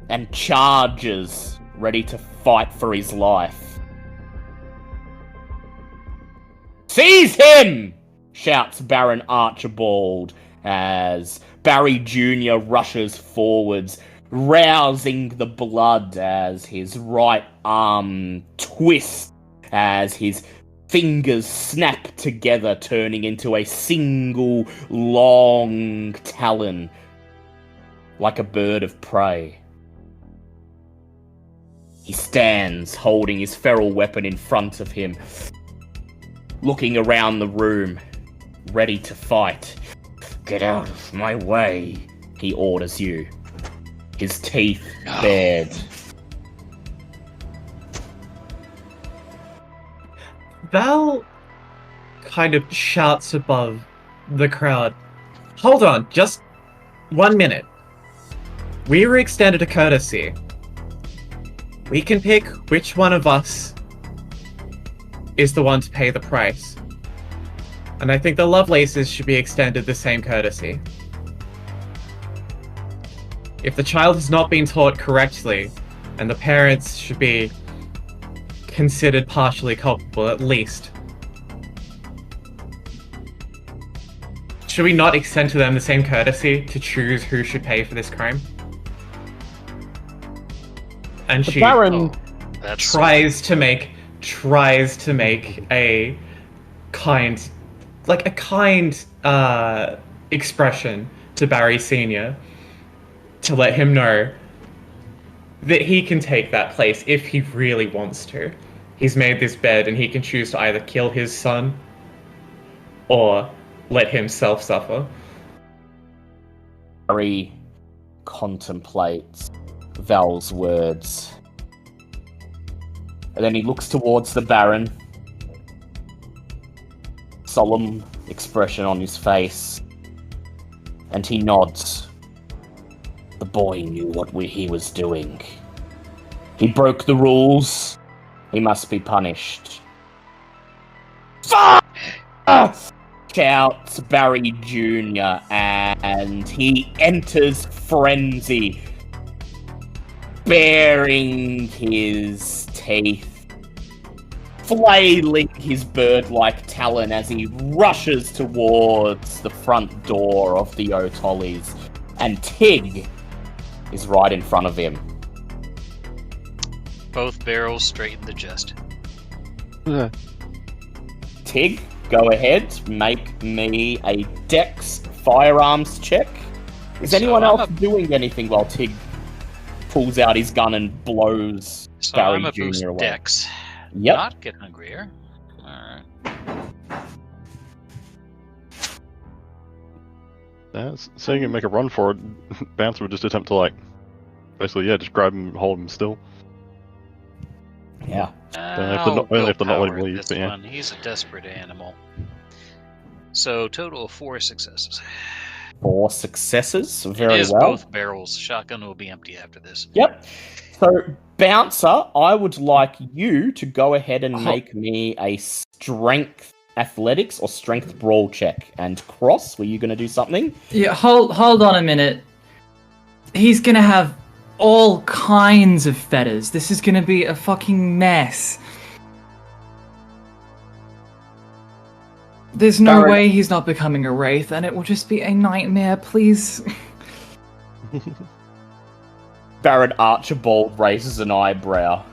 and charges, ready to fight for his life. Seize him! Shouts Baron Archibald as Barry Jr. rushes forwards, rousing the blood as his right arm twists, as his fingers snap together, turning into a single long talon, like a bird of prey. He stands, holding his feral weapon in front of him, looking around the room, ready to fight. "Get out of my way," he orders you. His teeth bared. Val kind of shouts above the crowd. "Hold on, just 1 minute. We were extended a courtesy. We can pick which one of us is the one to pay the price. And I think the Lovelaces should be extended the same courtesy. If the child has not been taught correctly, and the parents should be considered partially culpable at least, should we not extend to them the same courtesy to choose who should pay for this crime?" And The she Baron tries to make a kind expression to Barry Sr. to let him know that he can take that place if he really wants to. He's made this bed and he can choose to either kill his son or let himself suffer. Barry contemplates Val's words. And then he looks towards the Baron. Solemn expression on his face. And he nods. The boy knew what he was doing. He broke the rules. He must be punished. Shouts Barry Jr. and he enters frenzy, baring his teeth, flailing his bird-like talon as he rushes towards the front door of the O'Tollies, and Tig is right in front of him. Both barrels straight in the chest. Tig, go ahead, make me a Dex firearms check. Is anyone else doing anything while Tig pulls out his gun and blows Barry I'm a Jr. boost away? Dex. Yep. Not get hungrier. Alright. Seeing him make a run for it, Bouncer would just attempt to, basically, just grab him and hold him still. Yeah. Only if they're not letting him leave, this but yeah. one. He's a desperate animal. So, total of 4 successes. 4 successes. Very it is well. both barrels. Shotgun will be empty after this. Yep. So, Bouncer, I would like you to go ahead and make me a strength athletics or strength brawl check. And Cross, were you going to do something? Yeah, hold on a minute. He's gonna have all kinds of fetters. This is gonna be a fucking mess. There's no Barry- way he's not becoming a wraith, and it will just be a nightmare, please. Barrett Archibald raises an eyebrow.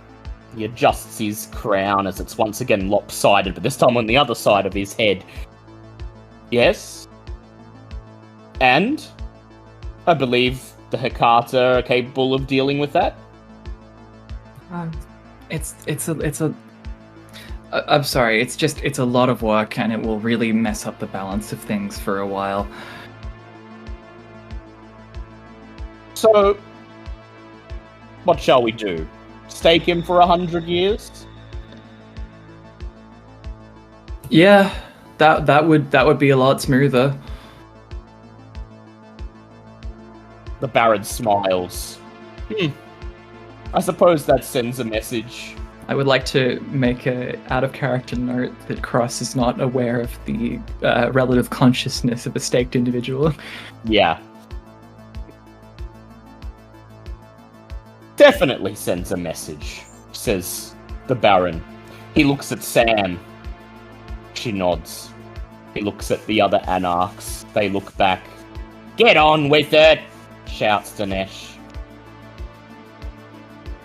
He adjusts his crown as it's once again lopsided, but this time on the other side of his head. Yes? And? I believe the Hecata are capable of dealing with that? I'm sorry, it's a lot of work, and it will really mess up the balance of things for a while. So, what shall we do? Stake him for 100 years? Yeah, that would be a lot smoother. The Baron smiles. I suppose that sends a message. I would like to make a out-of-character note that Cross is not aware of the relative consciousness of a staked individual. Yeah. Definitely sends a message, says the Baron. He looks at Sam. She nods. He looks at the other Anarchs. They look back. Get on with it, shouts Dinesh.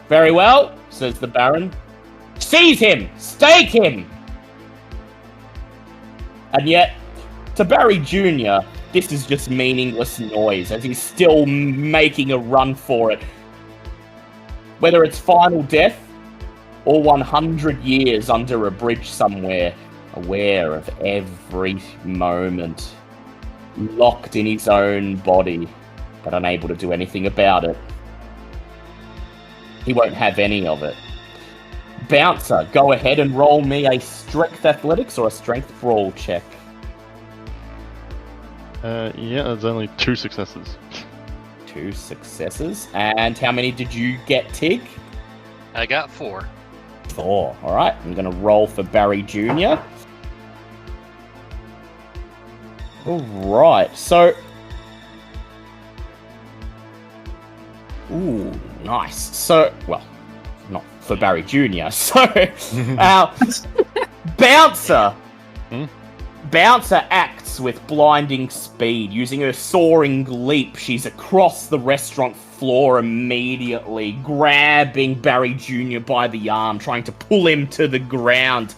Very well, says the Baron. Seize him! Stake him! And yet, to Barry Jr., this is just meaningless noise as he's still making a run for it. Whether it's final death or 100 years under a bridge somewhere, aware of every moment, locked in his own body, but unable to do anything about it. He won't have any of it. Bouncer, go ahead and roll me a strength athletics or a strength brawl check. Yeah, there's only 2 successes. 2 successes. And how many did you get, Tig? I got 4. 4. Alright, I'm going to roll for Barry Jr. Alright, so... Ooh, nice. So, well, not for Barry Jr. So, Bouncer... Bouncer acts with blinding speed. Using her soaring leap, she's across the restaurant floor immediately, grabbing Barry Jr. by the arm, trying to pull him to the ground.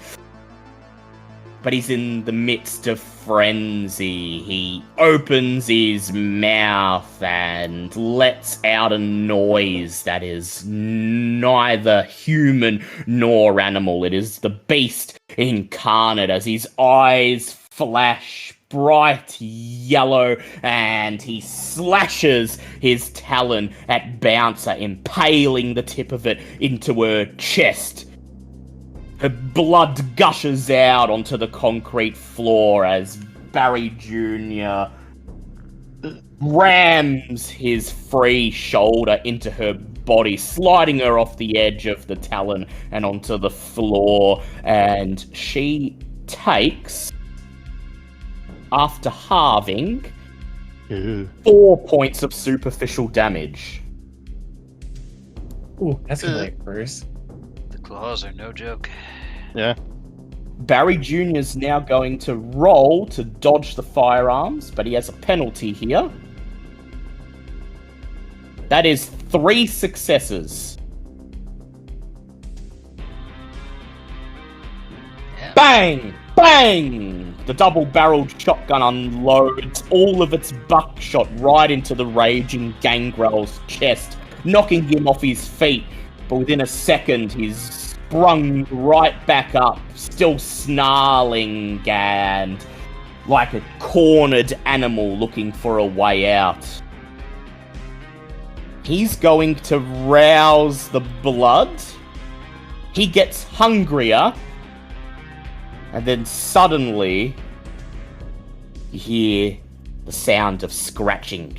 But he's in the midst of frenzy. He opens his mouth and lets out a noise that is neither human nor animal. It is the beast incarnate as his eyes flash bright yellow and he slashes his talon at Bouncer, impaling the tip of it into her chest. Her blood gushes out onto the concrete floor as Barry Jr. rams his free shoulder into her body, sliding her off the edge of the talon and onto the floor. And she takes, after halving, 4 points of superficial damage. Ooh, that's gonna like Bruce. Claws are no joke. Yeah. Barry Jr. is now going to roll to dodge the firearms, but he has a penalty here. That is 3 successes. Yeah. Bang! Bang! The double-barreled shotgun unloads all of its buckshot right into the raging gangrel's chest, knocking him off his feet. But within a second, he's sprung right back up, still snarling and like a cornered animal looking for a way out. He's going to rouse the blood. He gets hungrier. And then suddenly, you hear the sound of scratching.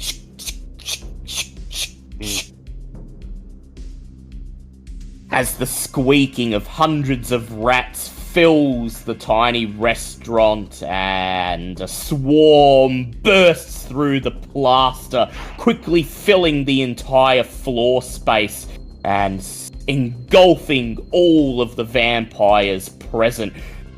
As the squeaking of hundreds of rats fills the tiny restaurant and a swarm bursts through the plaster, quickly filling the entire floor space and engulfing all of the vampires present.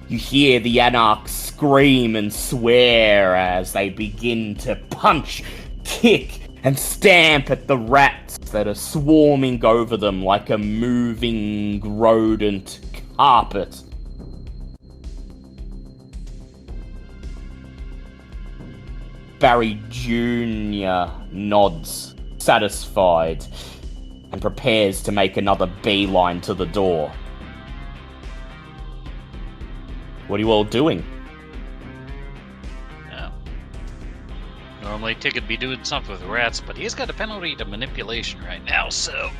You hear the anarchs scream and swear as they begin to punch, kick, and stamp at the rats that are swarming over them like a moving rodent carpet. Barry Jr. nods, satisfied, and prepares to make another beeline to the door. What are you all doing? Normally Tig would be doing something with rats, but he's got a penalty to manipulation right now, so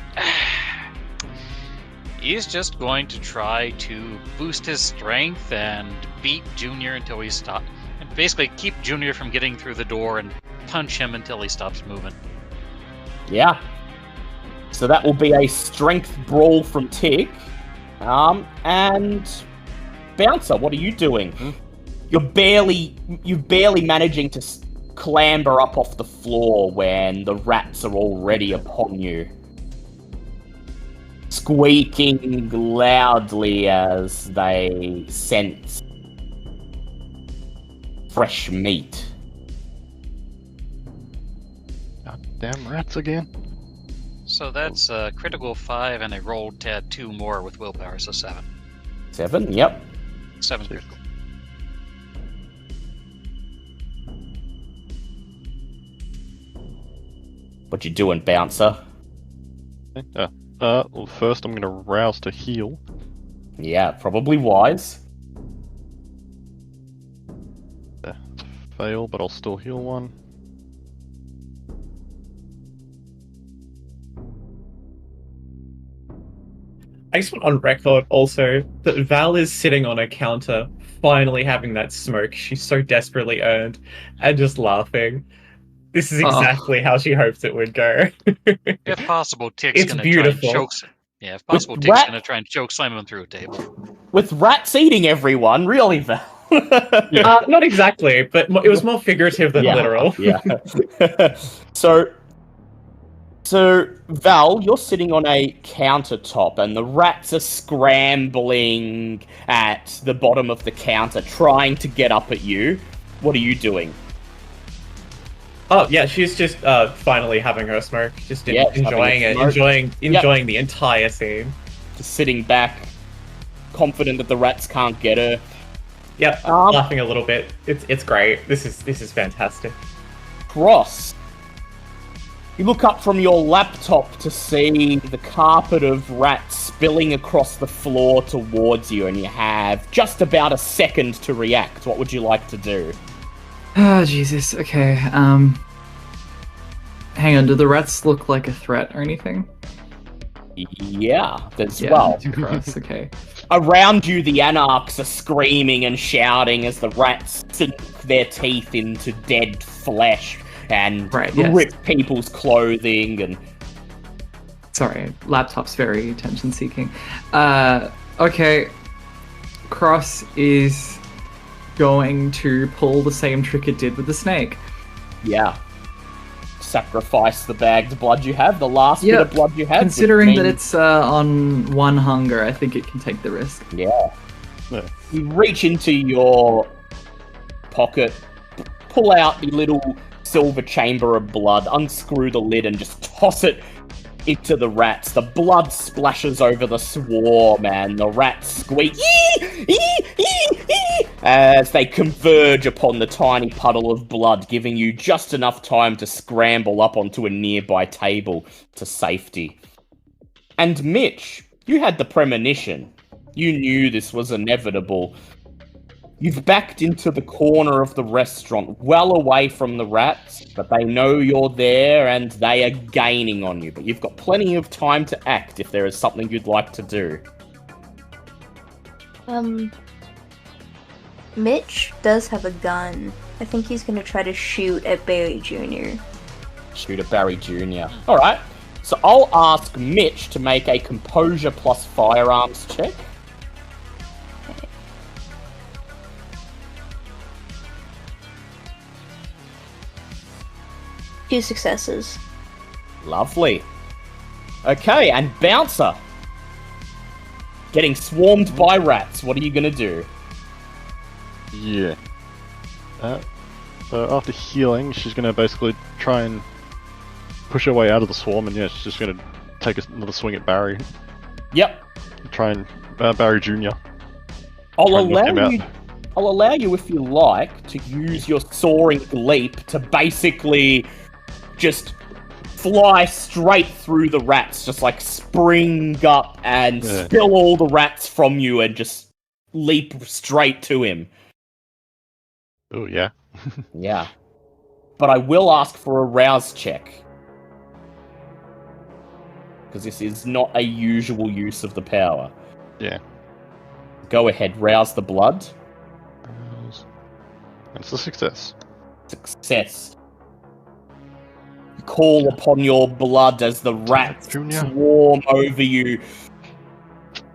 he's just going to try to boost his strength and beat Junior until he stops. And basically keep Junior from getting through the door and punch him until he stops moving. Yeah. So that will be a strength brawl from Tig. And Bouncer, what are you doing? You're barely managing to clamber up off the floor when the rats are already upon you, squeaking loudly as they sense fresh meat. Damn rats again. So that's a critical 5, and I rolled 2 more with willpower, so 7. 7, yep. 7 critical. What you doing, Bouncer? I Well, first I'm gonna rouse to heal. Yeah, probably wise. Yeah, it's a fail, but I'll still heal one. I just want on record also that Val is sitting on a counter, finally having that smoke she's so desperately earned, and just laughing. This is exactly how she hoped it would go. If possible, Tick's It's gonna beautiful. try and choke. Yeah, if possible, With Tick's rat- gonna try and choke slam him through a table. With rats eating everyone, really, Val? Not exactly, but it was more figurative than literal. Yeah. So, Val, you're sitting on a countertop, and the rats are scrambling at the bottom of the counter, trying to get up at you. What are you doing? Oh yeah, she's just finally having her smoke, just Yeah, enjoying it, having a smoke. enjoying the entire scene. Just sitting back, confident that the rats can't get her. Yep, laughing a little bit. It's great. This is fantastic. Cross. You look up from your laptop to see the carpet of rats spilling across the floor towards you, and you have just about a second to react. What would you like to do? Oh, Jesus. Okay. Hang on. Do the rats look like a threat or anything? Yeah, as Yeah, well. Cross. Okay. Around you, the anarchs are screaming and shouting as the rats sink their teeth into dead flesh and rip people's clothing and... Sorry, laptop's very attention-seeking. Okay. Cross is going to pull the same trick it did with the snake. Yeah. Sacrifice the bagged blood you have, the last bit of blood you have. Considering that it's on one hunger, I think it can take the risk. Yeah. You reach into your pocket, pull out the little silver chamber of blood, unscrew the lid, and just toss it into the rats. The blood splashes over the swarm, and the rats squeak as they converge upon the tiny puddle of blood, giving you just enough time to scramble up onto a nearby table to safety. And Mitch, you had the premonition. You knew this was inevitable. You've backed into the corner of the restaurant, well away from the rats, but they know you're there and they are gaining on you. But you've got plenty of time to act if there is something you'd like to do. Mitch does have a gun. I think he's gonna try to shoot at Barry Jr. Shoot at Barry Jr. Alright, so I'll ask Mitch to make a composure plus firearms check. 2 successes. Lovely. Okay, and Bouncer. Getting swarmed by rats. What are you gonna do? Yeah. So after healing, she's gonna basically try and push her way out of the swarm, and yeah, she's just gonna take another swing at Barry. Yep. Try and Barry Jr. I'll allow you, if you like, to use your soaring leap to basically just fly straight through the rats, just like spring up and spill all the rats from you and just leap straight to him. Oh, yeah. Yeah. But I will ask for a rouse check. Because this is not a usual use of the power. Yeah. Go ahead, rouse the blood. It's a success. Success. You call upon your blood as the rats swarm over you.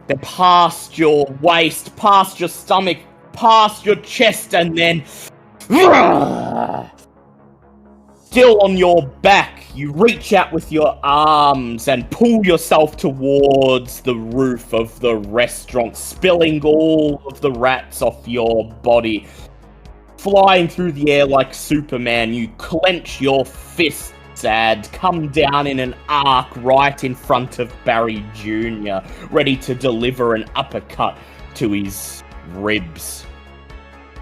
They're past your waist, past your stomach, past your chest, and then... Still on your back, you reach out with your arms and pull yourself towards the roof of the restaurant, spilling all of the rats off your body. Flying through the air like Superman, you clench your fists and come down in an arc right in front of Barry Jr., ready to deliver an uppercut to his ribs.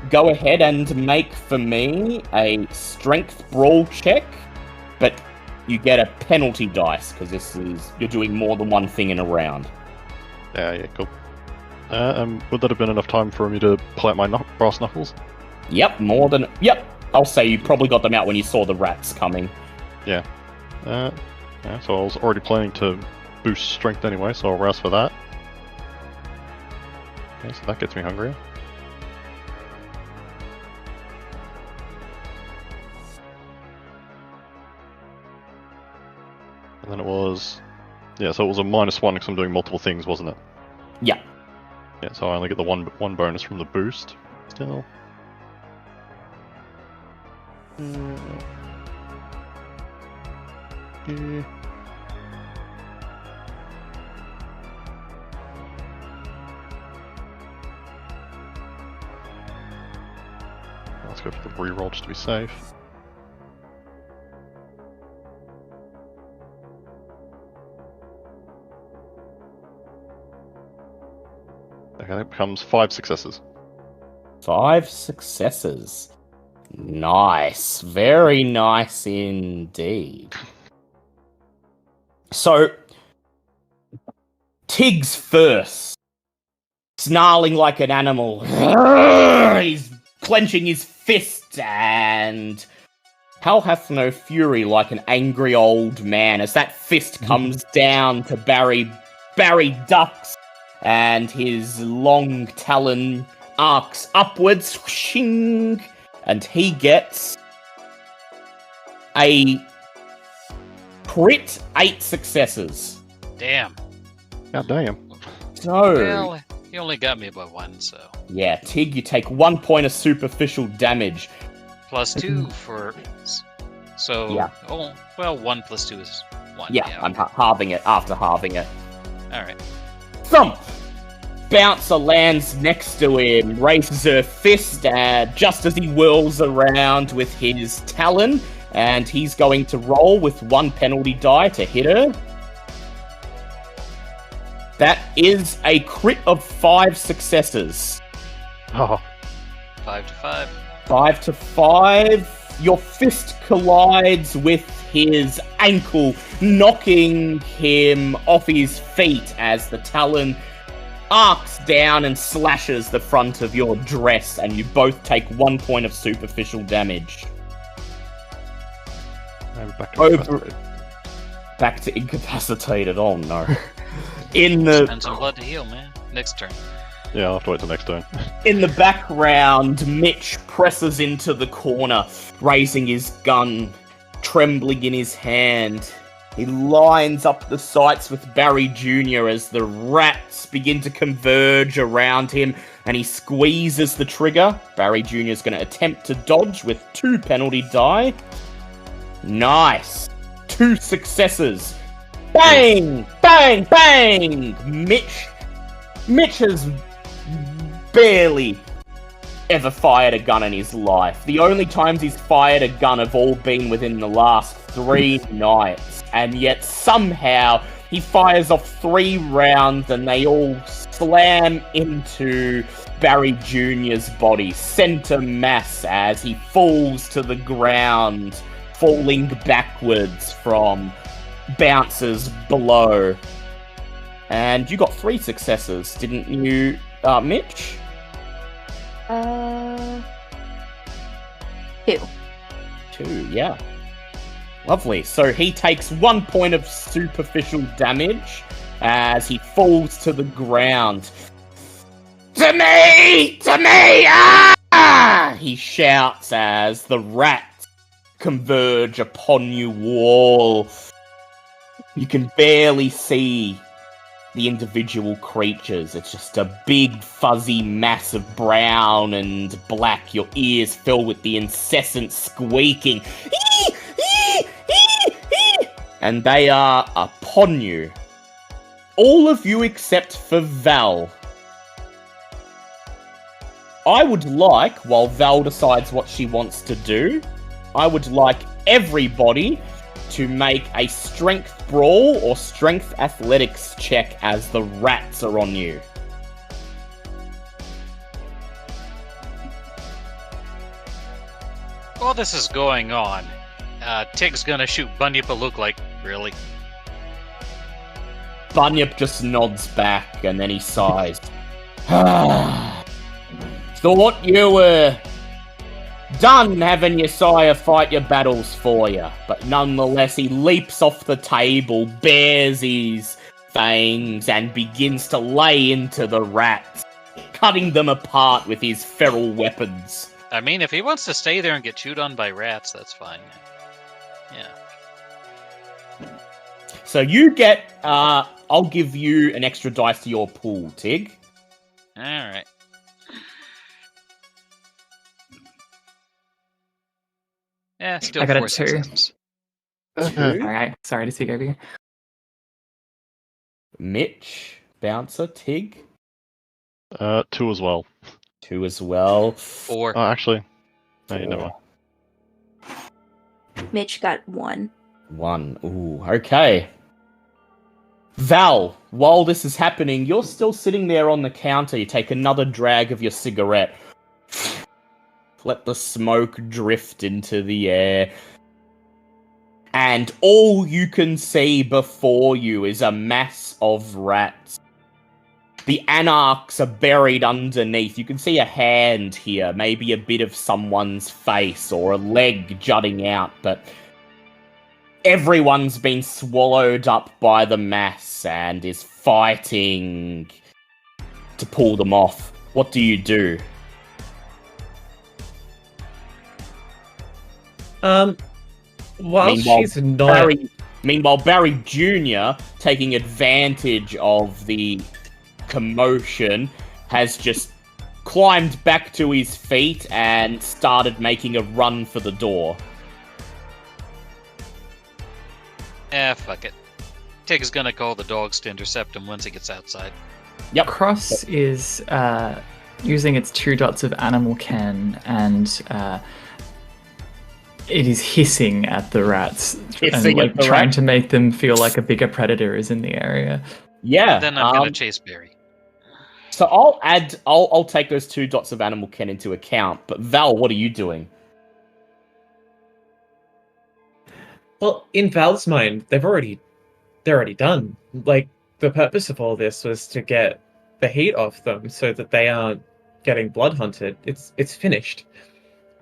Go ahead and make for me a strength brawl check, but you get a penalty dice, because you're doing more than one thing in a round. Yeah, cool. Would that have been enough time for me to pull out my brass knuckles? Yep, I'll say you probably got them out when you saw the rats coming. Yeah. So I was already planning to boost strength anyway, so I'll rouse for that. Okay, so that gets me hungrier. And then it was... Yeah, so it was a -1 because I'm doing multiple things, wasn't it? Yeah. Yeah, so I only get the one bonus from the boost. Still. Yeah. Let's go for the reroll just to be safe. Okay, that becomes 5 successes. 5 successes. Nice. Very nice indeed. So, Tig's first. Snarling like an animal. He's clenching his fist, and Hal hath no fury like an angry old man as that fist comes down to Barry ducks, and his long talon arcs upwards, whooshing, and he gets a crit 8 successes. Damn. God damn. So, Well, he only got me by 1, so. yeah, Tig, you take 1 point of superficial damage. +2 for... So, Yeah. oh, well, 1 + 2 is 1. Yeah, I'm halving it after halving it. Alright. Thump! Bouncer lands next to him, raises her fist, just as he whirls around with his talon, and he's going to roll with 1 penalty die to hit her. That is a crit of 5 successes. Oh, 5 to 5. 5 to 5. Your fist collides with his ankle, knocking him off his feet as the talon arcs down and slashes the front of your dress, and you both take 1 point of superficial damage. I'm back to Incapacitated, oh no. Spend some blood to heal, man. Next turn. Yeah, I'll have to wait till next turn. In the background, Mitch presses into the corner, raising his gun, trembling in his hand. He lines up the sights with Barry Jr. as the rats begin to converge around him, and he squeezes the trigger. Barry Jr. is going to attempt to dodge with 2 penalty die. Nice. 2 successes. Bang! Bang! Bang! Mitch has barely ever fired a gun in his life. The only times he's fired a gun have all been within the last 3 nights. And yet somehow he fires off 3 rounds and they all slam into Barry Jr.'s body, center mass, as he falls to the ground, falling backwards from bouncers below. And you got 3 successes, didn't you, Mitch? 2. 2, yeah. Lovely. So he takes 1 point of superficial damage as he falls to the ground. To me! To me! Ah! He shouts as the rats converge upon you all. You can barely see the individual creatures. It's just a big fuzzy mass of brown and black. Your ears fill with the incessant squeaking. And they are upon you. All of you except for Val. I would like, while Val decides what she wants to do, I would like everybody to make a strength brawl or strength athletics check as the rats are on you. While this is going on, Tig's gonna shoot Bunyip a look like, really? Bunyip just nods back and then he sighs. Thought you were done having your sire fight your battles for you, but nonetheless he leaps off the table, bares his fangs, and begins to lay into the rats, cutting them apart with his feral weapons. I mean, if he wants to stay there and get chewed on by rats, that's fine. Yeah. So you get, I'll give you an extra dice to your pool, Tig. Alright. Yeah, still I got a 4 2. successes. Alright, sorry to speak over you. Mitch, Bouncer, Tig, 2 as well. 2 as well. 4. Oh, actually, no, you never. Mitch got 1. 1. Ooh, okay. Val, while this is happening, you're still sitting there on the counter. You take another drag of your cigarette. Let the smoke drift into the air. And all you can see before you is a mass of rats. The anarchs are buried underneath. You can see a hand here, maybe a bit of someone's face or a leg jutting out, but everyone's been swallowed up by the mass and is fighting to pull them off. What do you do? While she's not... Meanwhile, Barry Jr., taking advantage of the commotion, has just climbed back to his feet and started making a run for the door. Fuck it. Tig's gonna call the dogs to intercept him once he gets outside. Yep. Cross is using its 2 dots of animal ken, and it is hissing at the rats Hissing and at the trying rats? to make them feel like a bigger predator is in the area. Yeah. Then I'm gonna chase Barry. So I'll take those 2 dots of animal ken into account. But Val, what are you doing? Well, in Val's mind, they're already done. Like, the purpose of all this was to get the heat off them so that they aren't getting blood hunted. It's finished.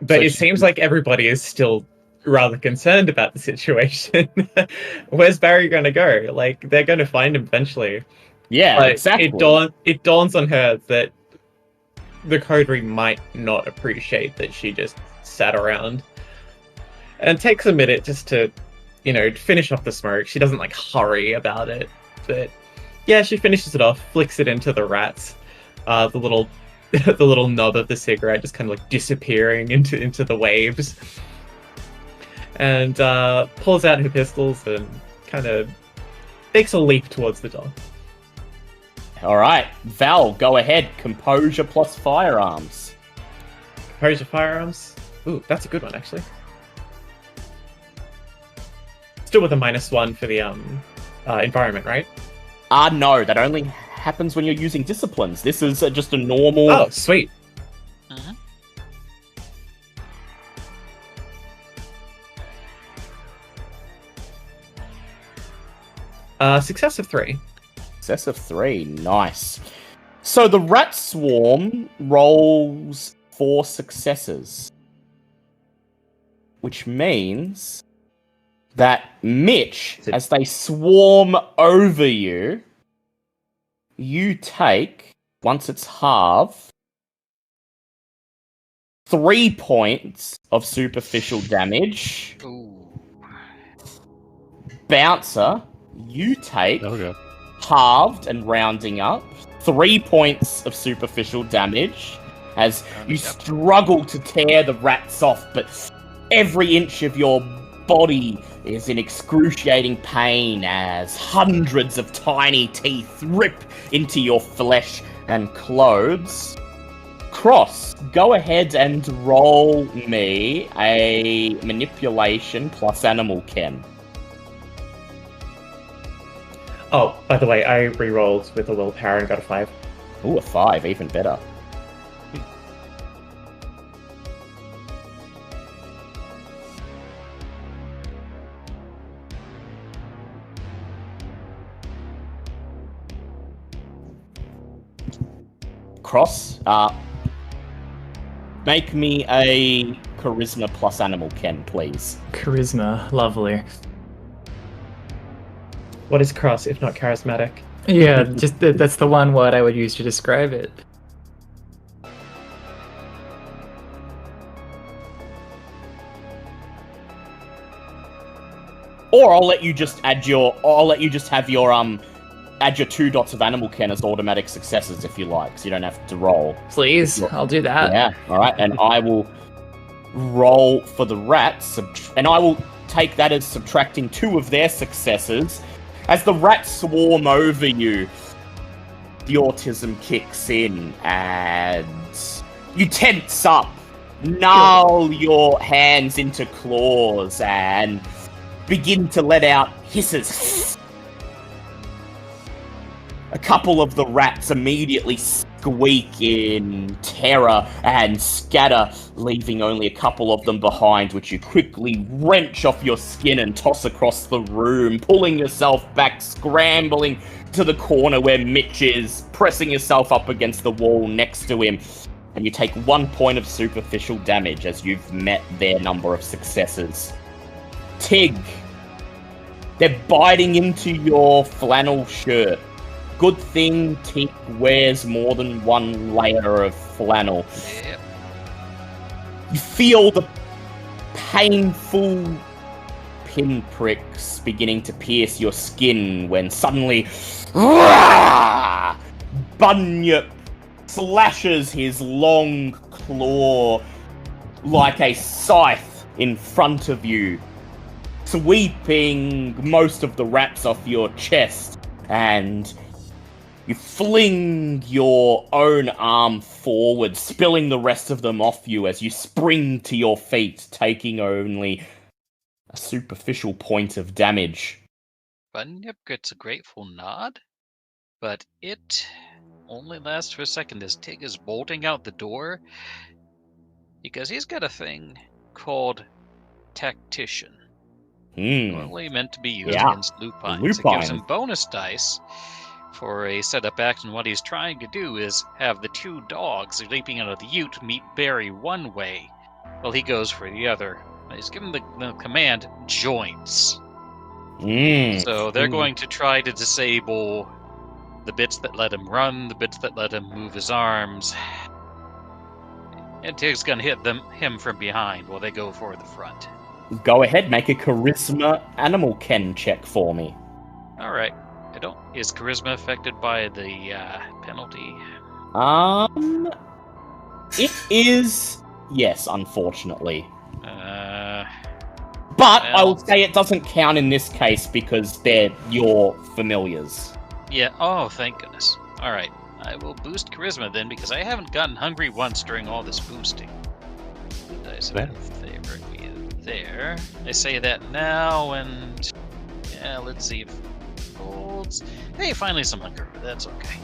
But So it seems like everybody is still rather concerned about the situation. Where's Barry going to go? Like, they're going to find him eventually. Yeah, But exactly. It dawns on her that the coterie might not appreciate that she just sat around. And it takes a minute just to, finish off the smoke. She doesn't, hurry about it. But, yeah, she finishes it off, flicks it into the rats. The little the little knob of the cigarette just kind of, disappearing into the waves. And pulls out her pistols and kind of makes a leap towards the door. All right, Val, go ahead. Composure plus firearms. Composure firearms. Ooh, that's a good one, actually. Still with a -1 for the environment, right? No, that only happens when you're using disciplines. This is just a normal... Oh, sweet. Success of 3. Success of 3, nice. So the rat swarm rolls 4 successes. Which means that Mitch, as they swarm over you, you take, once it's halved, 3 points of superficial damage. Ooh. Bouncer, you take, Okay. halved and rounding up, 3 points of superficial damage as you struggle to tear the rats off, but every inch of your body is in excruciating pain as hundreds of tiny teeth rip into your flesh and clothes. Cross, go ahead and roll me a manipulation plus animal chem. Oh, by the way, I re-rolled with a willpower and got a 5. Ooh, a 5, even better. Cross, make me a charisma plus animal ken, please. Charisma, lovely. What is Cross if not charismatic? Yeah, just that's the one word I would use to describe it. Or I'll let you just have your add your 2 dots of animal ken as automatic successes if you like, so you don't have to roll. Please, I'll do that. Yeah, alright, and I will roll for the rats, and I will take that as subtracting 2 of their successes. As the rats swarm over you, the autism kicks in, and you tense up, gnarl your hands into claws, and begin to let out hisses. A couple of the rats immediately squeak in terror and scatter, leaving only a couple of them behind, which you quickly wrench off your skin and toss across the room, pulling yourself back, scrambling to the corner where Mitch is, pressing yourself up against the wall next to him. And you take 1 point of superficial damage as you've met their number of successes. Tig, they're biting into your flannel shirt. Good thing Tig wears more than 1 layer of flannel. Yep. You feel the painful pinpricks beginning to pierce your skin when suddenly Bunyip slashes his long claw like a scythe in front of you, sweeping most of the rats off your chest, and you fling your own arm forward, spilling the rest of them off you as you spring to your feet, taking only a superficial point of damage. Bunyip gets a grateful nod, but it only lasts for a second as Tig is bolting out the door, because he's got a thing called Tactician. Normally meant to be used against lupines. It gives him bonus dice for a setup action. What he's trying to do is have the 2 dogs leaping out of the ute meet Barry one way, while he goes for the other. He's given the command joints. So they're going to try to disable the bits that let him run, the bits that let him move his arms. And Tig's going to hit him from behind while they go for the front. Go ahead, make a charisma animal ken check for me. Alright. Is charisma affected by the penalty? It is, yes, unfortunately. But well, I will say it doesn't count in this case because they're your familiars. Yeah, oh, thank goodness. Alright, I will boost charisma then, because I haven't gotten hungry once during all this boosting. The dice have been favored me there. I say that now, and yeah, let's see if it holds. Hey, finally some hunger, but that's okay.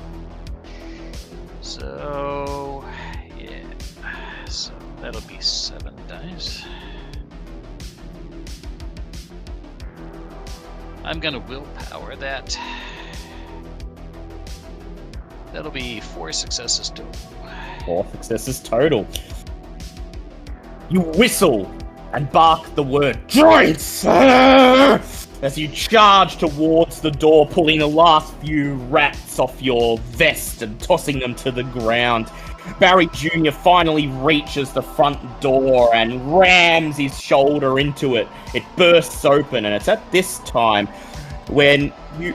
So, yeah. So, that'll be 7 dice. I'm gonna willpower that. That'll be 4 successes total. 4 successes total. You whistle and bark the word joints as you charge towards the door, pulling the last few rats off your vest and tossing them to the ground. Barry Jr. finally reaches the front door and rams his shoulder into it. It bursts open, and it's at this time when you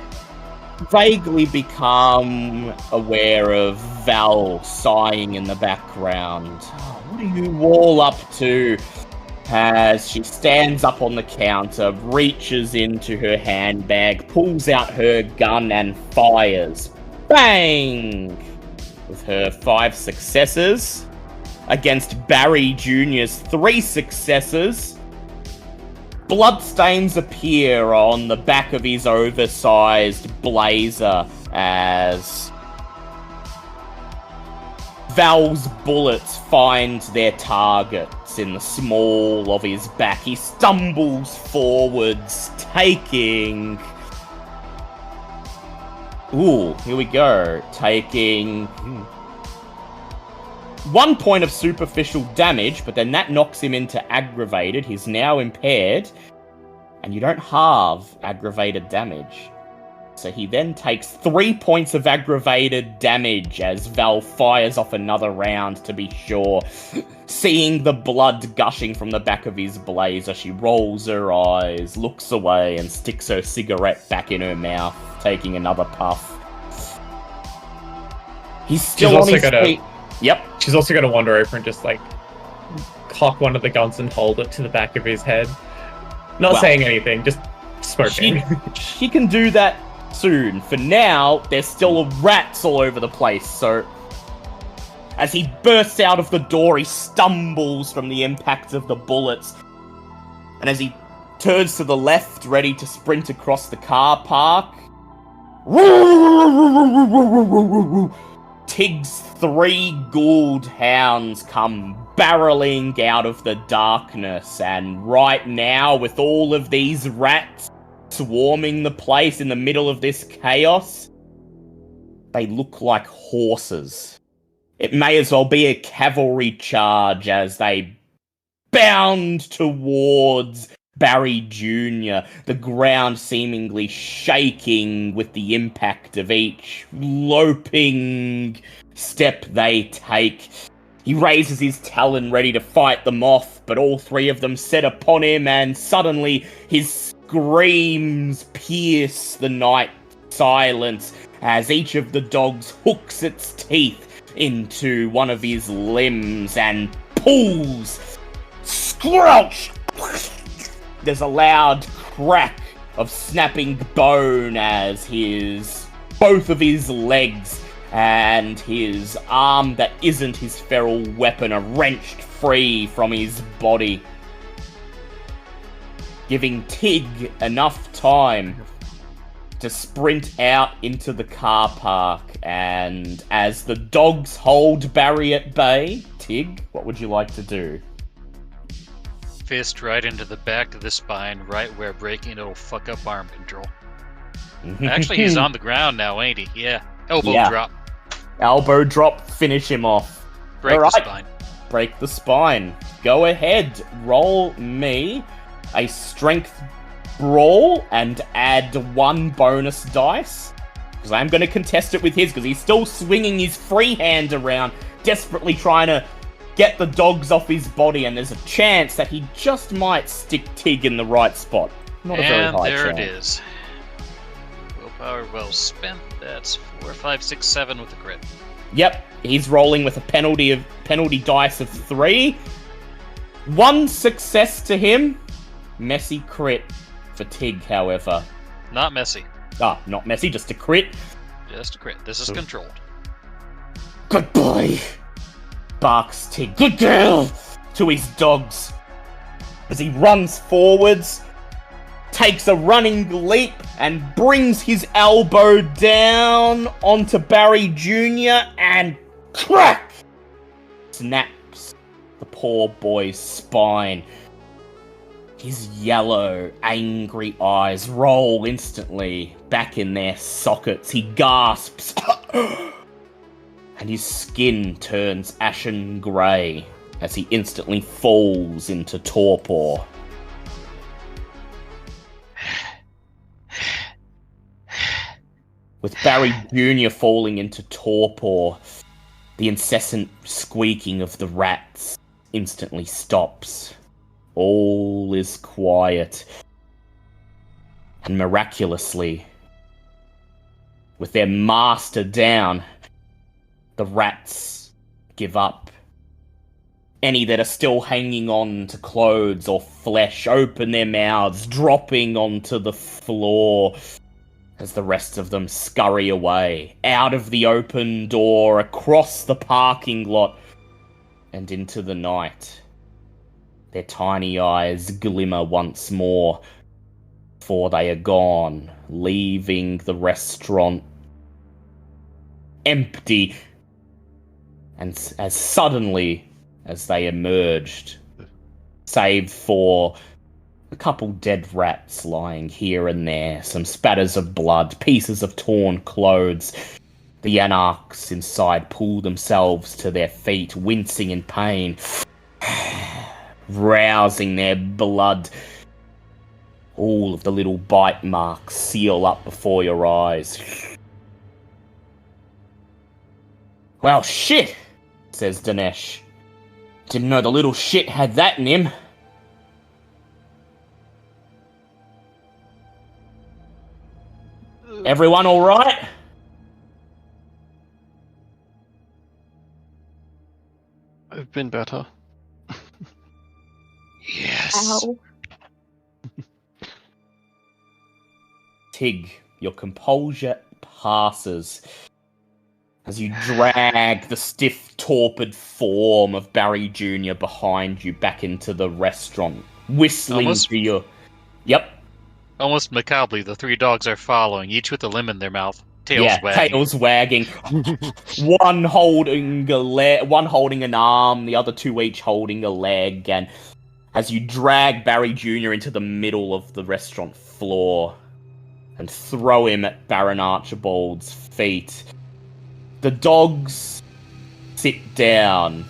vaguely become aware of Val sighing in the background. Oh, what are you all up to? As she stands up on the counter, reaches into her handbag, pulls out her gun and fires. Bang! With her 5 successes against Barry Jr.'s 3 successes, bloodstains appear on the back of his oversized blazer as Val's bullets find their targets in the small of his back. He stumbles forwards, taking... Ooh, here we go. Taking 1 point of superficial damage, but then that knocks him into aggravated. He's now impaired, and you don't halve aggravated damage. So he then takes 3 points of aggravated damage as Val fires off another round to be sure. Seeing the blood gushing from the back of his blazer, she rolls her eyes, looks away, and sticks her cigarette back in her mouth, taking another puff. He's still on his feet. Yep. She's also going to wander over and just, like, cock one of the guns and hold it to the back of his head. Not saying anything, just smoking. She can do that soon. For now, there's still rats all over the place, so as he bursts out of the door, he stumbles from the impact of the bullets, and as he turns to the left, ready to sprint across the car park, Tig's 3 Gould hounds come barreling out of the darkness, and right now, with all of these rats swarming the place in the middle of this chaos, they look like horses. It may as well be a cavalry charge as they bound towards Barry Jr., the ground seemingly shaking with the impact of each loping step they take. He raises his talon ready to fight them off, but all 3 of them set upon him, and suddenly his screams pierce the night silence as each of the dogs hooks its teeth into one of his limbs and pulls. Squelch! There's a loud crack of snapping bone as both of his legs and his arm that isn't his feral weapon are wrenched free from his body, giving Tig enough time to sprint out into the car park. And as the dogs hold Barry at bay, Tig, what would you like to do? Fist right into the back of the spine, right where breaking it'll fuck up arm control. Actually, he's on the ground now, ain't he? Yeah. Elbow drop. Elbow drop, finish him off. Break the spine. Break the spine. Go ahead, roll me a strength brawl and add 1 bonus dice. Because I'm going to contest it with his, because he's still swinging his free hand around, desperately trying to get the dogs off his body, and there's a chance that he just might stick Tig in the right spot. Not a very high chance. And there it is. Willpower well spent. That's 4, 5, 6, 7 with a crit. Yep, he's rolling with a penalty dice of 3. 1 success to him. Messy crit for Tig, however. Not messy. Not messy, just a crit. Just a crit. This is controlled. Good boy, barks Tig. Good girl, to his dogs. As he runs forwards, takes a running leap, and brings his elbow down onto Barry Jr. and crack! Snaps the poor boy's spine. His yellow, angry eyes roll instantly back in their sockets. He gasps, and his skin turns ashen grey as he instantly falls into torpor. With Barry Jr. falling into torpor, the incessant squeaking of the rats instantly stops. All is quiet. And miraculously, with their master down, the rats give up. Any that are still hanging on to clothes or flesh open their mouths, dropping onto the floor as the rest of them scurry away, out of the open door, across the parking lot, and into the night. Their tiny eyes glimmer once more, before they are gone, leaving the restaurant empty. And as suddenly as they emerged, save for a couple dead rats lying here and there, some spatters of blood, pieces of torn clothes, The anarchs inside pull themselves to their feet, wincing in pain, rousing their blood. All of the little bite marks seal up before your eyes. Well, shit, says Dinesh. Didn't know the little shit had that in him. Everyone alright? I've been better. Yes. Ow. Tig, your composure passes as you drag the stiff, torpid form of Barry Jr. behind you back into the restaurant, whistling to you. Yep. Almost macabrely, the three dogs are following, each with a limb in their mouth, tails wagging. Tails wagging. One holding an arm, the other two each holding a leg, and as you drag Barry Jr. into the middle of the restaurant floor and throw him at Baron Archibald's feet, the dogs sit down,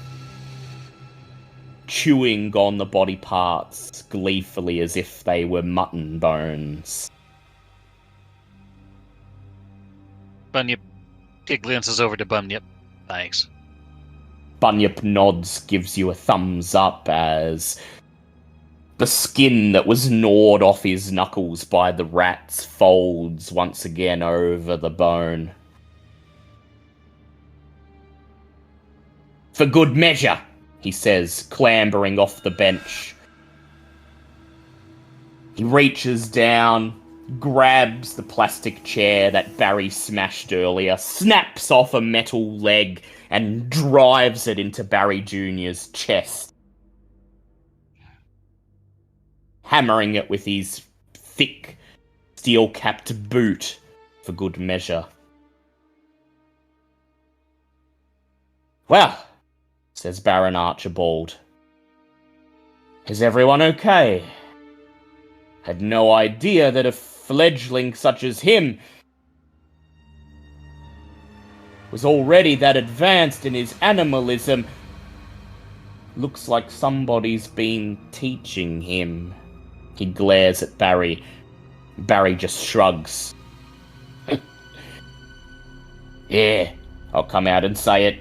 chewing on the body parts gleefully as if they were mutton bones. Bunyip. Tig glances over to Bunyip. Thanks. Bunyip nods, gives you a thumbs up as the skin that was gnawed off his knuckles by the rats folds once again over the bone. For good measure, he says, clambering off the bench. He reaches down, grabs the plastic chair that Barry smashed earlier, snaps off a metal leg, and drives it into Barry Jr.'s chest, hammering it with his thick, steel-capped boot for good measure. Well, says Baron Archibald, is everyone okay? Had no idea that a fledgling such as him was already that advanced in his animalism. Looks like somebody's been teaching him. He glares at Barry. Barry just shrugs. Yeah, I'll come out and say it.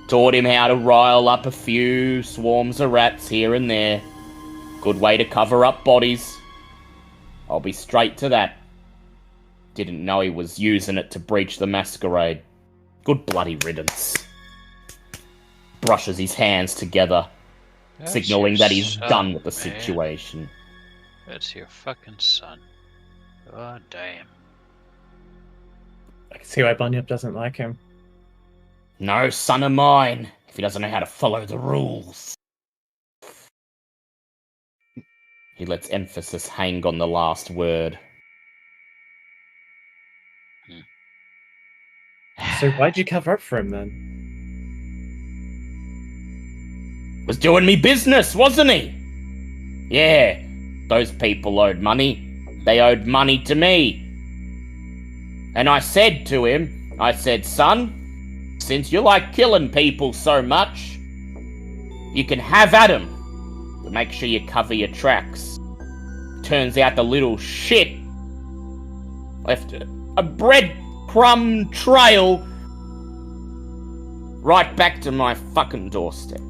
Taught him how to rile up a few swarms of rats here and there. Good way to cover up bodies. I'll be straight to that. Didn't know he was using it to breach the Masquerade. Good bloody riddance. Brushes his hands together, signaling that he's done with the situation. That's your fucking son. God damn. I can see why Bunyip doesn't like him. No son of mine, if he doesn't know how to follow the rules. He lets emphasis hang on the last word. So why'd you cover up for him then? Was doing me business, wasn't he? Yeah, those people owed money. They owed money to me. And I said to him, I said, son, since you like killing people so much, you can have at 'em. But make sure you cover your tracks. Turns out the little shit left a breadcrumb trail right back to my fucking doorstep.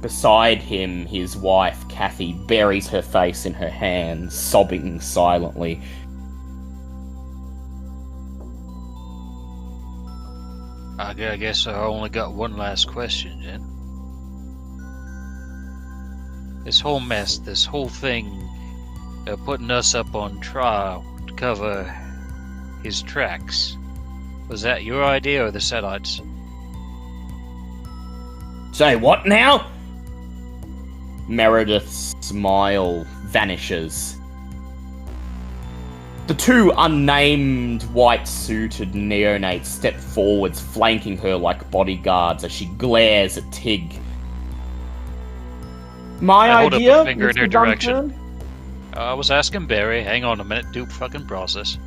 Beside him, his wife, Kathy, buries her face in her hands, sobbing silently. I guess I only got one last question, then. This whole mess, this whole thing, putting us up on trial to cover his tracks, was that your idea or the Setites? Say what now? Meredith's smile vanishes. The two unnamed white-suited neonates step forwards, flanking her like bodyguards as she glares at Tig. My I hold idea, up a finger in her Mr. direction. Duncan? I was asking Barry. Hang on a minute, do fucking process.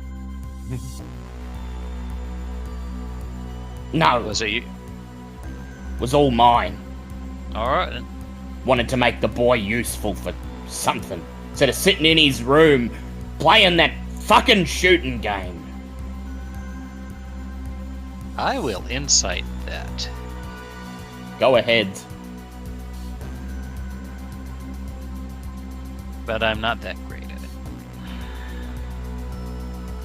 No, Was it you? was all mine. All right. Then. Wanted to make the boy useful for something. Instead of sitting in his room playing that fucking shooting game. I will insight that. Go ahead. But I'm not that great at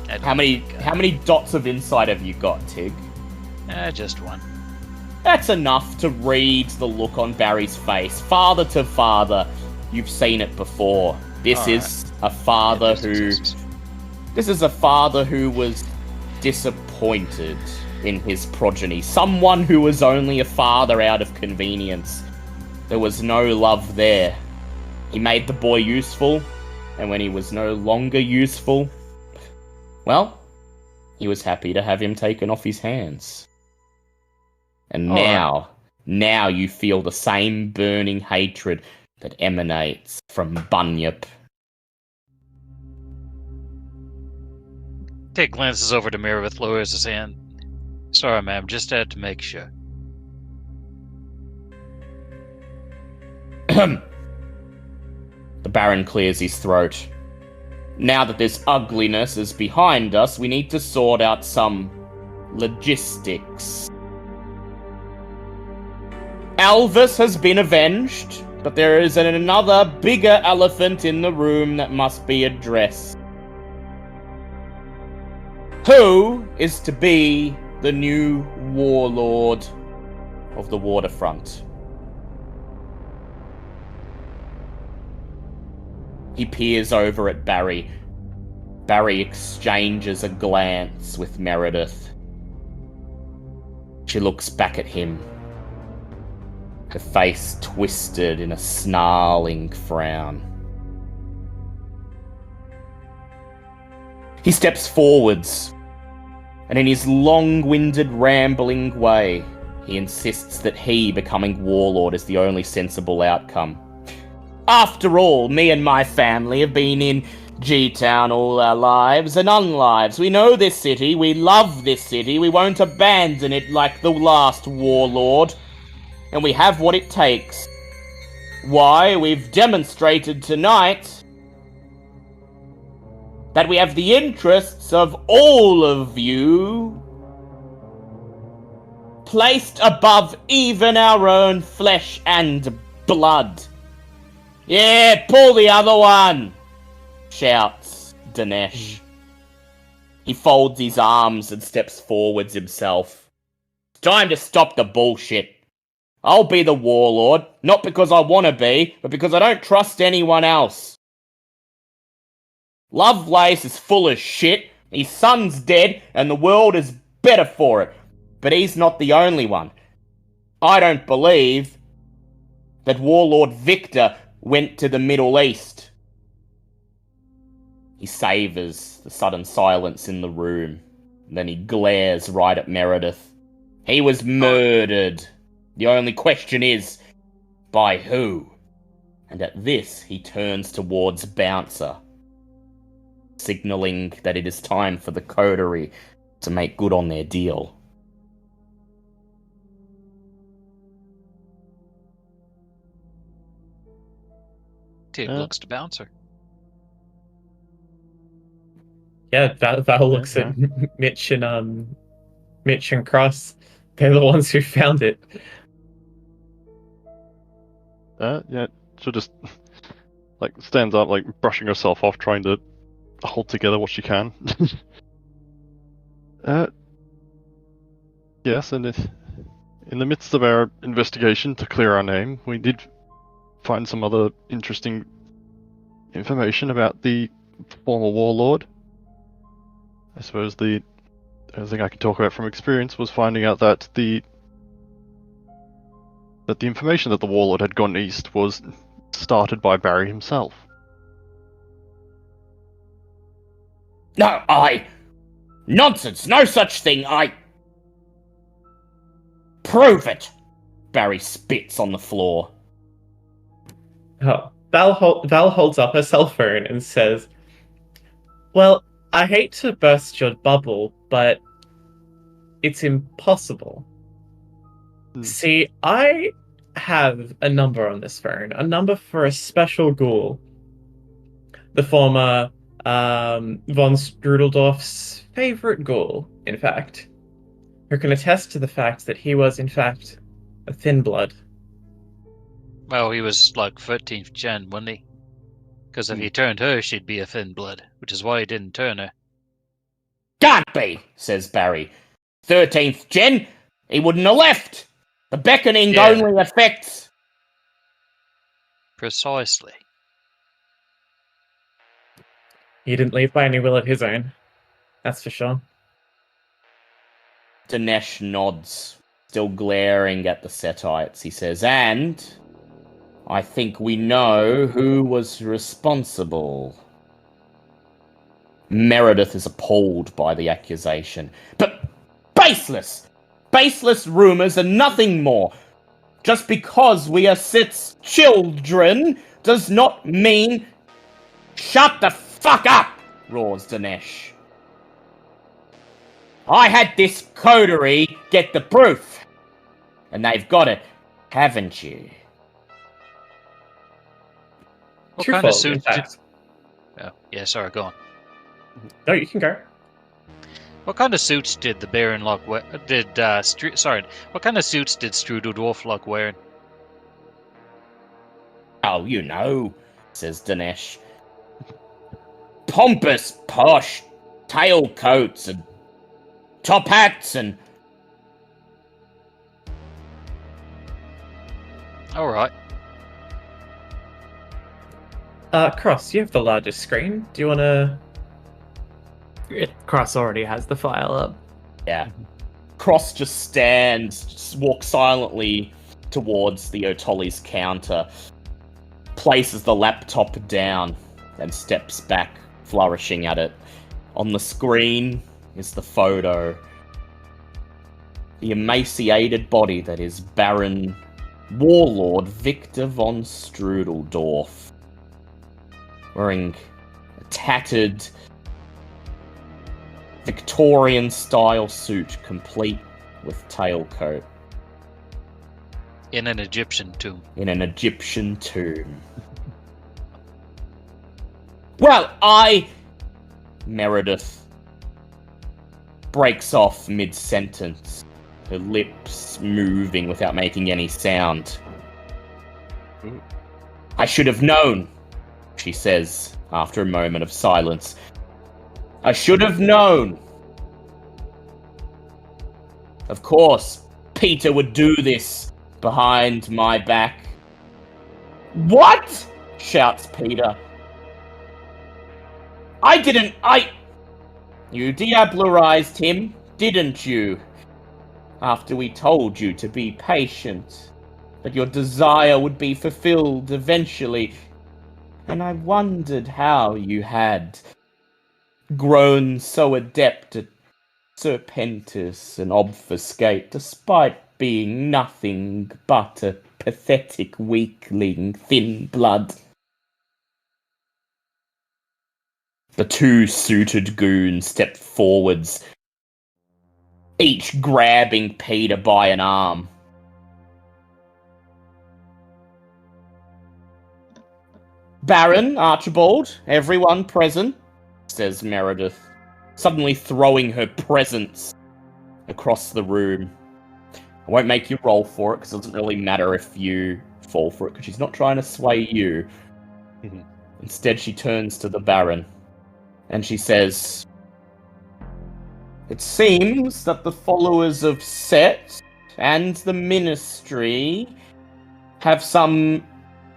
it. How many dots of insight have you got, Tig? Just one. That's enough to read the look on Barry's face. Father to father, you've seen it before. This is a father This is a father who was disappointed in his progeny. Someone who was only a father out of convenience. There was no love there. He made the boy useful, and when he was no longer useful, well, he was happy to have him taken off his hands. And now you feel the same burning hatred that emanates from Bunyip. Tig glances over to Meredith, lowers his hand. Sorry, ma'am, just had to make sure. The Baron clears his throat. Now that this ugliness is behind us, we need to sort out some logistics. Alvis has been avenged, but there is another bigger elephant in the room that must be addressed. Who is to be the new warlord of the waterfront? He peers over at Barry. Barry exchanges a glance with Meredith. She looks back at him, her face twisted in a snarling frown. He steps forwards, and in his long-winded, rambling way, he insists that he becoming warlord is the only sensible outcome. After all, me and my family have been in G-Town all our lives and unlives. We know this city, we love this city, we won't abandon it like the last warlord. And we have what it takes. Why, we've demonstrated tonight that we have the interests of all of you placed above even our own flesh and blood. Yeah, pull the other one, shouts Dinesh. He folds his arms and steps forwards himself. It's time to stop the bullshit. I'll be the warlord, not because I want to be, but because I don't trust anyone else. Lovelace is full of shit, his son's dead, and the world is better for it. But he's not the only one. I don't believe that Warlord Victor went to the Middle East. He savours the sudden silence in the room, and then he glares right at Meredith. He was murdered. The only question is, by who? And at this, he turns towards Bouncer, signalling that it is time for the coterie to make good on their deal. Tig looks to Bouncer. Yeah, Val looks at Mitch and Cross. They're the ones who found it. Yeah, she'll just stands up, brushing herself off, trying to hold together what she can. Yes, and in the midst of our investigation to clear our name, we did find some other interesting information about the former warlord. I suppose the only thing I can talk about from experience was finding out that the information that the warlord had gone east was started by Barry himself. No, Nonsense! No such thing! Prove it! Barry spits on the floor. Oh, Val holds up her cell phone and says, "Well, I hate to burst your bubble, but it's impossible. See, I have a number on this phone, a number for a special ghoul. The former von Strudeldorf's favorite ghoul, in fact, who can attest to the fact that he was, in fact, a thin blood. Well, he was like 13th gen, wasn't he? Because if he turned her, she'd be a thin blood, which is why he didn't turn her. Can't be, says Barry. 13th gen? He wouldn't have left. The beckoning Yeah. only affects... Precisely. He didn't leave by any will of his own. That's for sure. Dinesh nods, still glaring at the Setites. He says, and I think we know who was responsible. Meredith is appalled by the accusation. But baseless! Baseless rumours and nothing more. Just because we are Sith's children does not mean... Shut the fuck up! Roars Dinesh. I had this coterie get the proof. And they've got it, haven't you? What kind of suit did... fact. Oh, yeah, sorry, go on. No, you can go. What kind of suits did the Baron like wear? What kind of suits did Strudeldorf like wearing? Oh, you know, says Dinesh. Pompous, posh, tailcoats and top hats and... Alright. Cross, you have the largest screen. Do you want to... Cross already has the file up. Yeah. Cross just stands, just walks silently towards the Otoli's counter, places the laptop down, and steps back, flourishing at it. On the screen is the photo. The emaciated body that is Baron Warlord Victor von Strudeldorf, wearing a tattered Victorian-style suit, complete with tailcoat. In an Egyptian tomb. In an Egyptian tomb. Well, Meredith breaks off mid-sentence, her lips moving without making any sound. I should have known, she says after a moment of silence. I should have known. Of course, Peter would do this behind my back. What? Shouts Peter. You diablerized him, didn't you? After we told you to be patient, that your desire would be fulfilled eventually. And I wondered how you had grown so adept at serpentis and obfuscate, despite being nothing but a pathetic weakling, thin blood. The two suited goons step forwards, each grabbing Peter by an arm. Baron, Archibald, everyone present, says Meredith, suddenly throwing her presence across the room. I won't make you roll for it, because it doesn't really matter if you fall for it, because she's not trying to sway you. Instead, she turns to the Baron, and she says, it seems that the followers of Set and the Ministry have some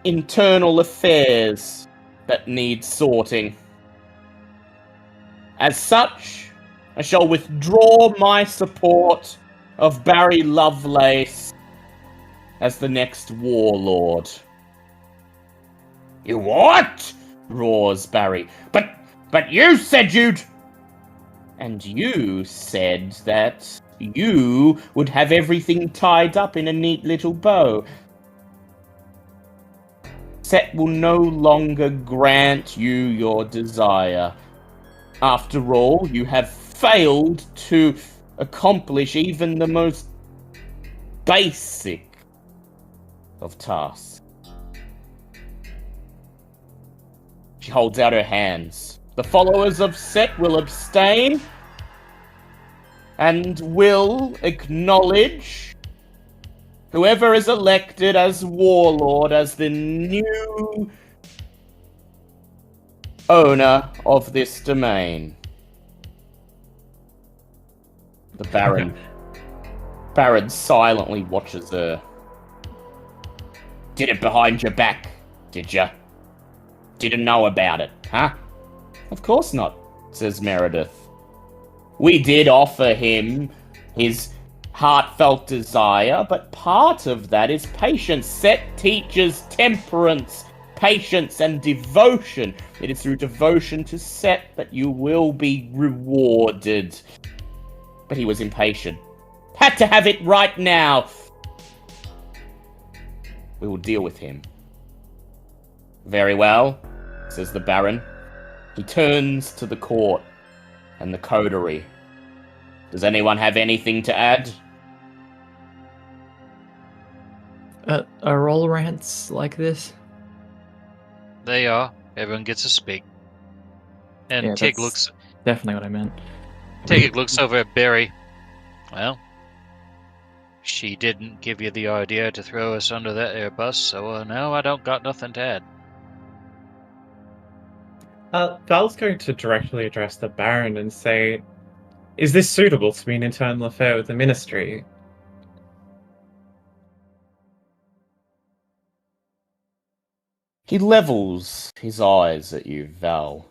internal affairs that need sorting. As such, I shall withdraw my support of Barry Lovelace as the next warlord. You what? Roars Barry. But you said you'd... And you said that you would have everything tied up in a neat little bow. Set will no longer grant you your desire. After all, you have failed to accomplish even the most basic of tasks. She holds out her hands. The followers of Set will abstain and will acknowledge whoever is elected as warlord as the new owner of this domain. The Baron silently watches her. Did it behind your back, did ya? Didn't know about it, huh? Of course not, says Meredith. We did offer him his heartfelt desire, but part of that is patience. Set teaches temperance, patience, and devotion. It is through devotion to Set that you will be rewarded. But he was impatient. Had to have it right now. We will deal with him. Very well, says the Baron. He turns to the court and the coterie. Does anyone have anything to add? Are all rants like this? They are. Everyone gets to speak. And Yeah, Tig that's looks definitely what I meant. Tig looks over at Barry. Well, she didn't give you the idea to throw us under that Airbus, so no, I don't got nothing to add. Val's going to directly address the Baron and say, is this suitable to be an internal affair with the Ministry? He levels his eyes at you, Val.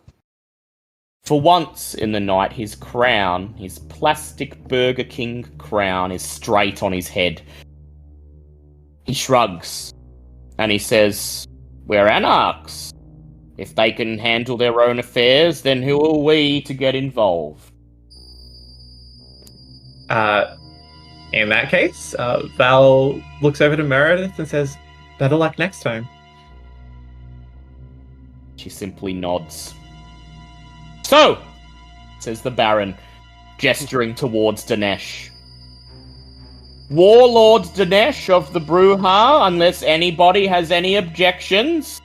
For once in the night, his crown, his plastic Burger King crown, is straight on his head. He shrugs, and he says, we're anarchs. If they can handle their own affairs, then who are we to get involved? In that case, Val looks over to Meredith and says, better luck next time. She simply nods. So, says the Baron, gesturing towards Dinesh. Warlord Dinesh of the Bruja, unless anybody has any objections.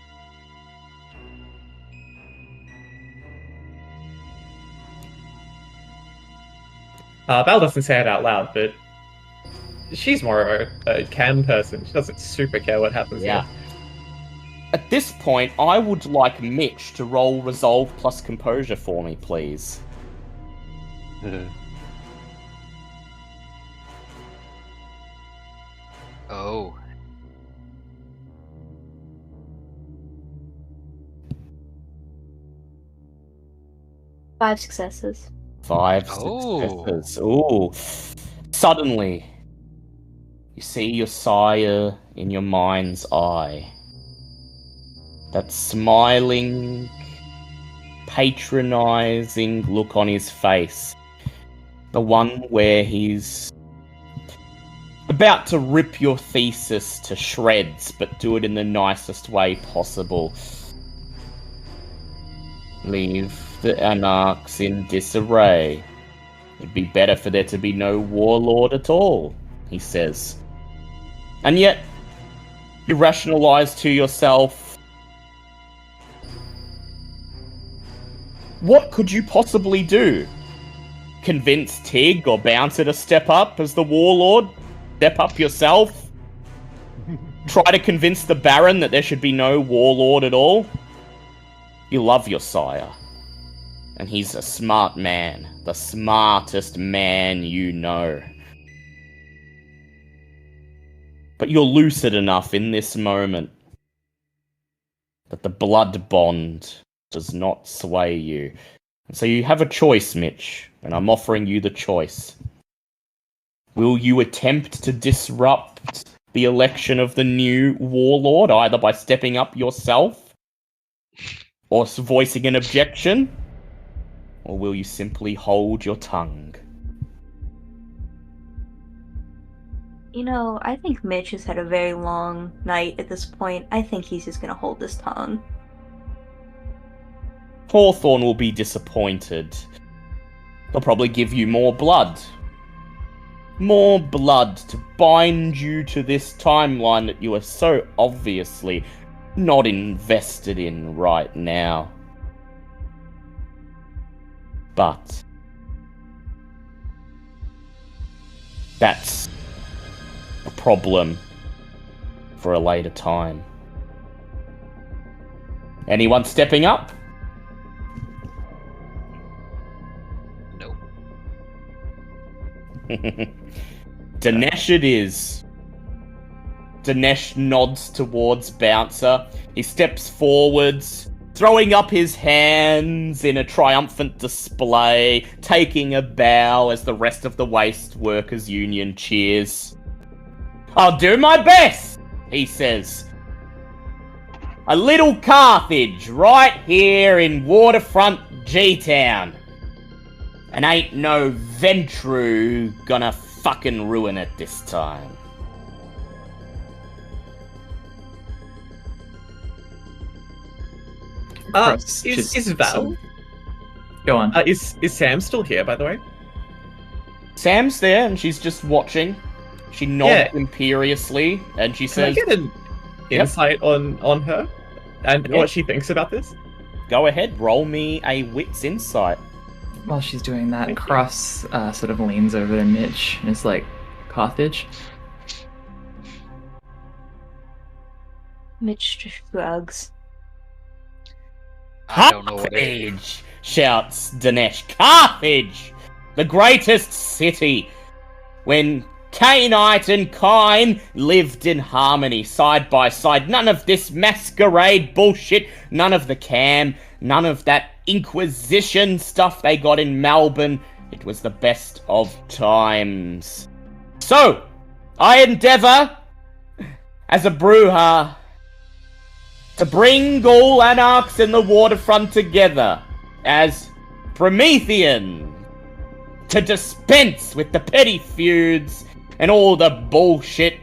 Val doesn't say it out loud, but she's more of a cam person. She doesn't super care what happens here. At this point, I would like Mitch to roll Resolve plus Composure for me, please. Oh. Five successes. 5 Oh. successes. Ooh. Suddenly, you see your sire in your mind's eye. That smiling, patronizing look on his face. The one where he's about to rip your thesis to shreds, but do it in the nicest way possible. Leave the anarchs in disarray. It'd be better for there to be no warlord at all, he says. And yet, you rationalize to yourself, what could you possibly do? Convince Tig or Bouncer to step up as the warlord? Step up yourself? Try to convince the Baron that there should be no warlord at all? You love your sire. And he's a smart man. The smartest man you know. But you're lucid enough in this moment that the blood bond does not sway you. And so you have a choice, Mitch, and I'm offering you the choice. Will you attempt to disrupt the election of the new warlord, either by stepping up yourself or voicing an objection? Or will you simply hold your tongue? You know, I think Mitch has had a very long night at this point. I think he's just gonna hold his tongue. Hawthorne will be disappointed. They'll probably give you more blood. More blood to bind you to this timeline that you are so obviously not invested in right now. But that's a problem for a later time. Anyone stepping up? Nope. Dinesh it is. Dinesh nods towards Bouncer. He steps forwards, throwing up his hands in a triumphant display, taking a bow as the rest of the Waste Workers Union cheers. "I'll do my best," he says. "A little Carthage right here in waterfront G-Town. And ain't no Ventru gonna fucking ruin it this time." Cross Is just Val? sort of- Go on. Is Sam still here, by the way? Sam's there and she's just watching. She nods imperiously and she Can I says, get an Yep. insight on her and Yeah. what she thinks about this? "Go ahead, roll me a wits insight." While she's doing that, Thank you. Cross sort of leans over to Mitch and is like, "Carthage?" Mitch just shrugs. I don't know what it is. "Carthage!" shouts Dinesh. "Carthage! The greatest city! When Cainite and Kine lived in harmony, side by side. None of this masquerade bullshit, none of the cam, none of that Inquisition stuff they got in Melbourne. It was the best of times. So, I endeavour, as a Bruja, to bring all anarchs in the waterfront together as Promethean, to dispense with the petty feuds and all the bullshit,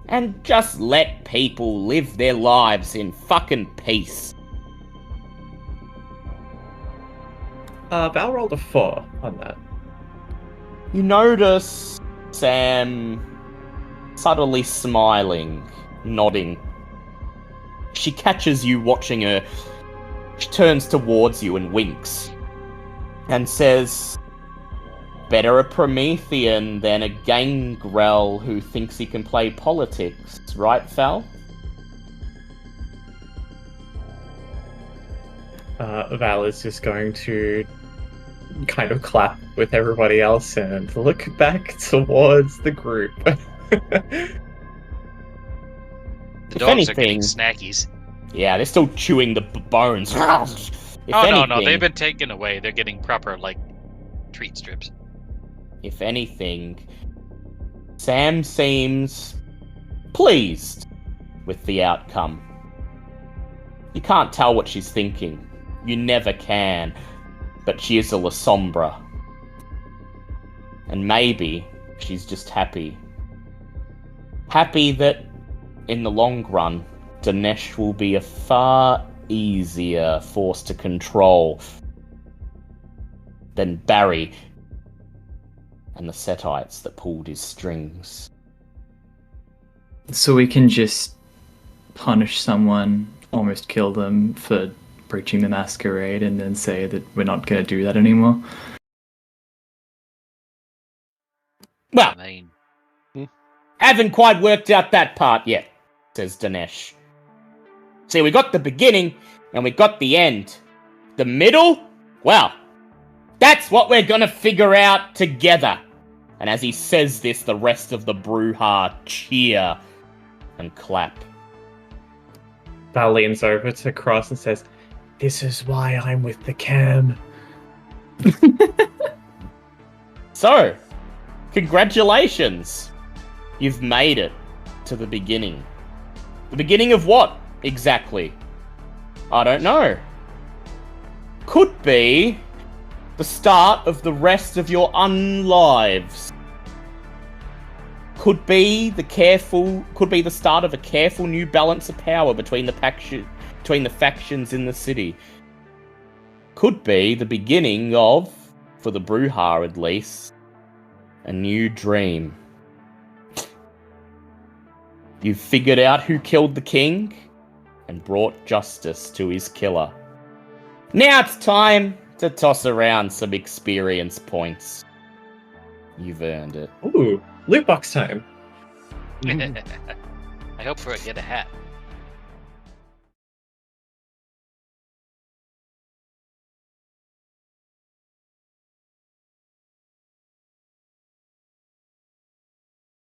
and just let people live their lives in fucking peace." Val rolled a 4 on that. You notice Sam subtly smiling, nodding. She catches you watching her. She turns towards you and winks and says, "Better a Promethean than a gangrel who thinks he can play politics, right, Val?" Val is just going to kind of clap with everybody else and look back towards the group. The If dogs are getting anything- snackies. Yeah, they're still chewing the bones. If No, anything- they've been taken away. They're getting proper, treat strips. If anything, Sam seems pleased with the outcome. You can't tell what she's thinking. You never can. But she is a La Sombra. And maybe she's just happy. Happy that, in the long run, Dinesh will be a far easier force to control than Barry and the Setites that pulled his strings. So we can just punish someone, almost kill them for breaching the Masquerade, and then say that we're not going to do that anymore? Well, I mean, haven't quite worked out that part yet, says Dinesh. See, we got the beginning, and we got the end. The middle? Well, that's what we're gonna figure out together. And as he says this, the rest of the Bruja cheer and clap. Val leans over to Cross and says, "This is why I'm with the cam." So, congratulations. You've made it to the beginning. The beginning of what, exactly? I don't know. Could be the start of the rest of your unlives. Could be the start of a careful new balance of power between the factions in the city. Could be the beginning of, for the Bruja at least, a new dream. You've figured out who killed the king and brought justice to his killer. Now it's time to toss around some experience points. You've earned it. Ooh, loot box time. I hope for I get a hat.